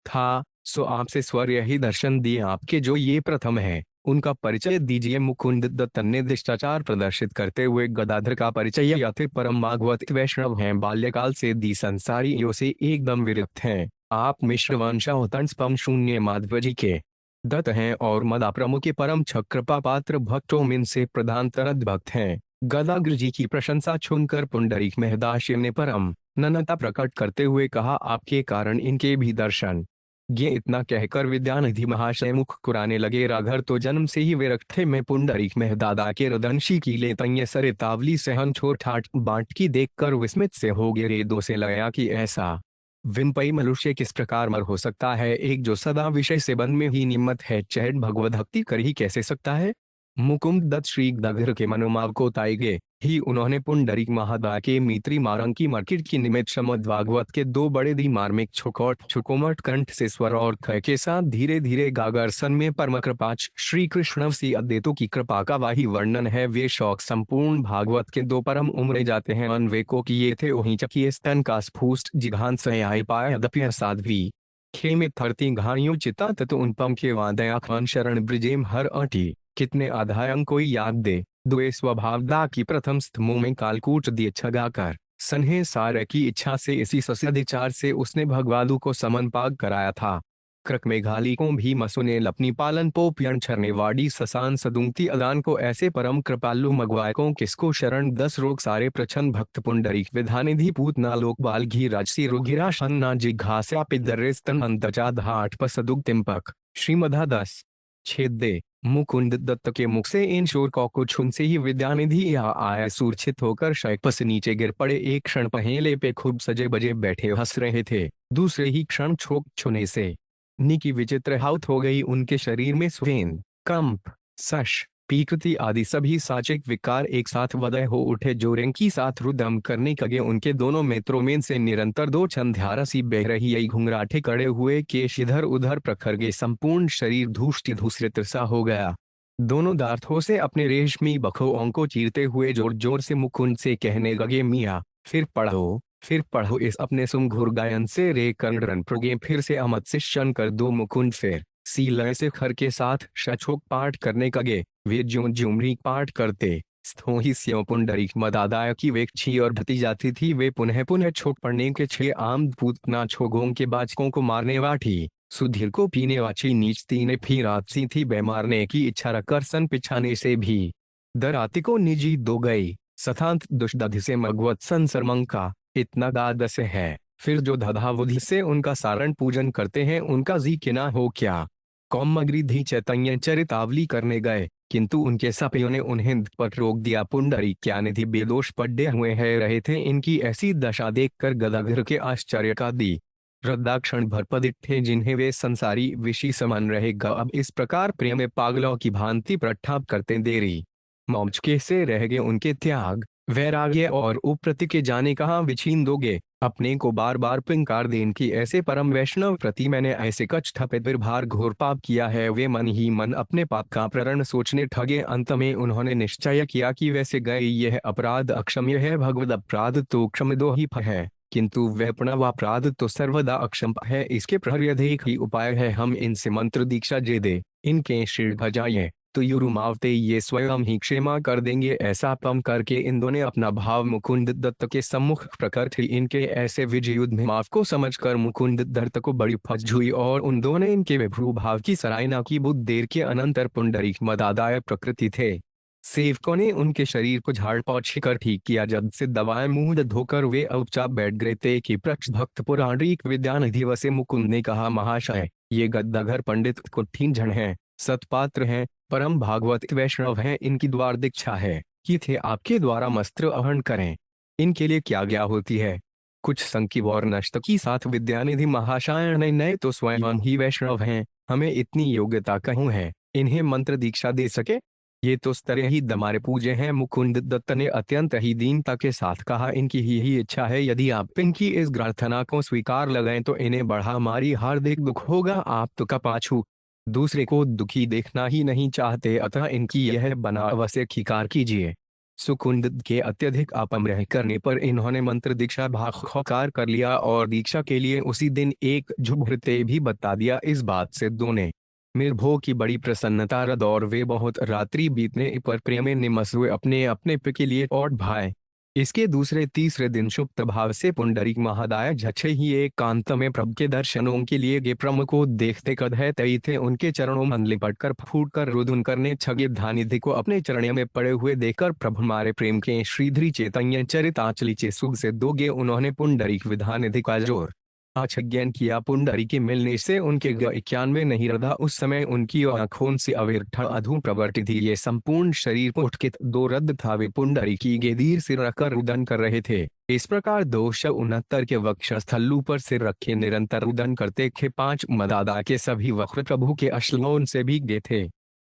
था, सो आपसे स्वर यही दर्शन दिए आपके जो ये प्रथम है, उनका परिचय दीजिए। मुकुंद दत्त ने शिष्टाचार प्रदर्शित करते हुए गदाधर का परिचय यथे परम भागवत वैष्णव हैं, बाल्यकाल से दी संसारियों से एकदम विरक्त हैं। आप मिश्र वंशावतंसपम शून्य माधवजी के दत्त हैं और मदा प्रमुख के परम छक्रपा पात्र भक्तों में से प्रधान तरद भक्त हैं। गदाग्र जी की प्रशंसा सुनकर पुंडरीक महदाशी ने परम नम्रता प्रकट करते हुए कहा, आपके कारण इनके भी दर्शन। ये इतना कहकर विद्यानिधि महाशय मुख कुराने लगे। राघर तो जन्म से ही विरक्त थे। मैं पुंडरीक महदादा के रुदंशी की ले तंय सरे तावली सहन छोर ठाट बाट की देखकर विस्मित से हो गए। रेदो से लगा कि ऐसा विनपई मनुष्य किस प्रकार मर हो सकता है। एक जो सदा विषय से बन में ही निम्मत है, चैट भगवत भक्ति कर ही कैसे सकता है। मुकुंद दत्त श्री गदघर के मनोमाव को ताइगे ही उन्होंने पुंडरीक महादाय के मित्री मारंकी मार्किट की निमित्त श्रीमद् भागवत के दो बड़े दी मार्मिक छुकोट छुकोमठ कंठ से स्वर और खय के साथ धीरे धीरे गागरसन में परम कृपाच श्री कृष्ण सी अद्वैतों की कृपा का वाही वर्णन है। वे शौक संपूर्ण भागवत के दो परम उमरे जाते हैं अनवेको किए थे वहीं चकिए स्तन का स्फूस्ट जिघान से आई पाए अदप्य साध्वी खेमे थरती घाणियों चिता तत् उन पम के वादया खान शरण ब्रिजेम हर अटी कितने आधायं कोई याद दे द्वे स्वभाव दा की प्रथम स्तमों में कालकूट दिए छगाकर सन्हे सार की इच्छा से इसी सस्याधिचार से उसने भगवादु को समन पाग कराया था। क्रक मेघाली को भी मसुनेल अपनी पालन पोपियण छरने वाड़ी ससान सदुंगती अदान को ऐसे परम कृपालु मगवायकों किसको शरण 10 रोग सारे प्रछन भक्त पुंडरीक विधानिधि पूत ना लोक बाल घी राजसी रोगिरा शन ना जिघास्या पिदर्रे स्तन अंतचा धाट पसदुग तिम्पक श्रीमधा 10 छेद दे मुकुंद दत्त के मुख से इन शोर को छुनसे ही विद्यानिधि यहाँ आया सूर्छित होकर शैकपस नीचे गिर पड़े। एक क्षण पहेले पे खूब सजे बजे बैठे हंस रहे थे, दूसरे ही क्षण छोक छुने से निकी विचित्र हाउत हो गई। उनके शरीर में स्वेन कंप सश पीकृति आदि सभी साचिक विकार एक साथ वदय हो उठे। जोरें की साथ रुदम करने कगे उनके दोनों नेत्रों में से निरंतर दो छंध्यारा सी बह रही यही घुंघराटे कड़े हुए केश इधर उधर प्रखर गए। संपूर्ण शरीर धूष्टि धूसरित सा हो गया। दोनों दांतों से अपने रेशमी बखों को चीरते हुए जोर जोर से मुकुंद से कहने लगे मियाँ फिर पढ़ो इस अपने सुमघुर गायन से रे कर्णरन प्रोगे फिर से अमत से शन कर दो। मुकुंद फिर सी लय से खर के साथ शछोक पाठ करने कगे। वे ज्यों जुमरी पाठ करते स्थोही स्यों पुंडरीक मदादाय की वेक्षी और भती जाती थी। वे पुनः पुनः छोक पड़ने के 6 आम पूतना छोगों के बाचकों को मारने वाठी सुधीर को पीने वाची नीचती ने फिर आती थी। बेमारने की इच्छा रखकर सन पिछाने से भी दराती को निजी दो गई। सथांत दुष्दधि से मगवत संसरमंका इतना दादस है। फिर जो धधावधि से उनका सारण पूजन करते हैं उनका जी किना हो क्या। कौमग्रिधि चैतन्य चरितावली करने गए किंतु उनके सपयों ने उन्हें पर रोक दिया। पुंडरी क्या निधि बेदोष पड्डे हुए है रहे थे। इनकी ऐसी दशा देखकर गदाधर के आश्चर्य का दी रद्दाक्षण भर पदित थे जिन्हें वे संसारी विषी समन रहेगा। अब इस प्रकार प्रेम में पागलों की भांति प्रठाप करते देरी मौजके से रह गए। उनके त्याग वैराग्य और उप्रति के जाने कहाँ विछीन दोगे। अपने को बार बार पिंकार देन की ऐसे परम वैष्णव प्रति मैंने ऐसे कच्छ ठपे भार घोर पाप किया है। वे मन ही मन अपने पाप का प्रण सोचने ठगे। अंत में उन्होंने निश्चय किया कि वैसे गए यह अपराध अक्षम्य है। भगवद अपराध तो क्षम दो ही है किंतु वह प्रणवापराध तो सर्वदा अक्षम है। इसके प्रहर एक ही उपाय है हम इनसे मंत्र दीक्षा जे दे इनके शीर्ण भजाएं तो युरुमावते ये स्वयं ही क्षमा कर देंगे। ऐसा पम करके इंदों ने अपना भाव मुकुंद दत्त के सम्मुख प्रकट ही इनके ऐसे विजय युद्ध में माफ को समझकर मुकुंद दत्त को बड़ी फज हुई और उन दोनों ने इनके विभ्रू भाव की सराहना की। बुद्ध देर के अनंतर पुंडरीक मदादाय प्रकृति थे। सेवकों ने उनके शरीर को झाड़ पोंछ कर ठीक किया। जब से दवाएं मुंह धोकर वे चुपचाप बैठ गए थे कि प्रक्ष भक्त पुराणिक विद्यानिधि वसे मुकुंद ने कहा महाशय ये गद्दाघर पंडित कुट्ठीन जन है सतपात्र हैं परम भागवत वैष्णव हैं। इनकी द्वार दीक्षा है कि थे आपके द्वारा मस्त्र अहरण करें। इनके लिए क्या आज्ञा होती है। कुछ संकीव और नष्ट की साथ विद्यानिधि महाशय नए तो स्वयं ही वैष्णव हैं। हमें इतनी योग्यता कहूँ है इन्हें मंत्र दीक्षा दे सके। ये तो स्तरे ही दमारे पूजे हैं। मुकुंद दत्त ने अत्यंत ही दीनता के साथ कहा इनकी ही इच्छा है। यदि आप इनकी इस प्रार्थना को स्वीकार लगाएं तो इन्हें बढ़ा मारी हार्दिक दुख होगा। आप तो कपाछू दूसरे को दुखी देखना ही नहीं चाहते अतः इनकी यह बना अवश्य खिकार कीजिए। सुकुंद के अत्यधिक अपमृह करने पर इन्होंने मंत्र दीक्षा भाखकार कर लिया और दीक्षा के लिए उसी दिन एक झुभृते भी बता दिया। इस बात से दोनों निर्भो की बड़ी प्रसन्नता रद और वे बहुत रात्रि बीतने पर प्रेम में निमस हुए अपने अपने पे के लिए और भाई। इसके दूसरे तीसरे दिन शुभ प्रभाव से पुंडरीक महादाय झच्छे ही एक कांत में प्रभु के दर्शनों के लिए गे। प्रभु को देखते कद है तई थे उनके चरणों में लिपट कर फूट कर रुदन करने छगे। धानिधि को अपने चरणों में पड़े हुए देखकर प्रभु हमारे प्रेम के श्रीधरी चैतन्य चरितांचली चे सुख से दोगे। उन्होंने पुंडरीक विधानिधि का जोर आच्छज्ञान किया। पुंडरी के मिलने से उनके 91 नहीं रधा। उस समय उनकी आंखों से अविरठ अधू प्रवर्तित थी। ये संपूर्ण शरीर पुटकित दो रद्द था। वे पुंडरी की गेदीर सिर रखकर रुदन कर रहे थे। इस प्रकार 269 के वक्षस्थल पर सिर रखे निरंतर रुदन करते थे। 5 मदादा के सभी वक्र प्रभु के अश्लोन से भी गे थे।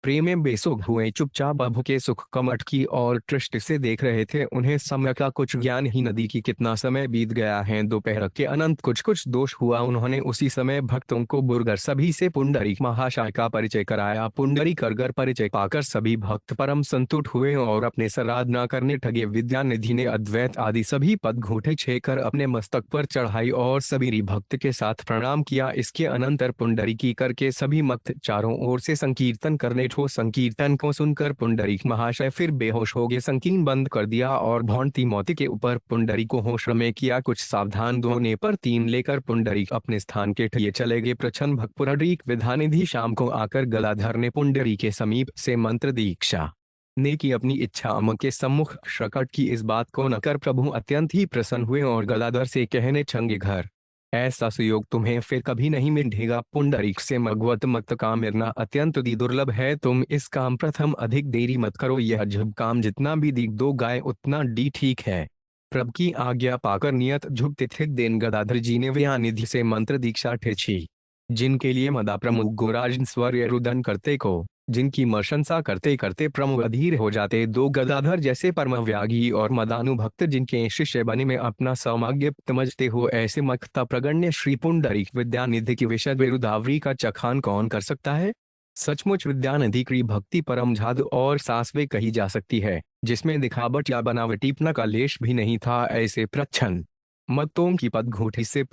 प्रेम में बेसुध हुए चुपचाप अभु के सुख कमठ की और दृष्टि से देख रहे थे। उन्हें समय का कुछ ज्ञान ही नदी की कितना समय बीत गया है। दोपहर के अनंत कुछ कुछ दोष हुआ। उन्होंने उसी समय भक्तों को बुरगर सभी से पुंडरीक महाशय का परिचय कराया। पुंडरीक करगर परिचय पाकर सभी भक्त परम संतुष्ट हुए और अपने सराधना करने ठगे। विद्यानिधि ने अद्वैत आदि सभी पद घूंटे छेकर अपने मस्तक पर चढ़ाई और सभी भक्त के साथ प्रणाम किया। इसके अनंतर पुंडरीकी करके सभी मत चारों ओर से संकीर्तन करने ठो। संकीर्तन को सुनकर पुंडरीक महाशय फिर बेहोश हो गए। संकीर्तन बंद कर दिया और भौंती मोती के ऊपर पुंडरीक को होश में किया। कुछ सावधान होने पर तीन लेकर पुंडरीक अपने स्थान के ठिए चले गए। प्रछन्न भक्त पुंडरीक विद्यानिधि शाम को आकर गलाधर ने पुंडरीक के समीप से मंत्र दीक्षा ने की अपनी इच्छा अम्म के सम्मुख प्रकट की। इस बात को नकर प्रभु अत्यंत ही प्रसन्न हुए और गलाधर से कहने चंगे घर ऐसा सुयोग तुम्हें फिर कभी नहीं मिलेगा। पुंडरीक से मगवत मत काम मिलना अत्यंत दी दुर्लभ है। तुम इस काम प्रथम अधिक देरी मत करो। यह झुब काम जितना भी दी दो गाय उतना डी ठीक है। प्रभु की आज्ञा पाकर नियत झुब तिथित दिन गदाधर जी ने विद्यानिधि से मंत्र दीक्षा ठेची। जिनके लिए मदा प्रमुख गोराज स्वर्य रुदन करते को जिनकी प्रशंसा करते करते प्रमुख अधीर हो जाते। दो गदाधर जैसे परम व्यागी और मदानुभक्त जिनके शिष्य बने में अपना सौभाग्य समझते हो, ऐसे मक्ता प्रगण्य श्री पुंडरीक विद्यानिधि की विशद विरुद्धावरी का चखान कौन कर सकता है। सचमुच विद्यानिधि की भक्ति परम जादू और सासवे कही जा सकती है, जिसमें दिखावट या बनावटीपना का लेश भी नहीं था। ऐसे प्रच्छन्न मतों की पदघूठी से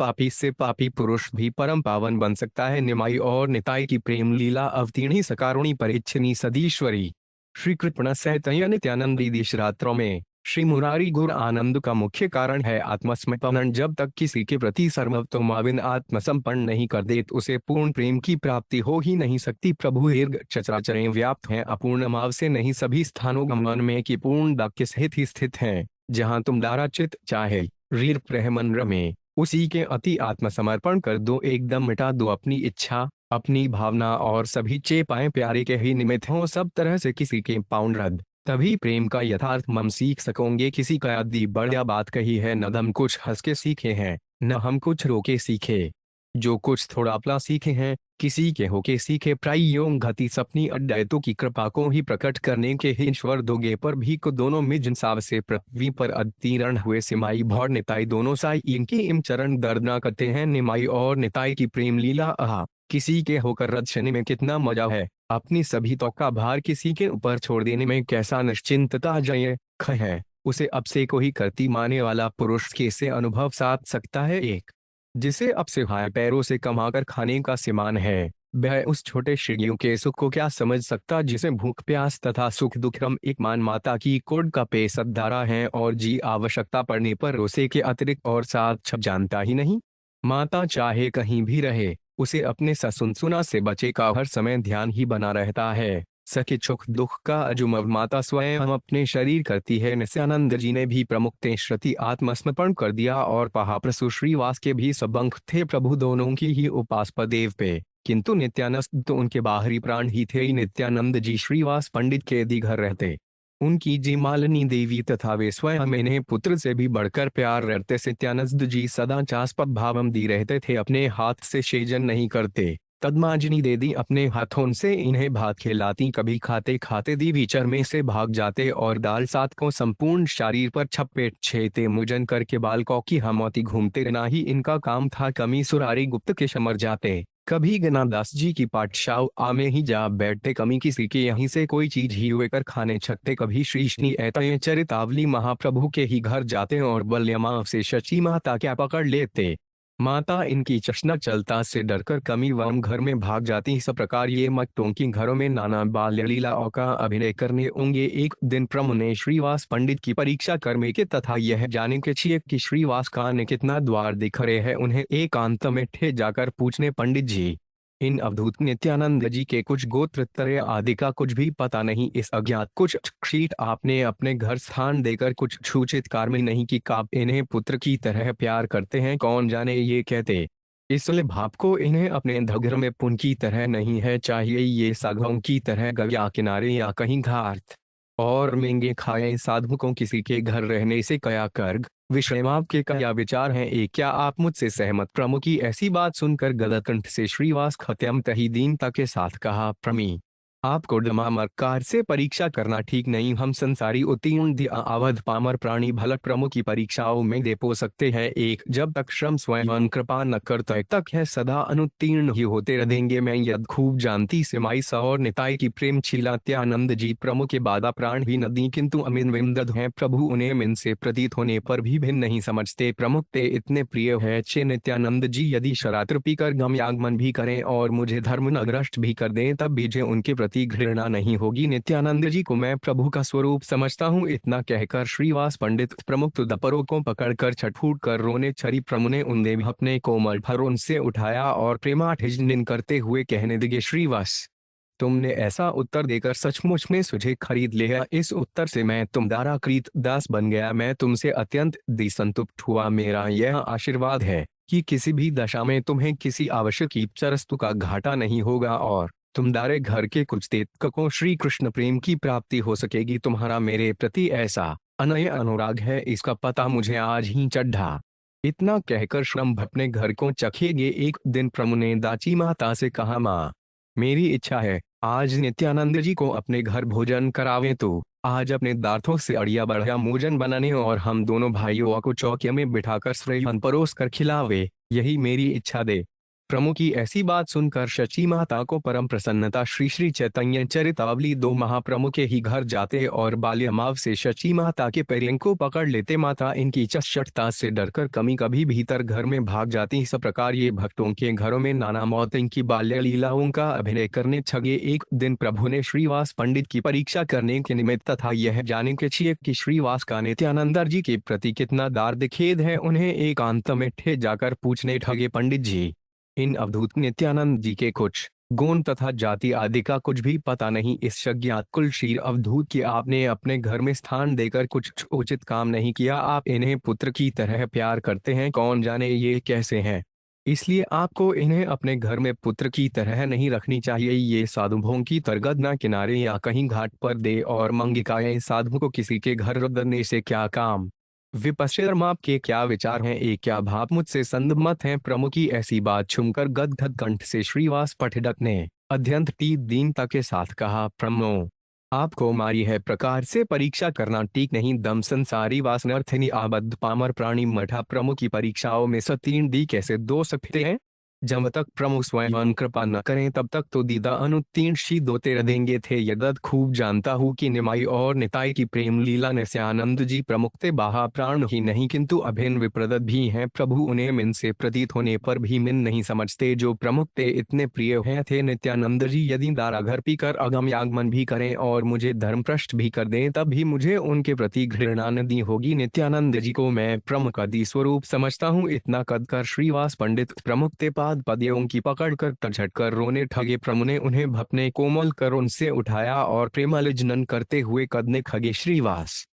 पापी पुरुष भी परम पावन बन सकता है। निमाई और निताई की प्रेम लीला अवतीर्णी सकारुणी परिच्छिन्नी सदीश्वरी श्री कृष्ण सहित नित्यानंद रात्रों में श्री मुरारी गुर आनंद का मुख्य कारण है आत्मसमर्पण। जब तक किसी के प्रति सर्वतोमाविन आत्मसमर्पण नहीं कर दे उसे पूर्ण प्रेम की प्राप्ति हो ही नहीं सकती। प्रभु दीर्घ चराचरें व्याप्त हैं, अपूर्ण माव से नहीं सभी स्थानों मन में की पूर्ण वाक्य सहित ही स्थित हैं। जहाँ तुम दारा चित चाहे रीर प्रहमन रमे उसी के अति आत्मसमर्पण कर दो। एकदम मिटा दो अपनी इच्छा अपनी भावना और सभी चेपाएं प्यारे के ही निमित्त हों। सब तरह से किसी के पाउंड रद्द, तभी प्रेम का यथार्थ मम सीख सकोगे। किसी का यदि बढ़िया बात कही है, न हम कुछ हंस के सीखे हैं न हम कुछ रोके सीखे। जो कुछ थोड़ा अपना सीखे हैं किसी के होके सीखे। प्रायों घति सपनी अड्डयतों की कृपा को ही प्रकट करने के ही ईश्वर दोगे पर भी को दोनों में जिनसाव से पृथ्वी पर अवतीर्ण हुए सिमाई भौर निताई दोनों साई इनके इम चरण दर्दना करते हैं। निमाई और निताई की प्रेम लीला आहा किसी के होकर रद शनि में कितना मजा है। अपनी सभी तो का भार किसी के ऊपर छोड़ देने में कैसा निश्चिंतता जय ख है। उसे अब से को ही करती माने वाला पुरुष कैसे अनुभव साध सकता है। एक जिसे अब से हाय पैरों से कमाकर खाने का सिमान है, वह उस छोटे शिड़ियों के सुख को क्या समझ सकता जिसे भूख प्यास तथा सुख दुखम एक मान माता की कोड का पेशद धारा है और जी आवश्यकता पड़ने पर रोसे के अतिरिक्त और साथ छप जानता ही नहीं। माता चाहे कहीं भी रहे उसे अपने ससुनसुना से बचे का हर समय ध्यान ही बना रहता है। सके सुख दुख का अजुमव माता स्वयं हम अपने शरीर करती है। नित्यानंद जी ने भी प्रमुख श्रुति आत्मसमर्पण कर दिया और महाप्रसु श्रीवास के भी सबंक थे प्रभु दोनों की ही उपासपा देव पे, किंतु नित्यानंद तो उनके बाहरी प्राण ही थे। नित्यानंद जी श्रीवास पंडित के दी घर रहते, उनकी जी मालिनी देवी तथा वे स्वयं इन्हें पुत्र से भी बढ़कर प्यार रहते। नित्यानंद जी सदा चास्पद भावम दी रहते थे, अपने हाथ से सेजन नहीं करते। तदमाजनी दे दी अपने हाथों से इन्हें भात खिलाती, कभी खाते खाते दी विचर में से भाग जाते और दाल सात को संपूर्ण शरीर पर छपेट छेते मुजन करके बालकों की हमौती घूमते रहना ही इनका काम था। कमी सुरारी गुप्त के समर जाते, कभी गना दास जी की पाठशाला में ही जा बैठते, कमी किसी के यहीं से कोई चीज ही हुए कर खाने छकते, कभी श्रीष्णी ऐतय चरितावली महाप्रभु के ही घर जाते और बल्यमा से शची माता क्या पकड़ लेते। माता इनकी चशना चलता से डरकर कमी वम घर में भाग जाती। इस प्रकार ये मक्तों की घरों में नाना बाल्य लीलाओं का अभिनय करने होंगे। एक दिन प्रभु ने श्रीवास पंडित की परीक्षा करने के तथा यह जाने के चाहिए कि श्रीवास का ने कितना द्वार दिख रहे हैं, उन्हें एकांत में ठे जाकर पूछने, पंडित जी इन अवधूत नित्यानंद जी के कुछ गोत्र तरह आदि का कुछ भी पता नहीं। इस अज्ञात कुछ क्षीट आपने अपने घर स्थान देकर कुछ सूचित कार्य नहीं कि आप इन्हें पुत्र की तरह प्यार करते हैं, कौन जाने ये कहते। इसलिए भाप को इन्हें अपने धगर में पुन की तरह नहीं है चाहिए, ये साधुओं की तरह गया किनारे या कहीं घाट और महंगे खाए साधु को किसी के घर रहने से कया कर्ग विषयमाव के क्या विचार हैं। एक क्या आप मुझसे सहमत। प्रमुख की ऐसी बात सुनकर गदकंठ से श्रीवास खत्म तही दीनता के साथ कहा, प्रमी आपको डमामरकार से परीक्षा करना ठीक नहीं। हम संसारी उत्तीर्ण अवध पामर प्राणी भलक प्रमुख की परीक्षाओं में दे पो सकते हैं। एक, जब तक श्रम स्वयं कृपा न करते तक है सदा अनुत्तीर्ण ही होते रहेंगे। मैं यद खूब जानती सिमाई स और निताई की प्रेम छिलात्यानंद जी प्रमुख के बादा प्राण भी नदी किंतु अमिन विमदद है प्रभु उन्हें मिन से प्रतीत होने पर भी भिन्न नहीं समझते। प्रमुख ते इतने प्रिय है चे नित्यानंद जी यदि शरात्र पीकर गमयागमन भी करें और मुझे धर्म नग्रस्त भी कर दें तब भी उनके प्रति घृणा नहीं होगी। नित्यानंद जी को मैं प्रभु का स्वरूप समझता हूँ। इतना कहकर श्रीवास पंडित प्रमुख तुदपरों को पकड़कर छटफूट कर रोने छरी। प्रभु ने उनने अपने कोमल फर उनसे उठाया और प्रेमाठिजनिन करते हुए कहने लगे, श्रीवास तुमने ऐसा उत्तर देकर सचमुच में सुझे खरीद लिया। इस उत्तर से मैं तुम्हारा कृत दास बन गया। मैं तुमसे अत्यंत दिसंतुष्ट हुआ। मेरा यह आशीर्वाद है कि किसी भी दशा में तुम्हें किसी आवश्यक वस्तु का घाटा नहीं होगा और तुम्हारे घर के कुछ देवकों श्री कृष्ण प्रेम की प्राप्ति हो सकेगी। तुम्हारा मेरे प्रति ऐसा अनन्य अनुराग है इसका पता मुझे आज ही चढ़ा। इतना कहकर श्रम अपने घर को चखेगे। एक दिन प्रभु ने दाची माता से कहा, माँ मेरी इच्छा है आज नित्यानंद जी को अपने घर भोजन करावे तो आज अपने दार्थों से अड़िया बढ़िया भोजन बनाने और हम दोनों भाइयों को चौकिया में बिठाकर श्रेयन परोस कर खिलावे। यही मेरी इच्छा दे। प्रभु की ऐसी बात सुनकर शची माता को परम प्रसन्नता। श्री श्री चैतन्य चरितावली 2 महाप्रभु के ही घर जाते और बाल्यमाव से शची माता के पैरों को पकड़ लेते। माता इनकी चष्टता से डरकर कभी भीतर घर में भाग जाती। इस प्रकार ये भक्तों के घरों में नाना मौत इनकी बाल्य लीलाओं का अभिनय करने छगे। एक दिन प्रभु ने श्रीवास पंडित की परीक्षा करने के निमित्त तथा यह जाने के लिए कि श्रीवास का नित्यानंद जी के प्रति कितना दार्द खेद है उन्हें एकांत में ठे जाकर पूछने ठगे, पंडित जी इन अवधूत नित्यानंद जी के कुछ गुण तथा जाति आदि का कुछ भी पता नहीं। इस अज्ञात कुलशील अवधूत की आपने अपने घर में स्थान देकर कुछ उचित काम नहीं किया। आप इन्हें पुत्र की तरह प्यार करते हैं, कौन जाने ये कैसे हैं। इसलिए आपको इन्हें अपने घर में पुत्र की तरह नहीं रखनी चाहिए। ये साधुओं की तरगद न किनारे या कहीं घाट पर दे और मंगिकाएं साधु को किसी के घर रखने से क्या काम। विपश्यर्मा आपके क्या विचार हैं, एक क्या भाव मुझसे संमत हैं। प्रमुख की ऐसी बात सुनकर गदगद कंठ से श्रीवास पठडक ने अत्यंत दीनता के साथ कहा, प्रमो आपको मारी है प्रकार से परीक्षा करना ठीक नहीं। दम संसारी वासनार्थिनी आबद्ध पामर प्राणी मठा प्रमुख की परीक्षाओं में सतीन दी कैसे दो सकते हैं। जब तक प्रमुख स्वयं कृपा न करें तब तक तो दीदा अनुत्तीर्ण शीद होते रहेंगे थे। यदद खूब जानता हूँ कि निमाई और निताई की प्रेम लीला नित्यानंद जी प्रमुख ते बाहा प्राण ही नहीं किंतु अभिन्न विप्रदत भी हैं। प्रभु उन्हें मिन से प्रतीत होने पर भी मिन नहीं समझते। जो प्रमुख ते इतने प्रिय हैं थे नित्यानंद जी यदि दाराघर पीकर अगमयागमन भी करें और मुझे धर्मभ्रष्ट भी कर दें तब भी मुझे उनके प्रति घृणा नहीं होगी। नित्यानंद जी को मैं प्रमुख आदि स्वरूप समझता हूँ। इतना कदकर श्रीवास पंडित प्रमुख ते पदयों की पकड़कर झटकर रोने ठगे। प्रभु ने उन्हें अपने कोमल करुण से उठाया और प्रेमालिजनन करते हुए कदने खगे, श्रीवास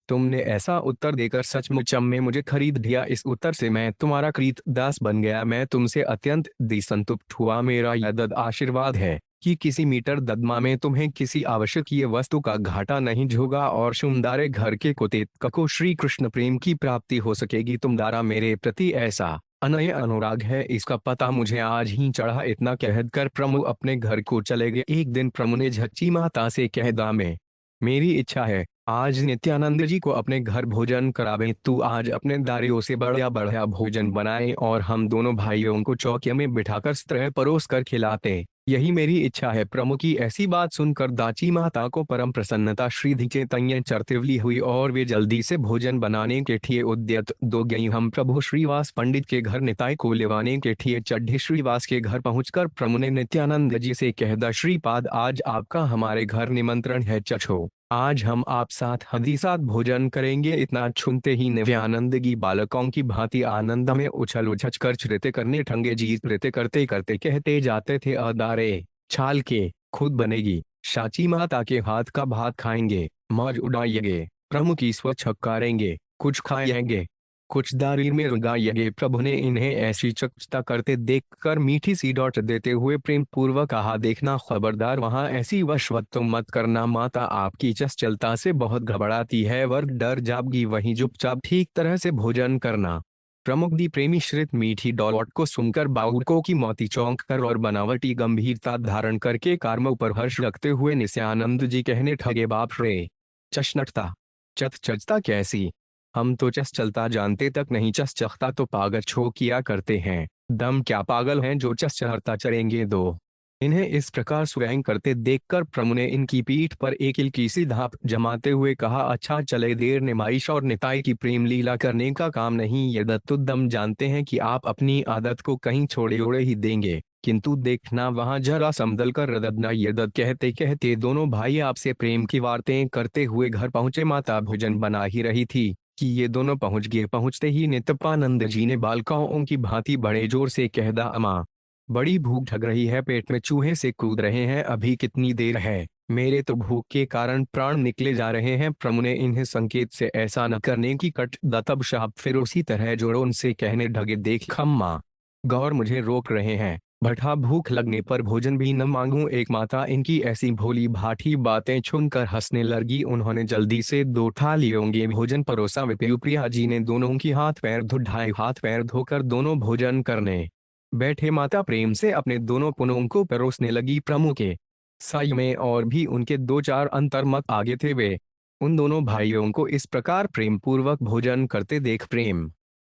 तुमने ऐसा उत्तर देकर सचमुच में मुझे खरीद लिया। इस उत्तर से मैं तुम्हारा कृत दास बन गया। मैं तुमसे अत्यंत दिसंतुष्ट हुआ। मेरा यह आशीर्वाद है कि किसी मीटर ददमा में तुम्हें किसी आवश्यक वस्तु का घाटा नहीं होगा और शुमदारे घर के कुतेत को श्री कृष्ण प्रेम की प्राप्ति हो सकेगी। तुम्हारा मेरे प्रति ऐसा अनन्य अनुराग है इसका पता मुझे आज ही चढ़ा। इतना कहकर प्रभु अपने घर को चले गए। एक दिन प्रभु ने झच्ची माता से कह दा, में मेरी इच्छा है आज नित्यानंद जी को अपने घर भोजन करावें। तू आज अपने दारियों से बढ़िया बढ़िया भोजन बनाए और हम दोनों भाइयों को चौकिया में बिठाकर स्त्रह परोस कर खिलाते। यही मेरी इच्छा है। प्रमुख की ऐसी बात सुनकर दाची माता को परम प्रसन्नता श्री चैतन्य चरतिवली हुई और वे जल्दी से भोजन बनाने के ठिए उद्यत दो गई। हम प्रभु श्रीवास पंडित के घर निताई को लेवाने के ठिए चढ़े। श्रीवास के घर पहुंचकर प्रभु ने नित्यानंद जी से कह दा, श्रीपाद आज आपका हमारे घर निमंत्रण है, चछो आज हम आप साथ हदी साथ भोजन करेंगे। इतना सुनते ही नित्यानंद की बालकों की भांति आनंद में उछल उछल कर नृत्य करने ठंगे। जीत नृत्य करते करते कहते जाते थे, अदारे छाल के खुद बनेगी, साची माता के हाथ का भात खाएंगे, मौज उड़ाएंगे, प्रभु की स्वच्छ करेंगे, कुछ खाएंगे, कुछ दारी में रुगाएंगे। प्रभु ने इन्हें ऐसी चकचता करते देखकर मीठी सी डॉट देते हुए प्रेम पूर्वक कहा, देखना खबरदार वहां ऐसी वशवत तुम मत करना। माता आपकी चंचलता से बहुत घबराती है, वर्ग डर जाएगी। वहीं चुपचाप ठीक तरह से भोजन करना। प्रमुख प्रेमी श्रित मीठी डॉट को सुनकर बाउको की मोती चौंक कर और बनावटी गंभीरता धारण करके कारमों पर हर्ष रखते हुए नित्यानंद जी कहने ठगे, बाप रे, चशनटता चत चचता कैसी, हम तो चस चलता जानते तक नहीं, चस चखता तो पागल छो किया करते हैं, दम क्या पागल हैं जो चस चढ़ता चढ़ेंगे दो। इन्हें इस प्रकार स्वयं करते देखकर प्रभु ने इनकी पीठ पर एक इल्की सी धाप जमाते हुए कहा, अच्छा चले, देर नुमाइश और निताई की प्रेम लीला करने का काम नहीं, ये दत्तुदम जानते हैं कि आप अपनी आदत को कहीं छोड़े ओड़े ही देंगे, किंतु देखना वहां जरा समदल कर रददना। ये दत्त कहते कहते दोनों भाई आपसे प्रेम की वार्तें करते हुए घर पहुंचे। माता भोजन बना ही रही थी कि ये दोनों पहुंच गए। पहुंचते ही नित्यानंद जी ने बालकों की भांति बड़े जोर से कह दा, अम्मा बड़ी भूख लग रही है, पेट में चूहे से कूद रहे हैं, अभी कितनी देर है, मेरे तो भूख के कारण प्राण निकले जा रहे हैं। प्रभु ने इन्हें संकेत से ऐसा न करने की कट द तब शाप फिर उसी तरह जोड़ों उनसे कहने ढगे, देख खम्मा गौर मुझे रोक रहे हैं, भठा भूख लगने पर भोजन भी न मांगूं। एक माता इनकी ऐसी भोली भाठी बातें सुनकर हंसने लगी। उन्होंने जल्दी से 2 थालियों भोजन परोसा। विप्रिया जी ने दोनों की हाथ पैर धुलाई, हाथ पैर धोकर दोनों भोजन करने बैठे। माता प्रेम से अपने दोनों पुनों को परोसने लगी। प्रभु के साई में और भी उनके 2-4 अंतर्मत आगे थे। वे उन दोनों भाइयों को इस प्रकार प्रेम पूर्वक भोजन करते देख प्रेम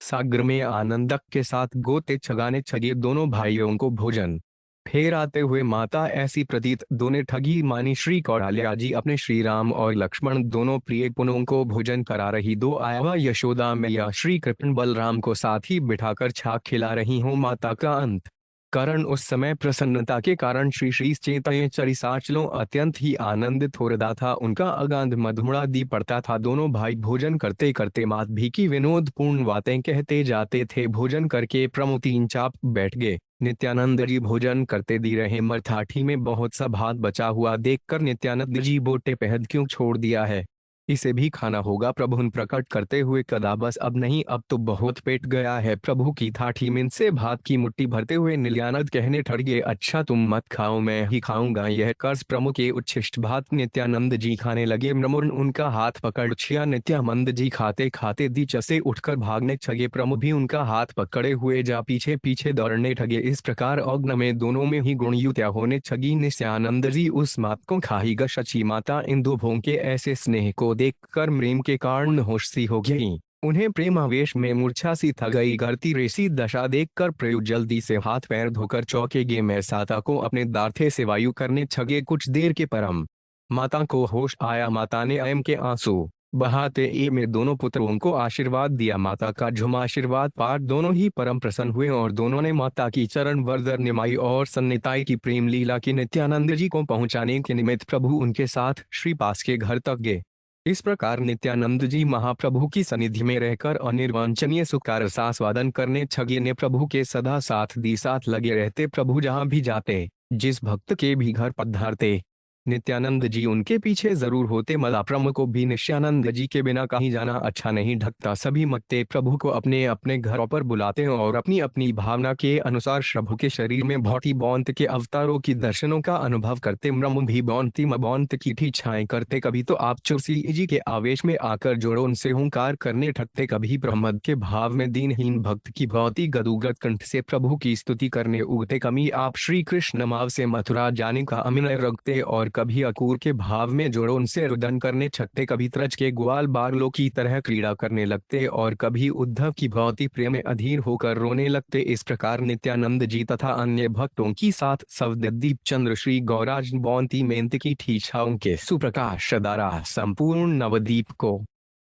सागर में आनंदक के साथ गोते छगाने छगे दोनों भाइयों को भोजन फेर आते हुए माता ऐसी प्रतीत दोनों ठगी मानी। श्री कौड़ाल्या जी अपने श्री राम और लक्ष्मण दोनों प्रिय पुनों को भोजन करा रही। 2 आया यशोदा मैया श्री कृष्ण बलराम को साथ ही बिठाकर छाक खिला रही हूँ। माता का अंत करण उस समय प्रसन्नता के कारण श्री श्री चेतये चरिसाचलों अत्यंत ही आनंदित हो रहा था। उनका अगाध मधुमड़ा दी पड़ता था। दोनों भाई भोजन करते करते मात भी की विनोदपूर्ण बातें कहते जाते थे। भोजन करके प्रमु 3 चाप बैठ गए। नित्यानंद जी भोजन करते दी रहे। मरथाठी में बहुत सा भात बचा हुआ देखकर नित्यानंद जी बोटे पहद क्यों छोड़ दिया है, इसे भी खाना होगा। प्रभु प्रकट करते हुए कदा बस अब नहीं, अब तो बहुत पेट गया है। प्रभु की थाठी में से भात की मुट्ठी भरते हुए नित्यानंद कहने ठड़गे, अच्छा तुम मत खाओ, मैं ही खाऊंगा। यह कर्ज प्रभु के उच्छिष्ट भात नित्यानंद जी खाने लगे। प्रमुन उनका हाथ पकड़ छिया। नित्यानंद जी खाते खाते दीच से उठकर भागने छगे। प्रभु भी उनका हाथ पकड़े हुए जा पीछे पीछे दौड़ने ठगे। इस प्रकार अग्न में दोनों में ही गुणयुत्या होने छगी। नित्यानंद जी उस मात को खाई ग। शची माता इन 2 भों के ऐसे स्नेह को देखकर प्रेम के कारण होश सी हो गई। उन्हें प्रेमावेश में मूर्छा सी थक गई। करती रेसी दशा देखकर प्रयु जल्दी से हाथ पैर धोकर चौके गे में साता को अपने दार्थे से वायु करने छगे। कुछ देर के परम माता को होश आया। माता ने अयम के आंसू बहाते ए में दोनों पुत्रों को आशीर्वाद दिया। माता का झुम आशीर्वाद पार दोनों ही परम प्रसन्न हुए और दोनों ने माता की चरण वरदर निमाई और सन्निताई की प्रेम लीला की नित्यानंद जी को पहुंचाने के निमित्त प्रभु उनके साथ श्री पास के घर तक गए। इस प्रकार नित्यानंद जी महाप्रभु की सनिधि में रहकर अनिर्वंचनीय सुख का रसास्वादन करने छगे। ने प्रभु के सदा साथ दी साथ लगे रहते। प्रभु जहाँ भी जाते, जिस भक्त के भी घर पधारते, नित्यानंद जी उनके पीछे जरूर होते। मलाप्रम को भी नित्यानंद जी के बिना कहीं जाना अच्छा नहीं ढकता। सभी मत्ते प्रभु को अपने अपने घरों पर बुलाते और अपनी अपनी भावना के अनुसार प्रभु के शरीर में भौती बौंत के अवतारों की दर्शनों का अनुभव करते। म्रम भी बौंती मबौंत की इच्छाएं करते। कभी तो आप चुरसी जी के आवेश में आकर जोड़ों उनसे हुंकार करने ठगते। कभी ब्रह्मद के भाव में दीनहीन भक्त की भौती गदुगद कंठ से प्रभु की स्तुति करने उगते। कभी आप श्री कृष्ण माव से मथुरा जाने का अभिनय रखते और कभी अकूर के भाव में जोड़ों उनसे रुदन करने छकते। कभी त्रज के ग्वाल बागलों की तरह क्रीड़ा करने लगते और कभी उद्धव की भौती प्रेम में अधीर होकर रोने लगते। इस प्रकार नित्यानंद जी तथा अन्य भक्तों की साथ सवदीप चंद्र श्री गौराज बौंती मेंत की ठीछाओं के सुप्रकाश द्वारा संपूर्ण नवदीप को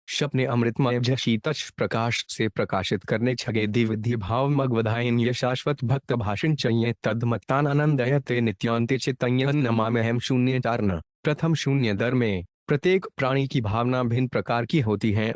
शपने अमृतमय शीतश प्रकाश से प्रकाशित करने छगे। दिव्य भाव मगवधायन ये शाश्वत भक्त भाषण चाहिए तदमत्तानंदयते नित्यांते चित्तयन नमाम्यहम। 0 प्रथम 0 दर में प्रत्येक प्राणी की भावना भिन्न प्रकार की होती है।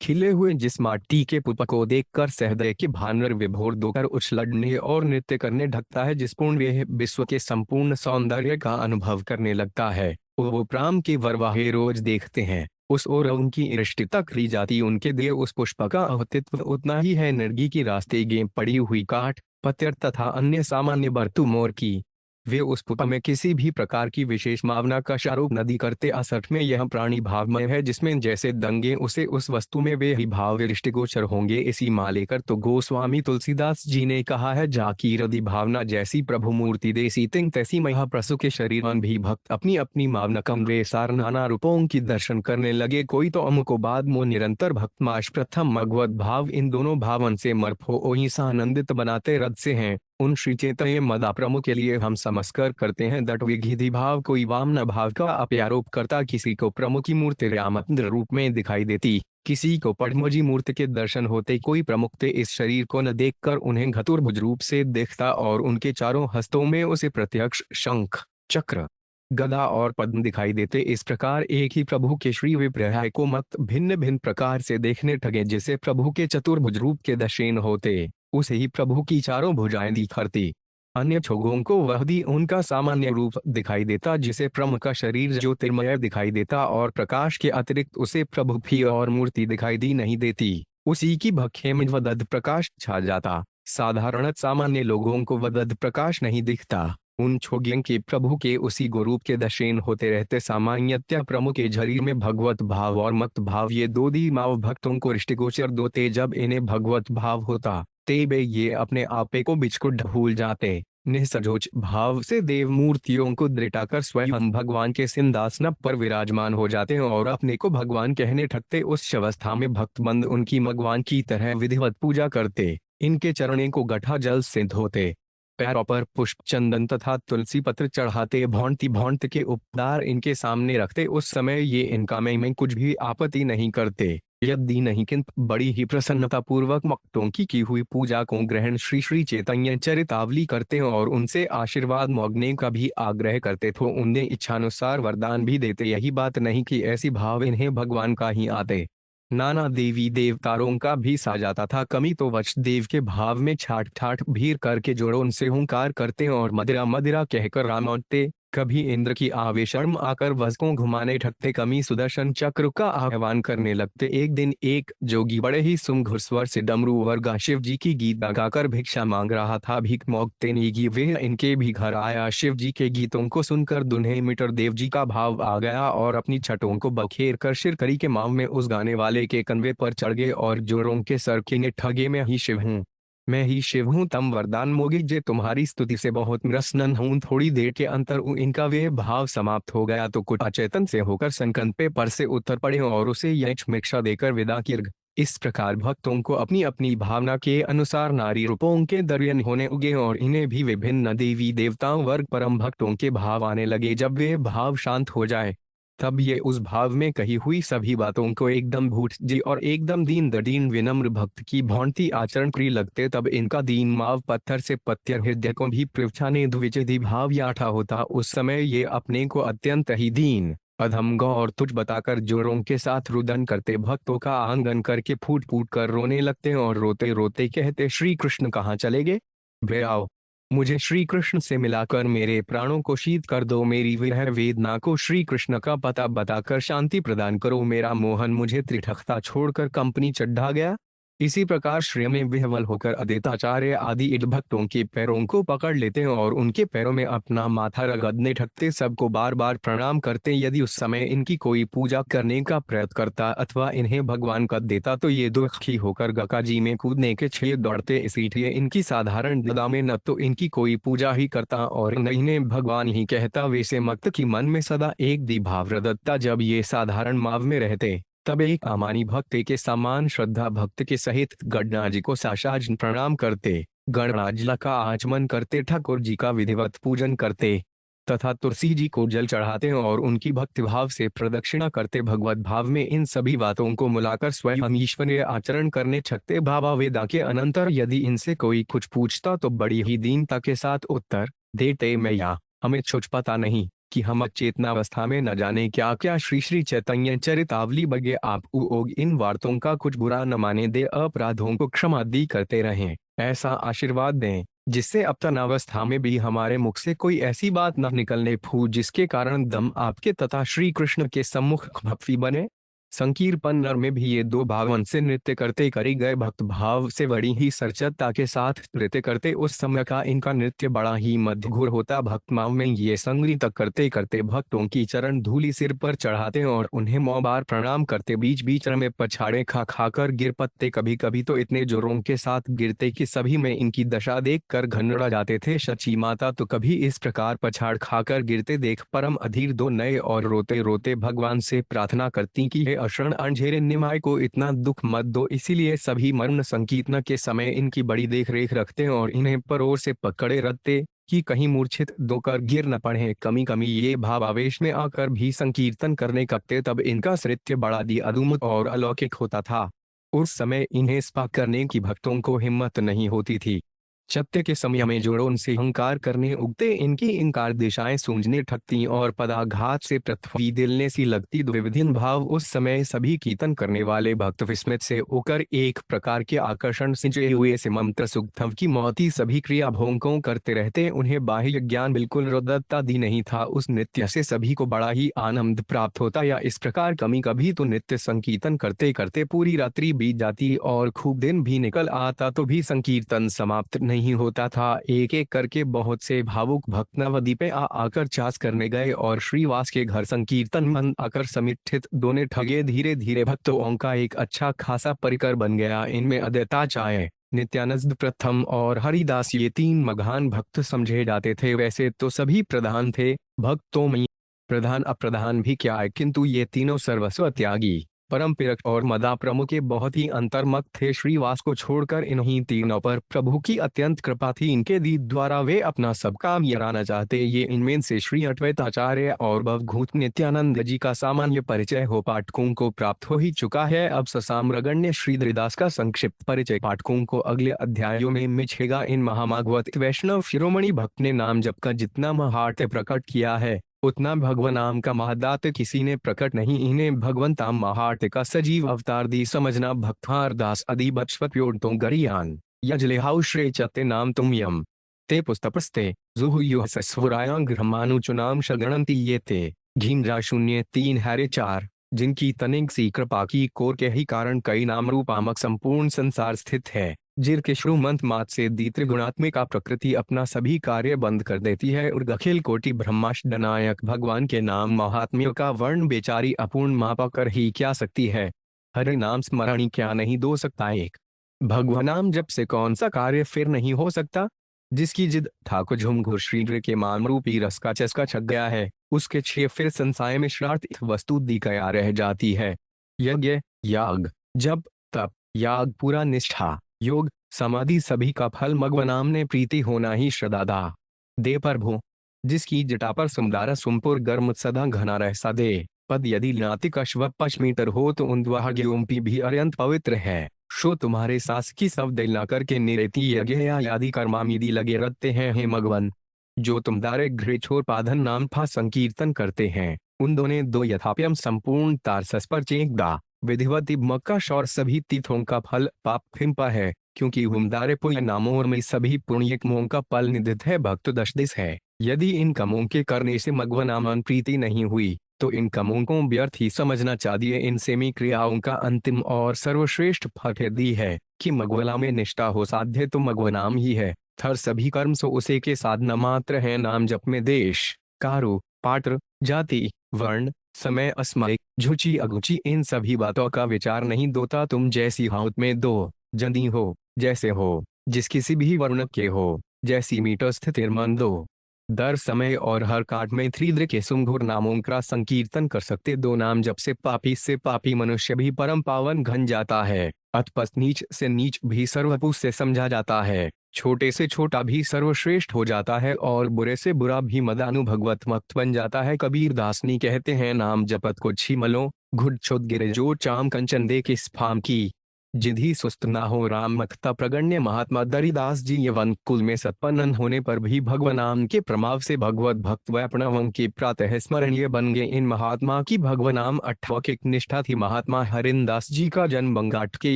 खिले हुए जिस माटी के पुष्प को देखकर सहृदय के भानर विभोर दोकर उछलने और नृत्य करने ढकता है, जिस पूर्ण विश्व के संपूर्ण सौंदर्य का अनुभव करने लगता है, वो प्राम के वरवाहे रोज देखते हैं, उस ओर उनकी दृष्टि तक ली जाती। उनके दिए उस पुष्प का अस्तित्व उतना ही है। निर्गी की रास्ते गें पड़ी हुई काट पत्थर तथा अन्य सामान्य बर्तु मोर की वे उस पुष्प में किसी भी प्रकार की विशेष भावना का आरोप नहीं करते। असठ में यह प्राणी भावमय है, जिसमें जैसे दंगे उसे उस वस्तु में वे ही भाव दृष्टिगोचर होंगे। इसी मालेकर तो गोस्वामी तुलसीदास जी ने कहा है, जाकी हृदय भावना जैसी प्रभु मूर्ति देसी तिंग तैसी महाप्रसु के शरीर भी भक्त अपनी अपनी भावना कम वे सार नाना रूपों की दर्शन करने लगे। कोई तो अमुको बाद मो निरंतर भक्त माश प्रथम भगवत भाव इन दोनों भावन से मर्फो ओही आनंदित बनाते रद से हैं। उन श्री चैतन्य मदाप्रमु के लिए हम समस्कर करते हैं। दट विघिधि भाव कोई वामन भाव का अप्यारोप करता, किसी को प्रमुख की मूर्ति रामचंद्र रूप में दिखाई देती, किसी को पद्मजी मूर्ति के दर्शन होते। कोई प्रमुखते इस शरीर को न देखकर उन्हें घतुर्भुज रूप से देखता और उनके चारों हस्तों में उसे प्रत्यक्ष शंख चक्र गदा और पद्म दिखाई देते। इस प्रकार एक ही प्रभु के श्री विग्रह को मत भिन्न भिन्न प्रकार से देखने ठगे। जिसे प्रभु के चतुर्भुज रूप के दर्शन होते, उसे ही प्रभु की चारों भुजाएं दिखरती। अन्य छोगों को वह भी उनका सामान्य रूप दिखाई देता, जिसे प्रमुख का शरीर ज्योतिर्मय दिखाई देता और प्रकाश के अतिरिक्त उसे प्रभु भी और मूर्ति दिखाई दी नहीं देती। उसी की भक्खे में वदद प्रकाश छा जाता। साधारण सामान्य लोगों को वदद प्रकाश नहीं दिखता। उन छोग्यों के प्रभु के उसी गुरूप के दर्शन होते रहते। सामान्यतः प्रमुख के शरीर में भगवत भाव और मत भाव ये दो धीमाव भक्तों को दृष्टिगोचर दोते। जब इन्हें भगवत भाव होता तेबे ये अपने आपे को बिचकुट भूल जाते। निसजोच भाव से देव मूर्तियों को दृढ़ाकर स्वयं भगवान के सिंहासन पर विराजमान हो जाते हैं और अपने को भगवान कहने ठगते। उस अवस्था में भक्तबंद उनकी भगवान की तरह विधिवत पूजा करते। इनके चरणों को गठा जल से धोते, पैरों पर पुष्प चंदन तथा तुलसी पत्र चढ़ाते, भौंती भौंत के उपचार इनके सामने रखते। उस समय ये इनका में कुछ भी आपत्ति नहीं करते, यदि नहीं किंतु बड़ी ही प्रसन्नता पूर्वक भक्तों की हुई पूजा को ग्रहण श्री श्री चैतन्य चरितावली करते और उनसे आशीर्वाद मांगने का भी आग्रह करते। तो उन्हें इच्छानुसार वरदान भी देते। यही बात नहीं कि ऐसी भाव इन्हें भगवान का ही आते, नाना देवी देवतारों का भी सा जाता था। कमी तो वच देव के भाव में छाट ठाट भीड़ करके जोड़ों उनसे हुंकार करते और मदिरा मदिरा कहकर रामौटते। कभी इंद्र की आवेशर्म आकर वज को घुमाने ठगते, कमी सुदर्शन चक्र का आह्वान करने लगते। एक दिन एक जोगी बड़े ही सुमधुर स्वर से डमरू वर्गा शिव जी की गीत गाकर भिक्षा मांग रहा था। भीख मांगते नेगी वे इनके भी घर आया। शिव जी के गीतों को सुनकर दुन्हे मीटर देव जी का भाव आ गया और अपनी छटों को बखेर कर शिरकरी के माव में उस गाने वाले के कंधे पर चढ़ गए और जोरों के सर के ठगे में ही शिव हूँ, मैं ही शिव हूँ, तम वरदान मोगी जे तुम्हारी स्तुति से बहुत प्रसन्न हूँ। थोड़ी देर के अंतर इनका वे भाव समाप्त हो गया तो कुछ अचेतन से होकर संकल्पे पर से उतर पड़े और उसे यक्ष मिक्षा देकर विदा किया। इस प्रकार भक्तों को अपनी अपनी भावना के अनुसार नारी रूपों के दर्शन होने उगे और इन्हें भी विभिन्न देवी देवताओं वर्ग परम भक्तों के भाव आने लगे। जब वे भाव शांत हो जाए तब ये उस भाव में कही हुई सभी बातों को एकदम भूट जी और एकदम दीन दीन विनम्र भक्त की भांति आचरण कर लगते। तब इनका दीन माव पत्थर से पत्थर हृदय को भी प्रवचाने द्विजधि भाव याठा होता। उस समय ये अपने को अत्यंत ही दीन अधम गौ और तुझ बताकर जोरों के साथ रुदन करते, भक्तों का आंगन करके फूट फूट कर रोने लगते और रोते रोते कहते, श्री कृष्ण कहाँ चले गए? वे आओ, मुझे श्री कृष्ण से मिलाकर मेरे प्राणों को शीत कर दो, मेरी विरह वेदना को श्री कृष्ण का पता बताकर शांति प्रदान करो। मेरा मोहन मुझे त्रिठकता छोड़कर कंपनी चढ़ा गया। इसी प्रकार श्रेय में विह्वल होकर अद्वैताचार्य आदि इड भक्तों के पैरों को पकड़ लेते और उनके पैरों में अपना माथा रगड़ने ठगते, सबको बार बार प्रणाम करते। यदि उस समय इनकी कोई पूजा करने का प्रयत्न करता अथवा इन्हें भगवान कर देता तो ये दुखी होकर गंगा जी में कूदने के लिए दौड़ते। इसीलिए इनकी साधारण दशा में न तो इनकी कोई पूजा ही करता और न इन्हें भगवान ही कहता। वैसे मक्त की मन में सदा एक दी भाव रदत्ता। जब ये साधारण माव में रहते तब एक अमानी भक्त के समान श्रद्धा भक्त के सहित गणना जी को साशाज प्रणाम करते, गणराज का आचमन करते, ठाकुर जी का विधिवत पूजन करते तथा तुलसी जी को जल चढ़ाते और उनकी भक्ति भाव से प्रदक्षिणा करते। भगवत भाव में इन सभी बातों को मिलाकर स्वयं ईश्वरीय आचरण करने छकते। भावा वेदा के अनंतर यदि इनसे कोई कुछ पूछता तो बड़ी ही दीनता के साथ उत्तर देते, मैया हमें कुछ पता नहीं कि हम चेतनावस्था में न जाने क्या क्या श्री श्री चैतन्य चरितावली बगे आप उग इन वार्तों का कुछ बुरा न माने दे, अपराधों को क्षमा दी करते रहें। ऐसा आशीर्वाद दें जिससे अपतनावस्था में भी हमारे मुख से कोई ऐसी बात न निकलने फू जिसके कारण दम आपके तथा श्री कृष्ण के सम्मुख भक्ति बने। संकीर्तन में भी ये दो भावन से नृत्य करते करे गए भक्त भाव से बड़ी ही सरचता के साथ नृत्य करते। उस समय का इनका नृत्य बड़ा ही मधुर होता। भक्तमाव में ये संगीत करते करते भक्तों की चरण धूलि सिर पर चढ़ाते और उन्हें 9 बार प्रणाम करते। बीच बीच में पछाड़े खा खाकर गिर पड़ते। कभी कभी तो इतने जोरों के साथ गिरते कि सभी में इनकी दशा देख कर घनरा जाते थे। सची माता तो कभी इस प्रकार पछाड़ खाकर गिरते देख परम अधीर दो नए और रोते रोते भगवान से प्रार्थना करती कि हे अशरण अंझेरे निमाय को इतना दुख मत दो। इसीलिए सभी मरण संकीर्तन के समय इनकी बड़ी देख रेख रखते और इन्हें परोर से पकड़े रखते कि कहीं मूर्छित दोकर गिर न पड़े। कमी कमी ये भाव आवेश में आकर भी संकीर्तन करने लगते। तब इनका नृत्य बड़ा दी अद्भुत और अलौकिक होता था। उस समय इन्हें स्पा करने की भक्तों को हिम्मत नहीं होती थी। सत्य के समय में जोड़ों से अहंकार करने उगते। इनकी इनकार दिशाएं सूंझने ठगती और पदाघात से पृथ्वी दिलने सी लगती। द्विविधीन भाव उस समय सभी कीर्तन करने वाले भक्त विस्मित से होकर एक प्रकार के आकर्षण सिंचे हुए से मंत्र सुग्धव की मौती सभी क्रिया भोंकों करते रहते। उन्हें बाह्य ज्ञान बिल्कुल रोदत्ता दी नहीं था। उस नृत्य से सभी को बड़ा ही आनंद प्राप्त होता। या इस प्रकार कभी कभी तो नृत्य संकीर्तन करते करते पूरी रात्रि बीत जाती और खूब दिन भी निकल आता तो भी संकीर्तन समाप्त नहीं होता था। एक एक करके बहुत से भावुक भक्त नवद्वीप आकर चास करने गए और श्रीवास के घर संकीर्तन मन आकर समिठित दोने ठगे। धीरे धीरे भक्तों का एक अच्छा खासा परिकर बन गया। इनमें अद्वैताचार्य, नित्यानंद प्रथम और हरिदास ये 3 महान भक्त समझे जाते थे। वैसे तो सभी प्रधान थे भक्तों में, प्रधान अप्रधान भी क्या है, किंतु ये तीनों सर्वस्व त्यागी परम पिरक और मदा प्रमुख के बहुत ही अंतर्मुख थे। श्रीवास को छोड़कर इन्हीं तीनों पर प्रभु की अत्यंत कृपा थी। इनके दीद द्वारा वे अपना सब काम यराना चाहते। ये इनमें से श्री अद्वैताचार्य और भवभूत नित्यानंद जी का सामान्य परिचय हो पाठकों को प्राप्त हो ही चुका है। अब ससाम्रगण्य श्रीधरदास का संक्षिप्त परिचय पाठकों को अगले अध्यायों में मिलेगा। इन महामागवत वैष्णव शिरोमणि भक्त ने नाम जप का जितना महात्म्य प्रकट किया है उतना भगवान नाम का महादात किसी ने प्रकट नहीं। इन्हें भगवंताम महार्थ का सजीव अवतार दी समझना। भक्तार दास अदि बचपत्यों गरियान यजलेहाउ श्रे चते नाम तुम यम ते पुस्तपस्ते जुहुयुह सस्वरायांग ग्रहमानुचुनाम शगणंती ये ते घीमरा 0-3 हैरे 4 जिनकी तनिक सी कृपा की कोर के ही कारण कई नाम रूपामक संपूर्ण संसार स्थित है। जिनके श्रुमंत मात से दी त्रिगुणात्मिका प्रकृति अपना सभी कार्य बंद कर देती है और अखिल कोटि ब्रह्मांडनायक भगवान के नाम महात्म्यों का वर्ण बेचारी अपूर्ण मापा कर ही क्या सकती है। हरि नाम स्मरण क्या नहीं दो सकता। एक भगवान नाम जब से कौन सा कार्य फिर नहीं हो सकता। जिसकी जिद ठाकुर झुमघुर श्रीधर के मान रूपी रस का चस्का छक गया है उसके 6 फिर संसाय में श्रार्थ वस्तु दी गया रह जाती है। यज्ञ, याग, जप, तप, याग, पूरा निष्ठा, योग, समाधि सभी का फल भगवान नाम ने प्रीति होना ही श्रद्धा दे प्रभु। जिसकी जटा पर सुमदारा सुमपुर गर्म सदा घना रह सदे पद यदि नातिक अश्व पश्मीटर हो तो उन्वहग्योम्पी भी अत्यंत पवित्र है। शो तुम्हारे सास की सब दिल न करके निरेती यज्ञ या आदि कर्मामिदि लगे रहते हैं। हे भगवान जो तुम दारे घृ छोर पाधन नाम फा संकीर्तन करते हैं उन दोनों दो यथाप्यम संपूर्ण तारसस पर चेकदा विधिवत मक्का शौर सभी तीर्थों का फल पाप फिम्पा है। क्योंकि हुमदारे पुण्य नामों में सभी पुण्य कमों का फल निधित है। भक्त दशदिश है। यदि इन कमों के करने से भगवान नाम प्रीति नहीं हुई तो इन कमों को व्यर्थ ही समझना चाहिए। इनसे में क्रियाओं का अंतिम और सर्वश्रेष्ठ फल दी है कि मगवला में निष्ठा हो साध्य तो भगवान नाम ही है। थर सभी कर्म सो उसे के साधना मात्र है। नाम जप में देश, कारो, पात्र, जाति, वर्ण, समय, अस्मय, झुची अगुची इन सभी बातों का विचार नहीं दोता। तुम जैसी हाउत में दो जंदी हो जैसे हो जिस किसी भी वर्ण के हो जैसी मीटर स्थित मन दो दर समय और हर काट में त्रिद्र के सुमधुर नामों का संकीर्तन कर सकते। 2 नाम जब से पापी मनुष्य भी परम पावन घन जाता है। अतपस्त नीच से नीच भी सर्वपु से समझा जाता है। छोटे से छोटा भी सर्वश्रेष्ठ हो जाता है और बुरे से बुरा भी मदानुभगवत मक्त बन जाता है। कबीर दासनी कहते हैं नाम जपत को छिमलो घुट छुद गिरे जो चाम कंचन दे के स्फाम की जिधि सुस्त ना हो राम मखता प्रगण्य महात्मा दरिदास जी यवन कुल में सत्पन्न होने पर भी भगवान नाम के प्रभाव से भगवत भक्त व अपनावं के प्रातः स्मरणीय बन गए। इन महात्मा की भगवान नाम अठवकिक निष्ठा थी। महात्मा हरिदास जी का जन्म बंगाट के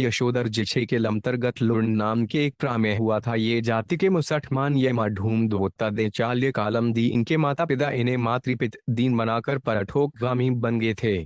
यशोधर जिछे के अंतर्गत लुण नाम के एक प्रा में हुआ था। ये जाति के मुसलमान ये माढूम दोता दे चाल्य कालम दी। इनके माता पिता इन्हें मातृपित दीन बनाकर परठोक गामी बन गए थे।